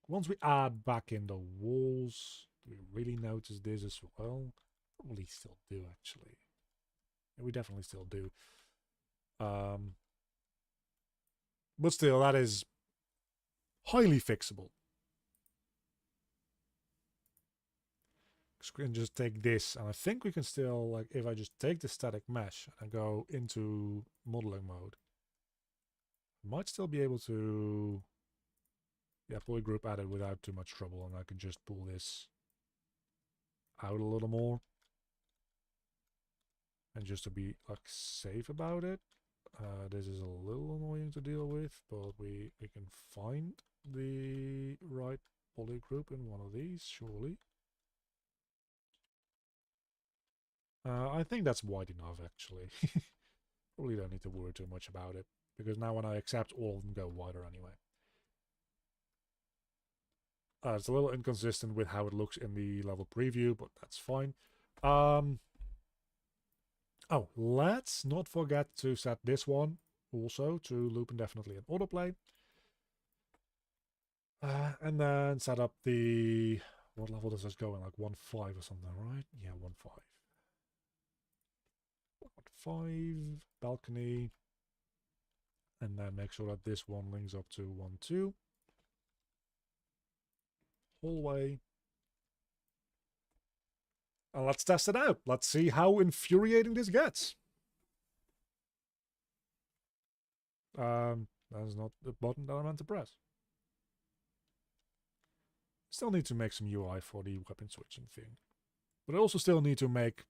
Once we add back in the walls, do we really notice this as well? Probably still do, actually. Yeah, we definitely still do. But still, that is highly fixable. We can just take this, and I think we can still, like, if I just take the static mesh and go into modeling mode, I might still be able to, yeah, polygroup added without too much trouble, and I can just pull this out a little more. And just to be, like, safe about it, This is a little annoying to deal with, but we can find the right poly group in one of these, surely. I think that's wide enough, actually. Probably don't need to worry too much about it, because now when I accept, all of them go wider anyway. It's a little inconsistent with how it looks in the level preview, but that's fine. Oh, let's not forget to set this one also to loop indefinitely in autoplay. And then set up the... What level does this go in? Like 1.5 or something, right? Yeah, 1.5. 1.5, balcony. And then make sure that this one links up to 1.2. Hallway. And let's test it out. Let's see how infuriating this gets. That's not the button that I meant to press. Still need to make some UI for the weapon switching thing. But I also still need to make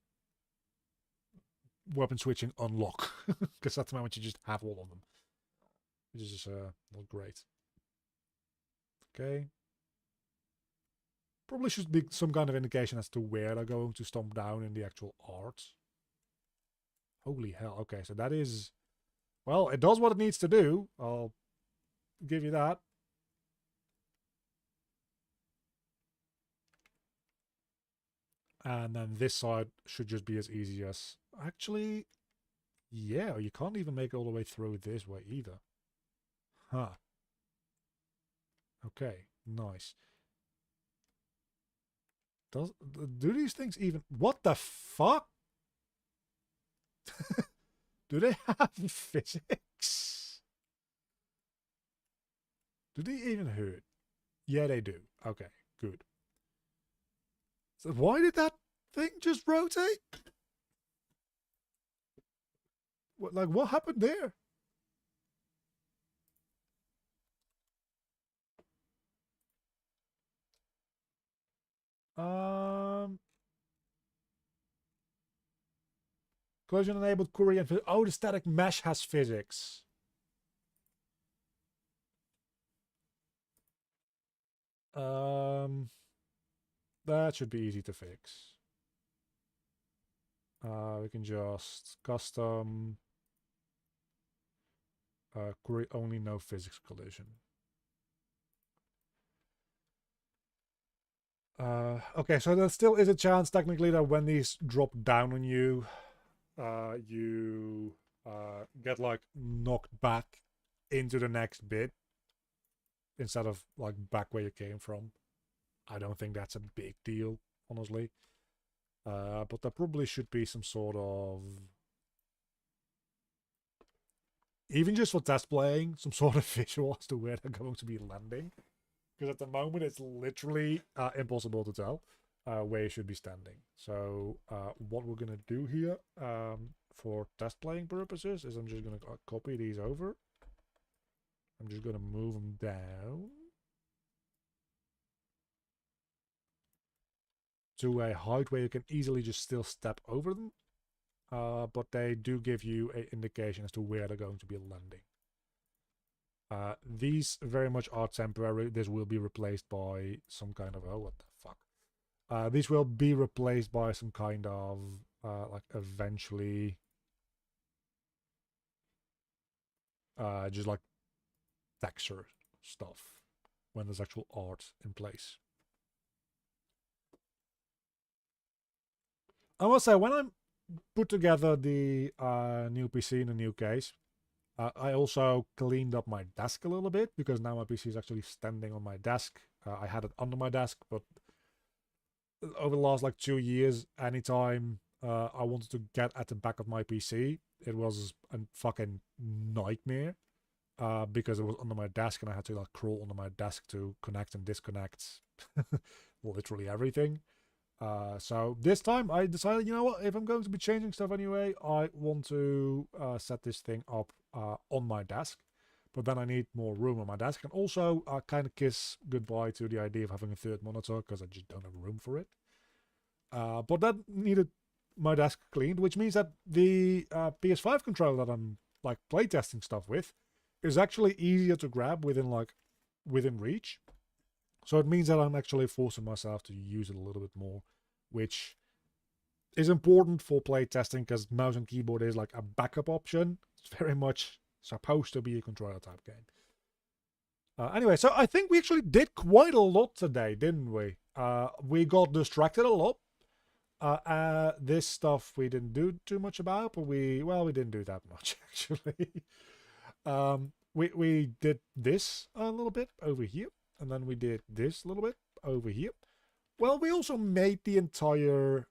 weapon switching unlock. Because at the moment you just have all of them. Which is just not great. Okay. Probably should be some kind of indication as to where they're going to stomp down in the actual art. Holy hell. Okay, so that is... Well, it does what it needs to do. I'll give you that. And then this side should just be as easy as... Actually, yeah, you can't even make it all the way through this way either. Huh. Okay, nice. Do these things even... What the fuck? Do they have physics? Do they even hurt? Yeah, they do. Okay, good. So why did that thing just rotate? What, like, what happened there? Collision enabled query and... Oh, the static mesh has physics. That should be easy to fix. We can just custom query only no physics collision. Okay, so there still is a chance technically that when these drop down on you, you get like knocked back into the next bit instead of like back where you came from. I don't think that's a big deal, honestly. But there probably should be some sort of, even just for test playing, some sort of visual as to where they're going to be landing. Because at the moment it's literally impossible to tell where you should be standing. So what we're going to do here for test playing purposes is I'm just going to copy these over. I'm just going to move them down to a height where you can easily just still step over them. But they do give you an indication as to where they're going to be landing. These very much are temporary. This will be replaced by some kind of... Oh, what the fuck? These will be replaced by some kind of... like, eventually... just like texture stuff when there's actual art in place. I must say, when I put together the new PC in a new case, I also cleaned up my desk a little bit, because now my PC is actually standing on my desk. I had it under my desk, but over the last like 2 years, anytime I wanted to get at the back of my PC, it was a fucking nightmare. Because it was under my desk and I had to like crawl under my desk to connect and disconnect literally everything. So this time I decided, you know what, if I'm going to be changing stuff anyway, I want to set this thing up on my desk. But then I need more room on my desk, and also kind of kiss goodbye to the idea of having a third monitor, because I just don't have room for it. But that needed my desk cleaned, which means that the PS5 controller that I'm like playtesting stuff with is actually easier to grab within reach. So it means that I'm actually forcing myself to use it a little bit more, which is important for playtesting because mouse and keyboard is like a backup option. It's very much supposed to be a controller type game. Anyway, so I think we actually did quite a lot today, didn't we? We got distracted a lot. This stuff we didn't do too much about, but we didn't do that much actually. We did this a little bit over here, and then we did this a little bit over here. Well, we also made the entire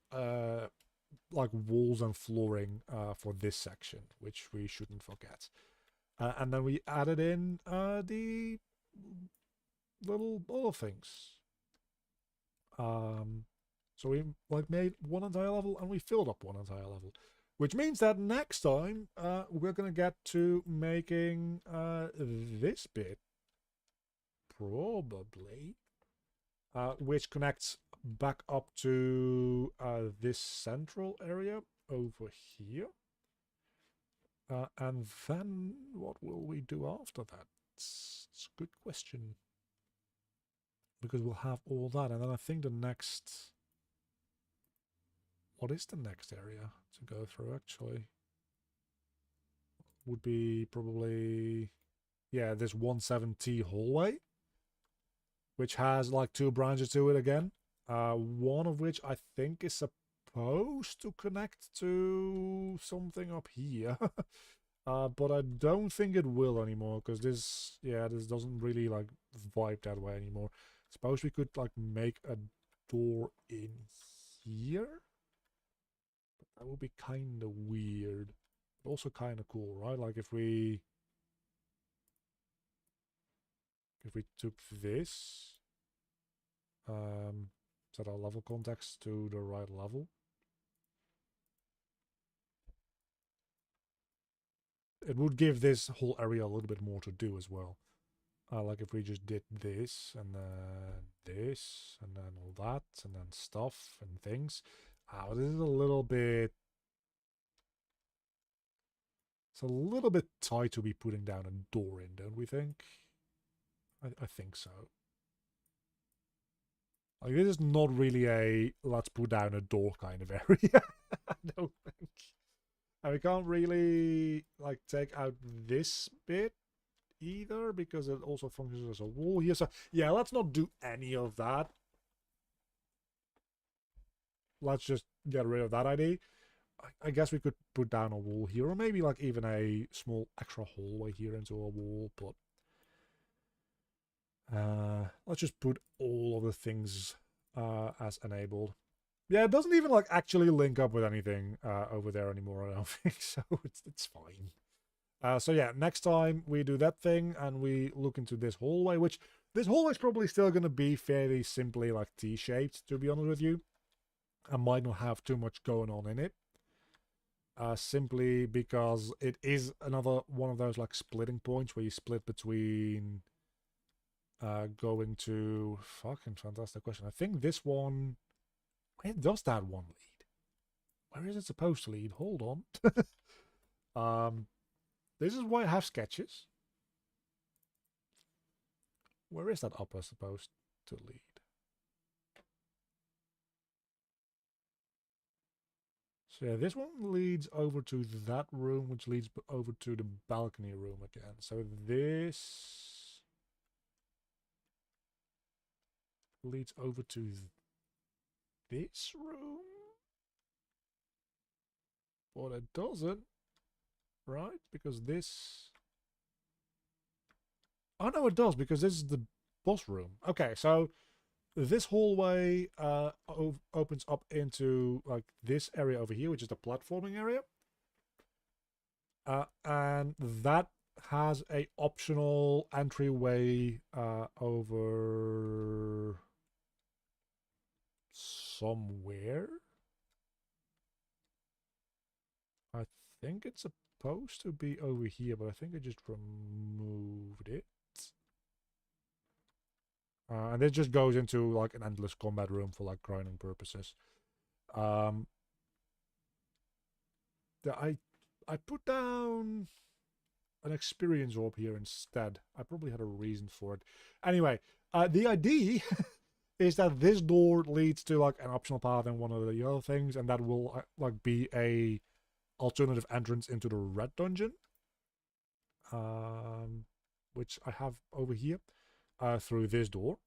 like walls and flooring for this section, which we shouldn't forget. And then we added in the little other things. So we like made one entire level and we filled up one entire level, which means that next time we're gonna get to making this bit probably, which connects back up to this central area over here. And then what will we do after that? It's a good question. Because we'll have all that, and then I think the next... What is the next area to go through, actually? Would be probably... Yeah, this 17T hallway. Which has like 2 branches to it again. One of which I think is supposed to connect to something up here. But I don't think it will anymore, because this doesn't really like vibe that way anymore. Suppose we could like make a door in here? But that would be kind of weird. But also kind of cool, right? Like if we took this, set our level context to the right level. It would give this whole area a little bit more to do as well. Like if we just did this, and then this, and then all that, and then stuff and things. This is a little bit... It's a little bit tight to be putting down a door in, don't we think? I think so. Like, this is not really a let's put down a door kind of area. I don't think. And we can't really, like, take out this bit either, because it also functions as a wall here. So, yeah, let's not do any of that. Let's just get rid of that idea. I guess we could put down a wall here, or maybe, like, even a small extra hallway here into a wall, but... let's just put all of the things as enabled. Yeah, it doesn't even like actually link up with anything over there anymore, I don't think, so it's fine. So yeah, next time we do that thing and we look into this hallway, which this hallway is probably still going to be fairly simply like T-shaped, to be honest with you. I might not have too much going on in it. Simply because it is another one of those like splitting points where you split between... going to... Fucking fantastic question. I think this one... Where does that one lead? Where is it supposed to lead? Hold on. This is why I have sketches. Where is that upper supposed to lead? So yeah, this one leads over to that room, which leads over to the balcony room again. So this... leads over to this room, but it doesn't, right? Because this... Oh no, it does, because this is the boss room. Okay, so this hallway opens up into like this area over here, which is the platforming area, and that has a optional entryway over somewhere. I think it's supposed to be over here, but I think I just removed it. And it just goes into like an endless combat room for like grinding purposes. I put down... an experience orb here instead. I probably had a reason for it. Anyway, the idea is that this door leads to like an optional path and one of the other things, and that will like be a alternative entrance into the red dungeon, which I have over here through this door.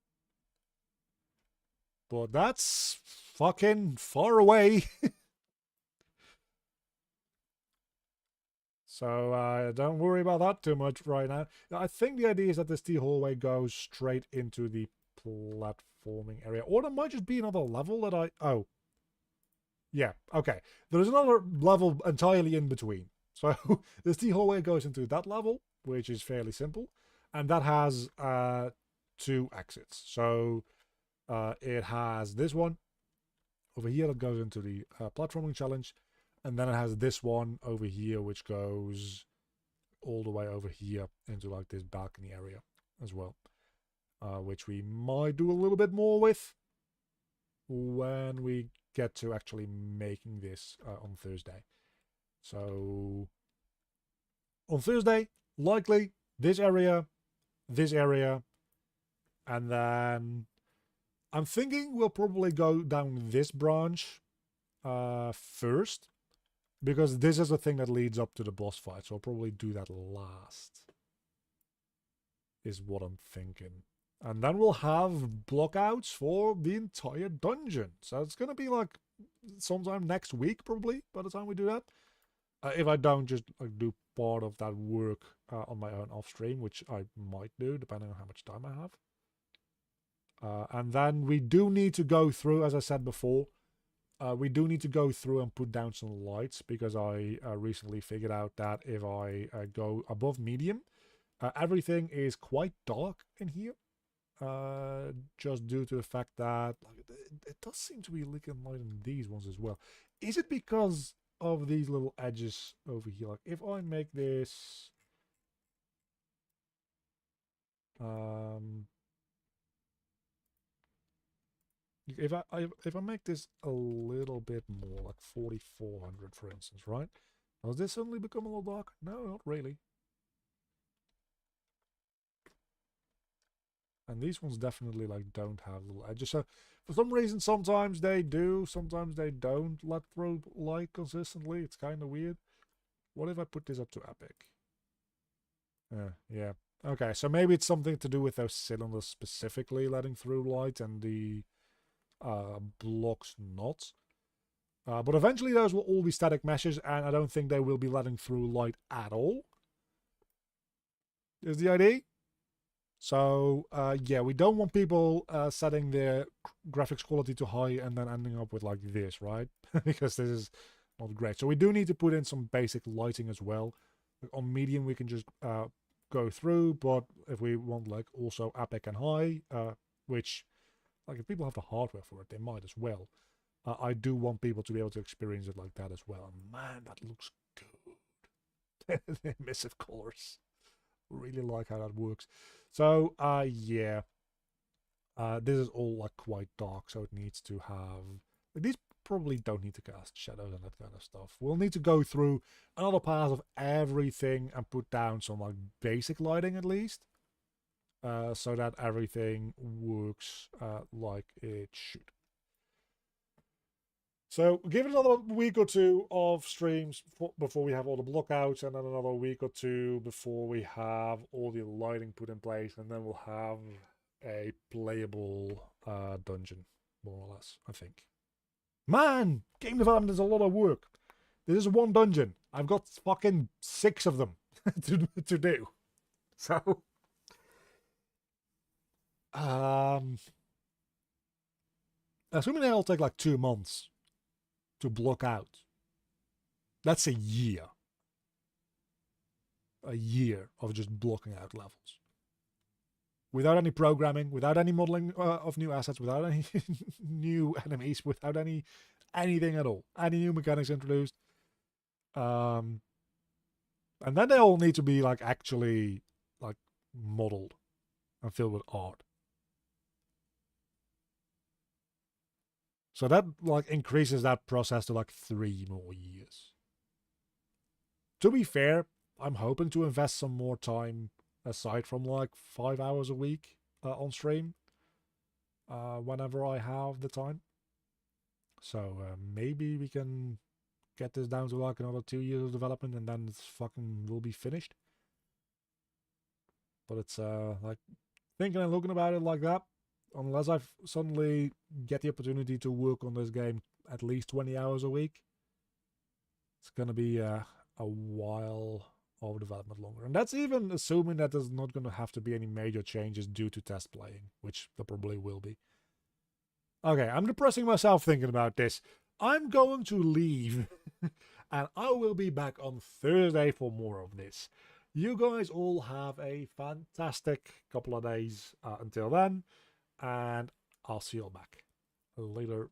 But that's fucking far away. So don't worry about that too much right now. I think the idea is that this T hallway goes straight into the platforming area. Or there might just be another level that I... Oh. Yeah, okay. There's another level entirely in between. So this T hallway goes into that level, which is fairly simple. And that has 2 exits. So it has this one over here that goes into the platforming challenge. And then it has this one over here, which goes all the way over here into like this balcony area as well. Which we might do a little bit more with when we get to actually making this on Thursday. So on Thursday, likely this area, and then I'm thinking we'll probably go down this branch first, because this is the thing that leads up to the boss fight, so I'll probably do that last, is what I'm thinking. And then we'll have blockouts for the entire dungeon. So it's going to be like sometime next week, probably, by the time we do that. If I don't just like do part of that work on my own off stream, which I might do, depending on how much time I have. And then we do need to go through, as I said before, we do need to go through and put down some lights, because I recently figured out that if I go above medium, everything is quite dark in here. Just due to the fact that like, it does seem to be leaking light in these ones as well. Is it because of these little edges over here? Like if I make this if I make this a little bit more, like 4400 for instance, right? Does this suddenly become a little dark? No, not really. And these ones definitely like don't have little edges. So for some reason, sometimes they do, sometimes they don't let through light consistently. It's kind of weird. What if I put this up to epic? Yeah. Okay, so maybe it's something to do with those cylinders specifically letting through light and the blocks not. But eventually those will all be static meshes, and I don't think they will be letting through light at all. Is the idea? So, yeah, we don't want people setting their graphics quality to high and then ending up with like this, right? Because this is not great. So we do need to put in some basic lighting as well. On medium, we can just go through, but if we want like also epic and high, which, like if people have the hardware for it, they might as well. I do want people to be able to experience it like that as well. And man, that looks good. The emissive colors. Really like how that works. So yeah, this is all like quite dark, so it needs to have like, these probably don't need to cast shadows and that kind of stuff. We'll need to go through another path of everything and put down some like basic lighting at least, so that everything works like it should. So give it another week or two of streams before we have all the blockouts, and then another week or two before we have all the lighting put in place, and then we'll have a playable dungeon, more or less, I think. Man, game development is a lot of work. This is one dungeon. I've got fucking 6 of them to do. So, assuming they all take like 2 months to block out. That's a year. A year of just blocking out levels. Without any programming, without any modeling of new assets, without any new enemies, without anything at all. Any new mechanics introduced. And then they all need to be like actually like modeled and filled with art. So that like increases that process to like 3 more years. To be fair, I'm hoping to invest some more time aside from like 5 hours a week on stream whenever I have the time. So maybe we can get this down to like another 2 years of development and then it's fucking will be finished. But it's like thinking and looking about it like that, unless I suddenly get the opportunity to work on this game at least 20 hours a week, it's gonna be a while of development longer. And that's even assuming that there's not gonna have to be any major changes due to test playing, which there probably will be. Okay, I'm depressing myself thinking about this. I'm going to leave and I will be back on Thursday for more of this. You guys all have a fantastic couple of days until then, and I'll see you all back later.